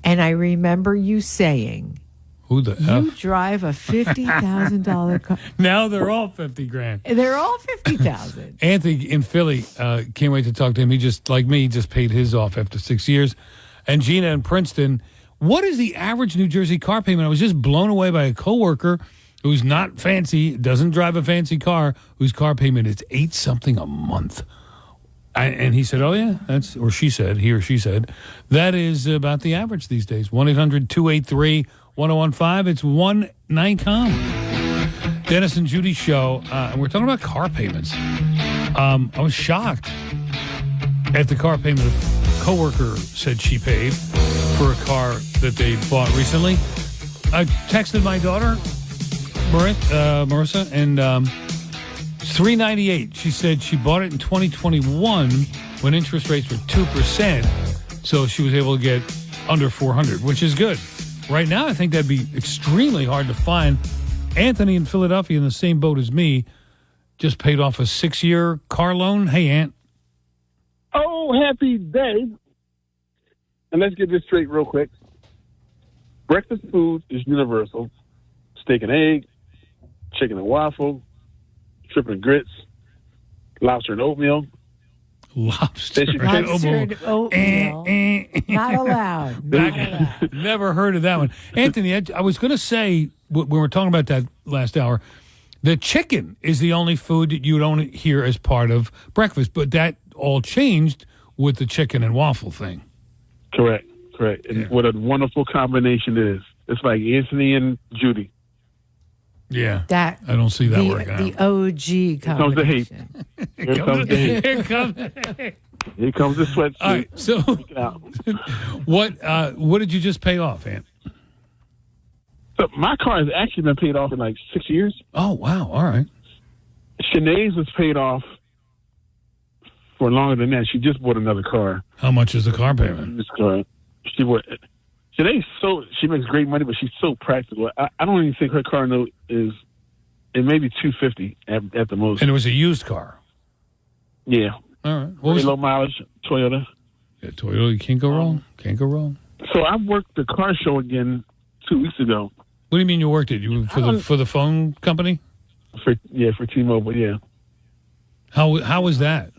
And I remember you saying, who the you F? drive a $50,000 car. Now they're all $50,000. They're all $50,000. Anthony in Philly, can't wait to talk to him. He just, like me, just paid his off after 6 years. And Gina in Princeton, what is the average New Jersey car payment? I was just blown away by a coworker who's not fancy, doesn't drive a fancy car, whose car payment is $8-something a month. And he said, oh, yeah, he or she said, that is about the average these days. 1-800-283-1015. It's 1-9-COM. Dennis and Judi show. And we're talking about car payments. I was shocked at the car payment a coworker said she paid for a car that they bought recently. I texted my daughter, Marissa, and $398. She said she bought it in 2021 when interest rates were 2%, so she was able to get under $400, which is good. Right now, I think that'd be extremely hard to find. Anthony in Philadelphia, in the same boat as me, just paid off a 6-year car loan. Hey, Ant. Oh, happy day. And let's get this straight real quick. Breakfast food is universal. Steak and egg, chicken and waffle, shrimp and grits, lobster and oatmeal. Lobster and oatmeal. Not allowed. Never heard of that one. Anthony, I was going to say, when we were talking about that last hour, the chicken is the only food that you don't hear as part of breakfast, but that all changed with the chicken and waffle thing. Correct. And what a wonderful combination it is. It's like Anthony and Judi. Yeah. I don't see that working out. The OG combination. Here comes the hate. Here comes the sweatsuit. All right, so what did you just pay off, Ant? So my car has actually been paid off in like 6 years. Oh, wow. All right. Sinead's was paid off for longer than that. She just bought another car. How much is the car payment? This car. She makes great money, but she's so practical. I don't even think her car note is, it may be $250 at the most. And it was a used car. Yeah. All right. Very low mileage Toyota. Yeah, Toyota, you can't go wrong. Can't go wrong. So I worked the car show again 2 weeks ago. What do you mean you worked it? You for the phone company? For T-Mobile, yeah. How was that?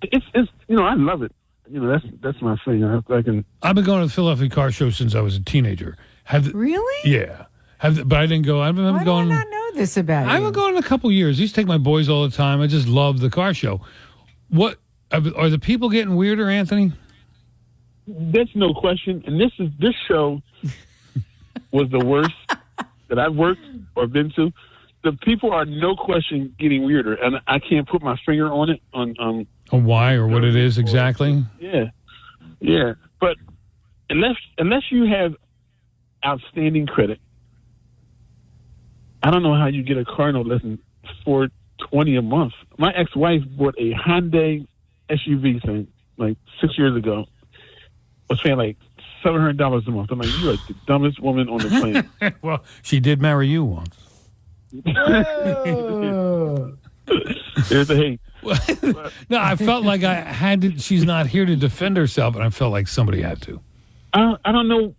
It's I love it. That's my thing. I've been going to the Philadelphia car show since I was a teenager. Really? Yeah. But I didn't go. Why do I not know this about you? I haven't gone in a couple years. I used to take my boys all the time. I just love the car show. What are the people getting weirder, Anthony? That's no question. And this show was the worst that I've worked or been to. The people are no question getting weirder, and I can't put my finger on it on why or what it is exactly. Yeah. But unless you have outstanding credit, I don't know how you get a car note less than $420 a month. My ex-wife bought a Hyundai SUV thing like 6 years ago. Was paying like $700 a month. I'm like, you are the dumbest woman on the planet. Well, she did marry you once. Here's the hate. No, I felt like I had to. She's not here to defend herself, and I felt like somebody had to. I don't know.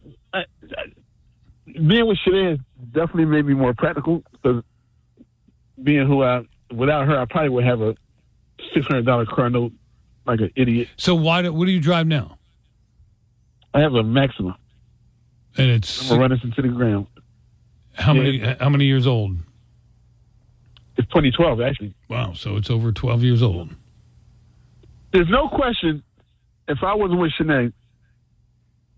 Being with Sinead definitely made me more practical because without her, I probably would have a $600 car note like an idiot. So what do you drive now? I have a Maxima. And it's I'm running into the ground. How many years old? It's It's 2012, actually. Wow, so it's over 12 years old. There's no question, if I wasn't with Shanae,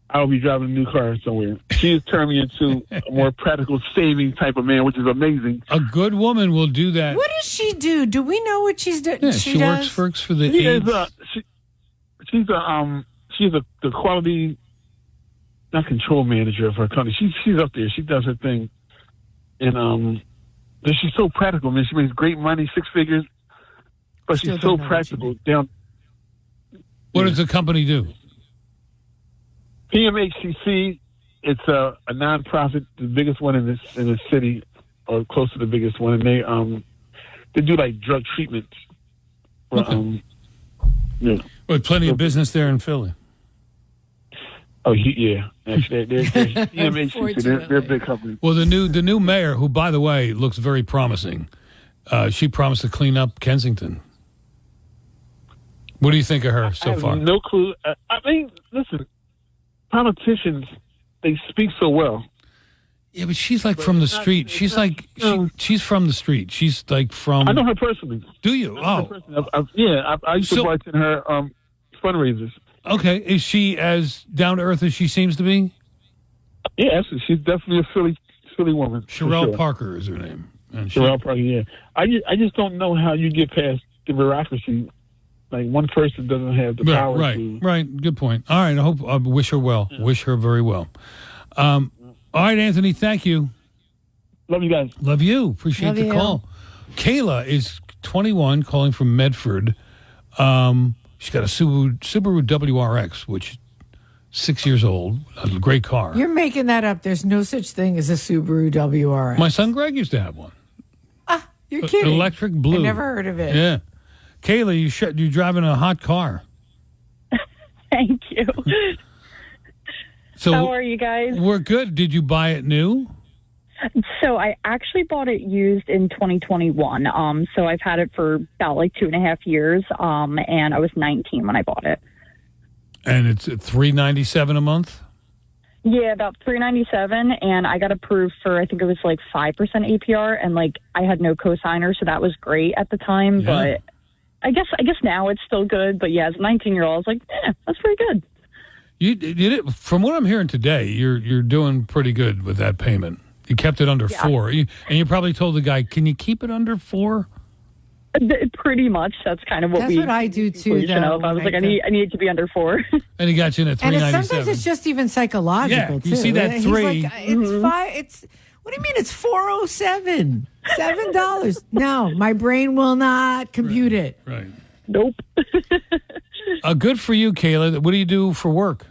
I would be driving a new car somewhere. She has turned me into a more practical, saving type of man, which is amazing. A good woman will do that. What does she do? Do we know what she's doing? Yeah, she works for the AIDS. She's the quality, not control manager of her company. She's up there. She does her thing, and she's so practical, man. She makes great money, 6 figures, but she's so practical. What does the company do? PMHCC, it's a nonprofit, the biggest one in the city, or close to the biggest one, and they do like drug treatment. Okay. Yeah. With plenty of business there in Philly. Oh yeah, actually, they're PMHCC. They're a big company. Well, the new mayor, who by the way looks very promising, she promised to clean up Kensington. What do you think of her so far? No clue. I mean, listen. Politicians, they speak so well. Yeah, but she's like from the street. She's like she's from the street. She's like from. I know her personally. Do you? I used to bartend her fundraisers. Okay, is she as down to earth as she seems to be? Yes, she's definitely a Philly woman. Sherelle Parker is her name. Sherelle Parker. Yeah, I just don't know how you get past the bureaucracy. Like, one person doesn't have the power to... Right. Good point. All right. I wish her well. Yeah. Wish her very well. All right, Anthony, thank you. Love you guys. Love you. Appreciate the call. Kayla is 21, calling from Medford. She's got a Subaru WRX, which is 6 years old. A great car. You're making that up. There's no such thing as a Subaru WRX. My son Greg used to have one. You're kidding. Electric blue. I never heard of it. Yeah. Kayla, you're driving a hot car. Thank you. So how are you guys? We're good. Did you buy it new? So I actually bought it used in 2021. So I've had it for about like 2.5 years. And I was 19 when I bought it. And it's $397 a month? Yeah, about $397, and I got approved for, I think it was like 5% APR, and like I had no cosigner, so that was great at the time. Yeah. But I guess now it's still good. But yeah, as a 19-year-old, I was like, that's pretty good. You did it. From what I'm hearing today, you're doing pretty good with that payment. You kept it under 4, and you probably told the guy, "Can you keep it under 4?" Pretty much. That's kind of what That's what I do too. Though, I was like, I need it to be under 4. And he got you in at $397. And sometimes it's just even psychological. Yeah, too. you see that He's 3. Like, it's 5. It's what do you mean? It's $407. $7. No, my brain will not compute it. Right. Nope. Good for you, Kayla. What do you do for work?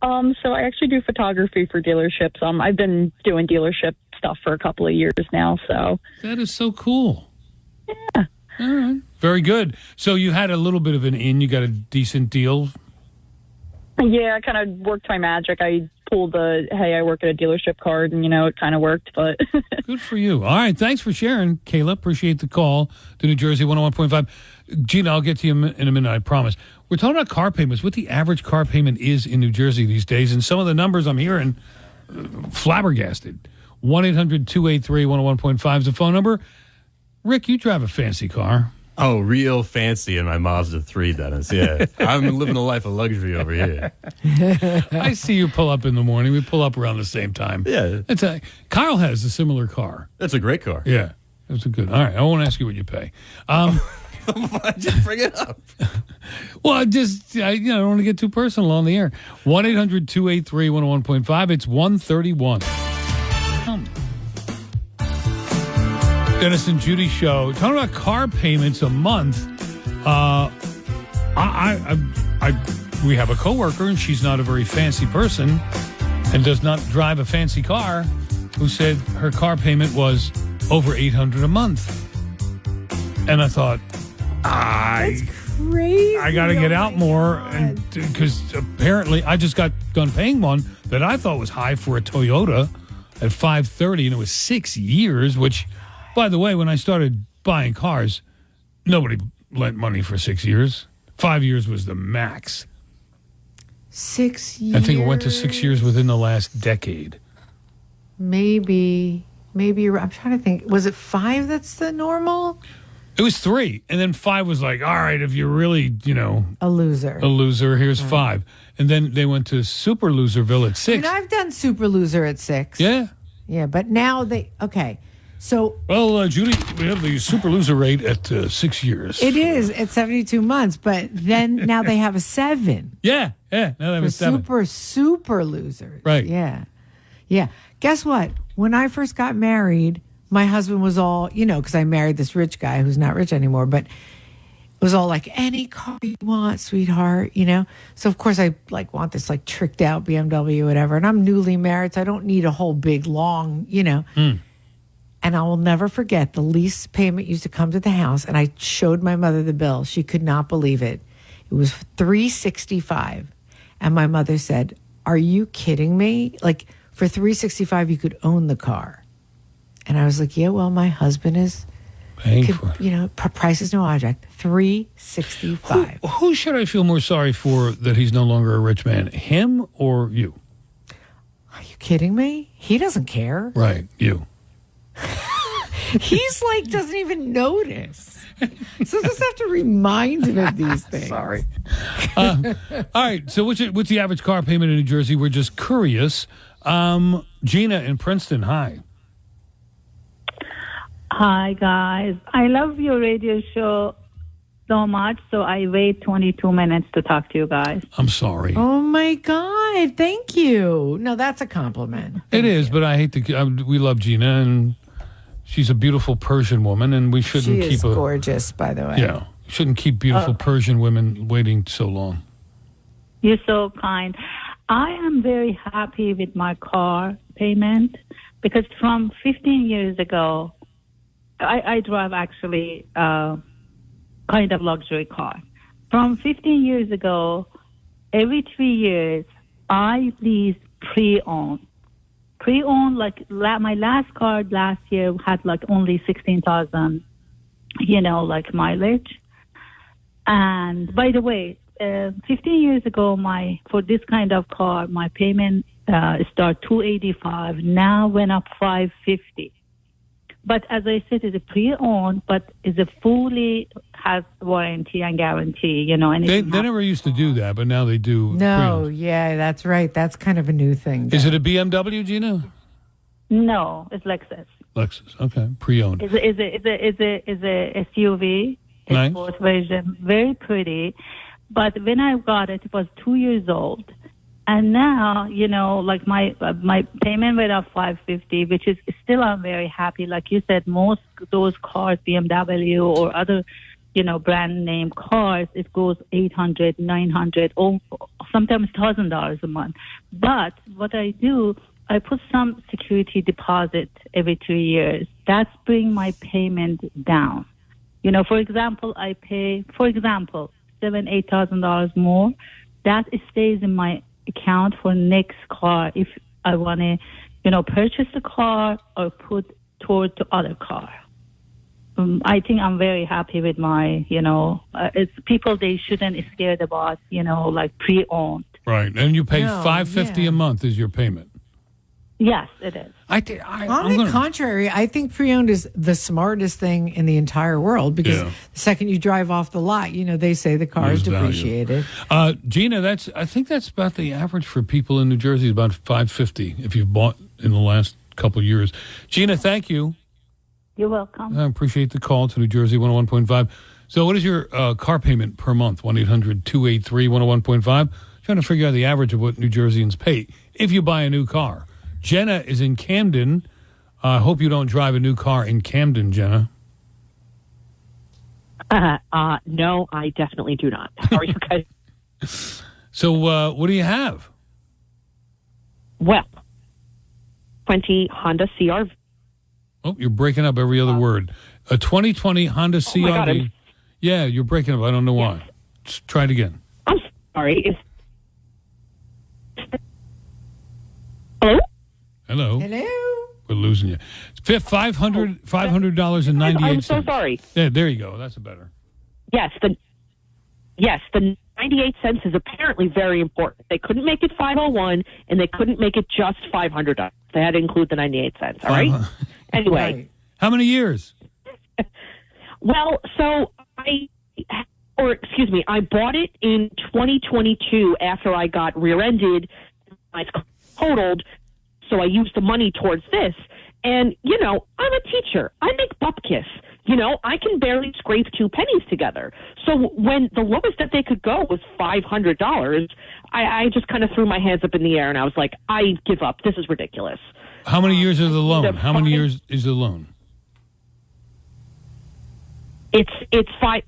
So I actually do photography for dealerships. I've been doing dealership stuff for a couple of years now. So that is so cool. Yeah. All right. Very good. So you had a little bit of an in. You got a decent deal. Yeah, I kind of worked my magic. I pulled the, hey, I work at a dealership card, and, it kind of worked. But good for you. All right. Thanks for sharing, Kayla. Appreciate the call to New Jersey 101.5. Gina, I'll get to you in a minute, I promise. We're talking about car payments, what the average car payment is in New Jersey these days. And some of the numbers I'm hearing, flabbergasted. 1-800-283-101.5 is the phone number. Rick, you drive a fancy car. Oh, real fancy in my Mazda 3, Dennis. Yeah. I'm living a life of luxury over here. I see you pull up in the morning. We pull up around the same time. Yeah. Kyle has a similar car. That's a great car. Yeah. That's a good. All right. I won't ask you what you pay. Why'd you bring it up? Well, I don't want to get too personal on the air. 1-800-283-101.5. It's 131. Dennis and Judi show. Talking about car payments a month. We have a coworker, and she's not a very fancy person and does not drive a fancy car, who said her car payment was over $800 a month. And I thought, That's crazy. I got to get out more, and because apparently I just got done paying one that I thought was high for a Toyota at $530, and it was 6 years, which, by the way, when I started buying cars, nobody lent money for 6 years. 5 years was the max. 6 years? I think it went to 6 years within the last decade. Maybe. maybe I'm trying to think. Was it 5 that's the normal? It was 3, and then 5 was like, all right, if you're really, a loser, here's 5. And then they went to Super Loserville at 6. I've done Super Loser at 6. Yeah. Yeah, but now so... Well, Judy, we have the Super Loser rate at 6 years. It is at 72 months, but then now they have a 7. Yeah, now they have a 7. Super losers. Right. Yeah. Yeah. Guess what? When I first got married, my husband was all, because I married this rich guy who's not rich anymore, but it was all like, any car you want, sweetheart, So, of course, I want this tricked out BMW, whatever. And I'm newly married, so I don't need a whole big, long, And I will never forget the lease payment used to come to the house, and I showed my mother the bill. She could not believe it. It was $365, and my mother said, "Are you kidding me? For $365, you could own the car." And I was like, "Yeah, well, my husband is paying for it. Price is no object. $365." Who should I feel more sorry for that he's no longer a rich man, him or you? Are you kidding me? He doesn't care. Right, you. He's doesn't even notice. So just have to remind him of these things. Sorry. All right. So what's the average car payment in New Jersey? We're just curious. Gina in Princeton. Hi. Hi, guys. I love your radio show so much, so I wait 22 minutes to talk to you guys. I'm sorry. Oh, my God. Thank you. No, that's a compliment. It is, but I hate to... we love Gina, and she's a beautiful Persian woman, and we shouldn't keep... She is gorgeous, by the way. Yeah. Shouldn't keep beautiful Persian women waiting so long. You're so kind. I am very happy with my car payment because from 15 years ago, I drive actually kind of luxury car. From 15 years ago, every 3 years, I lease pre-owned. Pre-owned, my last car last year had only 16,000, mileage. And by the way, 15 years ago, for this kind of car, my payment start $285. Now went up $550. But as I said, it's a pre-owned, but it's a fully has warranty and guarantee. And they never used to do that, but now they do. No, yeah, that's right. That's kind of a new thing. Is it a BMW, Gina? No, it's Lexus. Lexus, okay, pre-owned. Is a SUV. It's nice. Both version, very pretty. But when I got it, it was 2 years old. And now, my payment went up $550, which is still I'm very happy. Like you said, most those cars, BMW or other, brand name cars, it goes $800, $900, or sometimes $1,000 a month. But what I do, I put some security deposit every 3 years. That's bring my payment down. For example, I pay, $7,000-$8,000 more. That stays in my account for next car if I want to, purchase the car or put toward the other car. I think I'm very happy with my, it's people they shouldn't be scared about, pre-owned. Right, and you pay $550 a month is your payment. Yes, it is. On the contrary, I think pre-owned is the smartest thing in the entire world because the second you drive off the lot, they say the car is depreciated. Gina, I think that's about the average for people in New Jersey, about $550 if you've bought in the last couple of years. Gina, thank you. You're welcome. I appreciate the call to New Jersey 101.5. So what is your car payment per month? 1-800-283-101.5. Trying to figure out the average of what New Jerseyans pay if you buy a new car. Jenna is in Camden. I hope you don't drive a new car in Camden, Jenna. No, I definitely do not. How are you guys? So what do you have? Well, 20 Honda CRV. Oh, you're breaking up every other word. A 2020 Honda CRV. My God, yeah, you're breaking up. I don't know why. Just try it again. I'm sorry. Hello? Hello. Hello. We're losing you. $500.98. I'm so sorry. Yeah, there you go. That's better. Yes, the 98 cents is apparently very important. They couldn't make it 501, and they couldn't make it just $500. They had to include the 98 cents. All right. Anyway. How many years? Well, so I bought it in 2022 after I got rear-ended. I totaled, so I used the money towards this. And, I'm a teacher. I make bupkis. I can barely scrape 2 pennies together. So when the lowest that they could go was $500, I just kind of threw my hands up in the air and I was like, I give up. This is ridiculous. How many years is the loan? How many years is the loan? It's 5.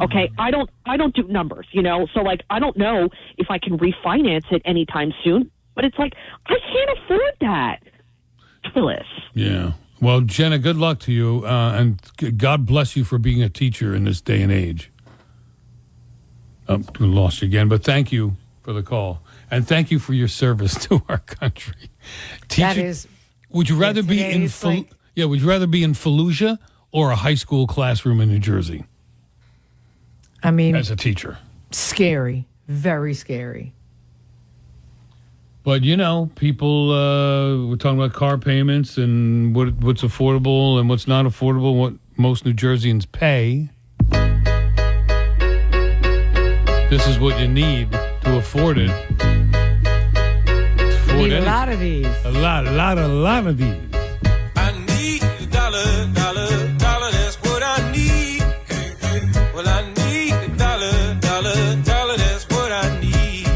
Okay, I don't do numbers, so like I don't know if I can refinance it anytime soon. But it's like I can't afford that. Ridiculous. Yeah. Well, Jenna, good luck to you, and God bless you for being a teacher in this day and age. We lost you again, but thank you for the call, and thank you for your service to our country. That is. Would you rather be in Would you rather be in Fallujah or a high school classroom in New Jersey? I mean, as a teacher, scary, very scary. But, people, we're talking about car payments and what's affordable and what's not affordable, what most New Jerseyans pay. This is what you need to afford it. Need a lot of these. A lot of these. I need a dollar, that's what I need. Well, I need a dollar, that's what I need.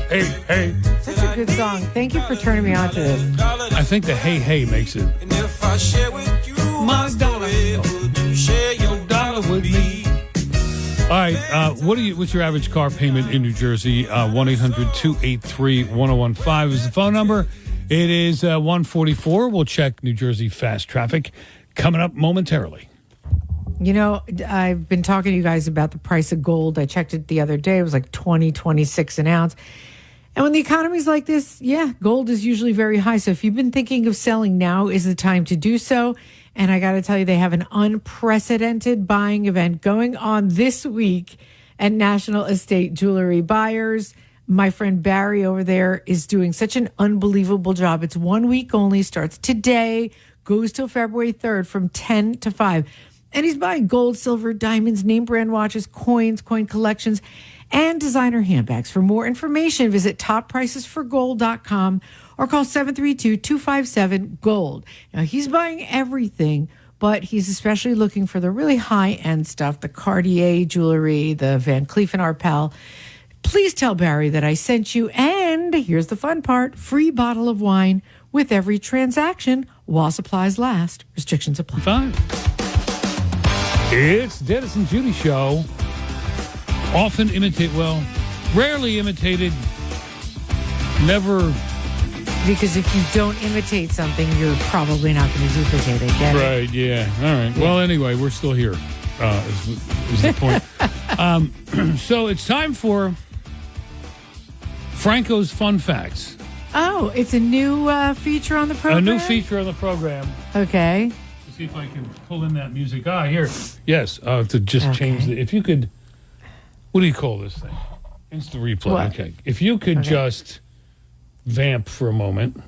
Hey. Such a good song. Thank you for turning me on to this. I think the hey makes it. And if I share with you my story, would you share your dollar with me? All right, what's your average car payment in New Jersey? 1-800-283-1015 is the phone number. It is 1:44. We'll check New Jersey fast traffic coming up momentarily. I've been talking to you guys about the price of gold. I checked it the other day. It was like $26 an ounce. And when the economy's like this, gold is usually very high. So if you've been thinking of selling, now is the time to do so. And I got to tell you, they have an unprecedented buying event going on this week at National Estate Jewelry Buyers. My friend Barry over there is doing such an unbelievable job. It's 1 week only, starts today, goes till February 3rd from 10 to 5. And he's buying gold, silver, diamonds, name brand watches, coins, coin collections, and designer handbags. For more information, visit toppricesforgold.com or call 732-257-GOLD. Now, he's buying everything, but he's especially looking for the really high-end stuff, the Cartier jewelry, the Van Cleef & Arpels. Please tell Barry that I sent you, and here's the fun part, free bottle of wine with every transaction while supplies last. Restrictions apply. Fine. It's Dennis and Judi Show. Rarely imitated, never. Because if you don't imitate something, you're probably not going to duplicate it. Get it? Right, yeah. All right. Yeah. Well, anyway, we're still here, is the point. So it's time for Franco's Fun Facts. Oh, it's a new feature on the program? A new feature on the program. Okay. Let's see if I can pull in that music. Here. Yes, to just change the... If you could... What do you call this thing? Instant replay. What? Okay. If you could just vamp for a moment.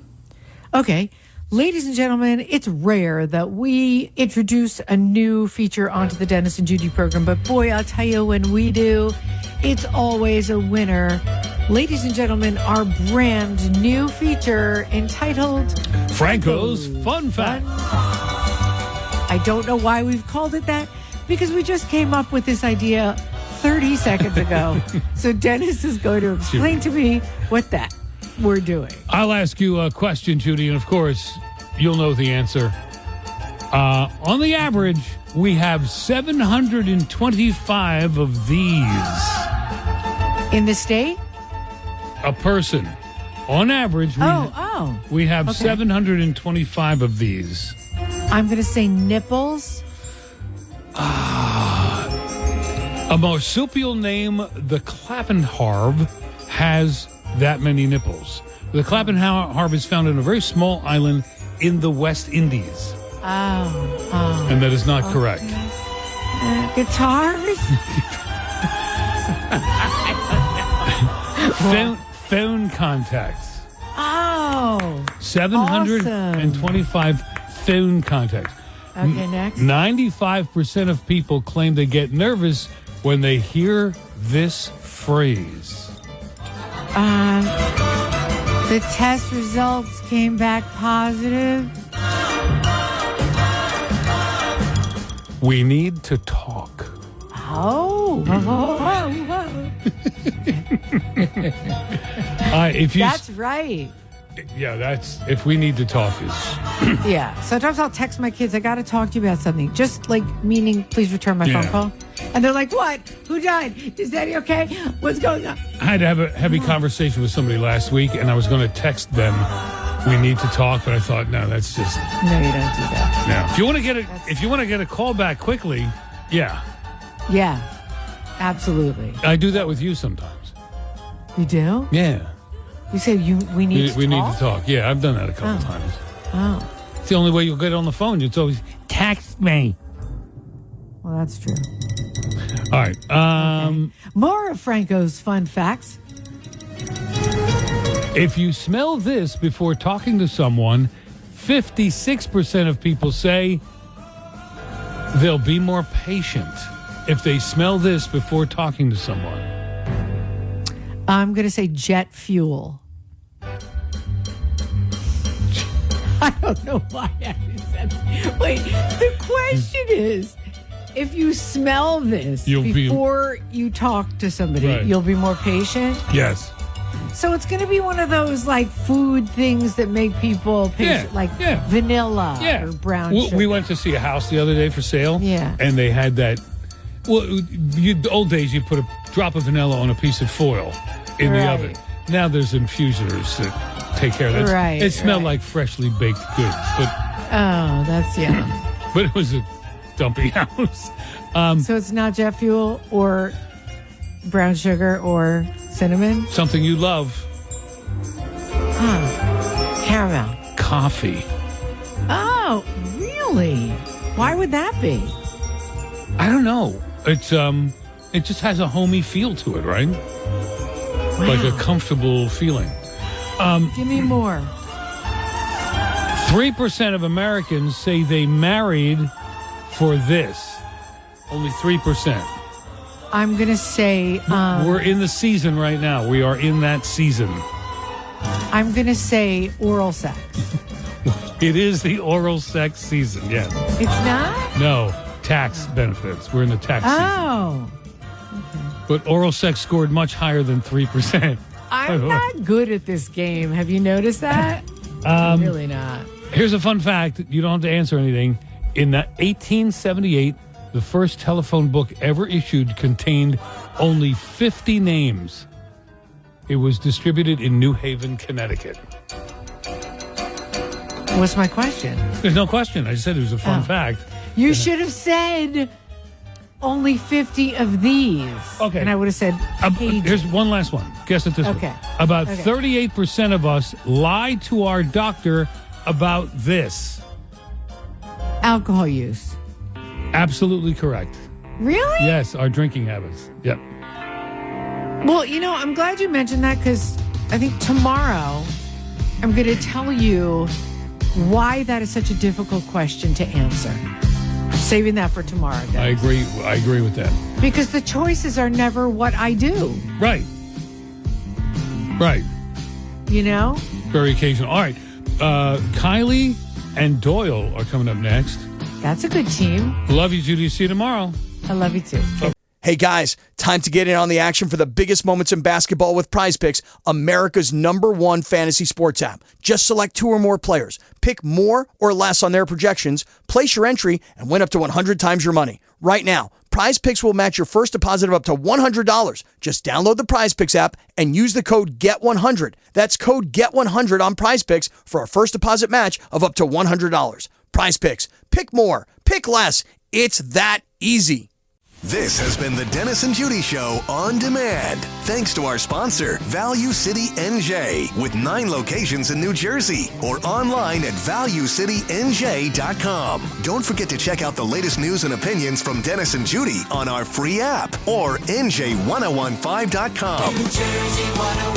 Okay. Ladies and gentlemen, it's rare that we introduce a new feature onto the Dennis and Judi program, but boy, I'll tell you, when we do, it's always a winner. Ladies and gentlemen, our brand new feature entitled Franco's Fun Fact. I don't know why we've called it that, because we just came up with this idea 30 seconds ago. So Dennis is going to explain to me what that we're doing. I'll ask you a question, Judi, and of course, you'll know the answer. On the average, we have 725 of these. In the state? A person. On average, we have 725 of these. I'm going to say nipples. A marsupial named the Clappenharv has that many nipples. The Clappenharv is found on a very small island in the West Indies. Oh. And that is not correct. Guitars? Phone contacts. Oh. 725 phone contacts. Okay, next. 95% of people claim they get nervous when they hear this phrase. The test results came back positive. We need to talk. Oh. If you, That's right. Yeah, that's if we need to talk is. Yeah. Sometimes I'll text my kids, I got to talk to you about something. Just like meaning, please return my phone call. And they're like, what? Who died? Is Daddy okay? What's going on? I had to have a heavy conversation with somebody last week, and I was going to text them, we need to talk, but I thought, no, that's just. No, you don't do that. No. If you want to get a call back quickly, yeah. Yeah. Absolutely. I do that with you sometimes. You do? Yeah. You say we need to talk? We need to talk. Yeah, I've done that a couple times. Oh. It's the only way you'll get on the phone. It's always text me. Well, that's true. All right. More of Franco's fun facts. If you smell this before talking to someone, 56% of people say they'll be more patient if they smell this before talking to someone. I'm going to say jet fuel. I don't know why I said that. Wait, the question is, if you smell this before you talk to somebody, Right. you'll be more patient? Yes. So it's going to be one of those like food things that make people patient, like vanilla or brown sugar. We went to see a house the other day for sale. Yeah. And they had that. Well, the old days, you put a drop of vanilla on a piece of foil in the Right. oven. Now there's infusers that take care of that. Right, It smelled like freshly baked goods, but Oh, that's yum. but it was a dumpy house. So it's not jet fuel or brown sugar or cinnamon? Something you love. Caramel. Coffee. Oh, really? Why would that be? I don't know. It's it just has a homey feel to it, right? Like a comfortable feeling. Give me more. 3% of Americans say they married for this. Only 3%. I'm going to say... We're in the season right now. We are in that season. I'm going to say oral sex. It is the oral sex season, yes. It's not? No, tax benefits. We're in the tax season. Oh. But oral sex scored much higher than 3%. I'm not good at this game. Have you noticed that? I'm really not. Here's a fun fact. You don't have to answer anything. In 1878, the first telephone book ever issued contained only 50 names. It was distributed in New Haven, Connecticut. What's my question? There's no question. I said it was a fun fact. You should have said only 50 of these. Okay. And I would have said pages. Here's one last one. Guess it this Okay. way. About Okay. 38% of us lie to our doctor about this. Alcohol use. Absolutely correct. Really? Yes, our drinking habits. Yep. Well, I'm glad you mentioned that because I think tomorrow I'm going to tell you why that is such a difficult question to answer. Saving that for tomorrow, guys. I agree with that. Because the choices are never what I do. Right. Right. Very occasional. All right. Kylie and Doyle are coming up next. That's a good team. Love you, Judi. See you tomorrow. I love you too. Hey guys, time to get in on the action for the biggest moments in basketball with Prize Picks, America's #1 fantasy sports app. Just select 2 or more players, pick more or less on their projections, place your entry, and win up to 100 times your money. Right now, Prize Picks will match your first deposit of up to $100. Just download the Prize Picks app and use the code GET100. That's code GET100 on Prize Picks for a first deposit match of up to $100. Prize Picks. Pick more. Pick less. It's that easy. This has been the Dennis and Judi Show on demand. Thanks to our sponsor, Value City NJ, with 9 locations in New Jersey, or online at valuecitynj.com. Don't forget to check out the latest news and opinions from Dennis and Judi on our free app or NJ1015.com. New Jersey 101.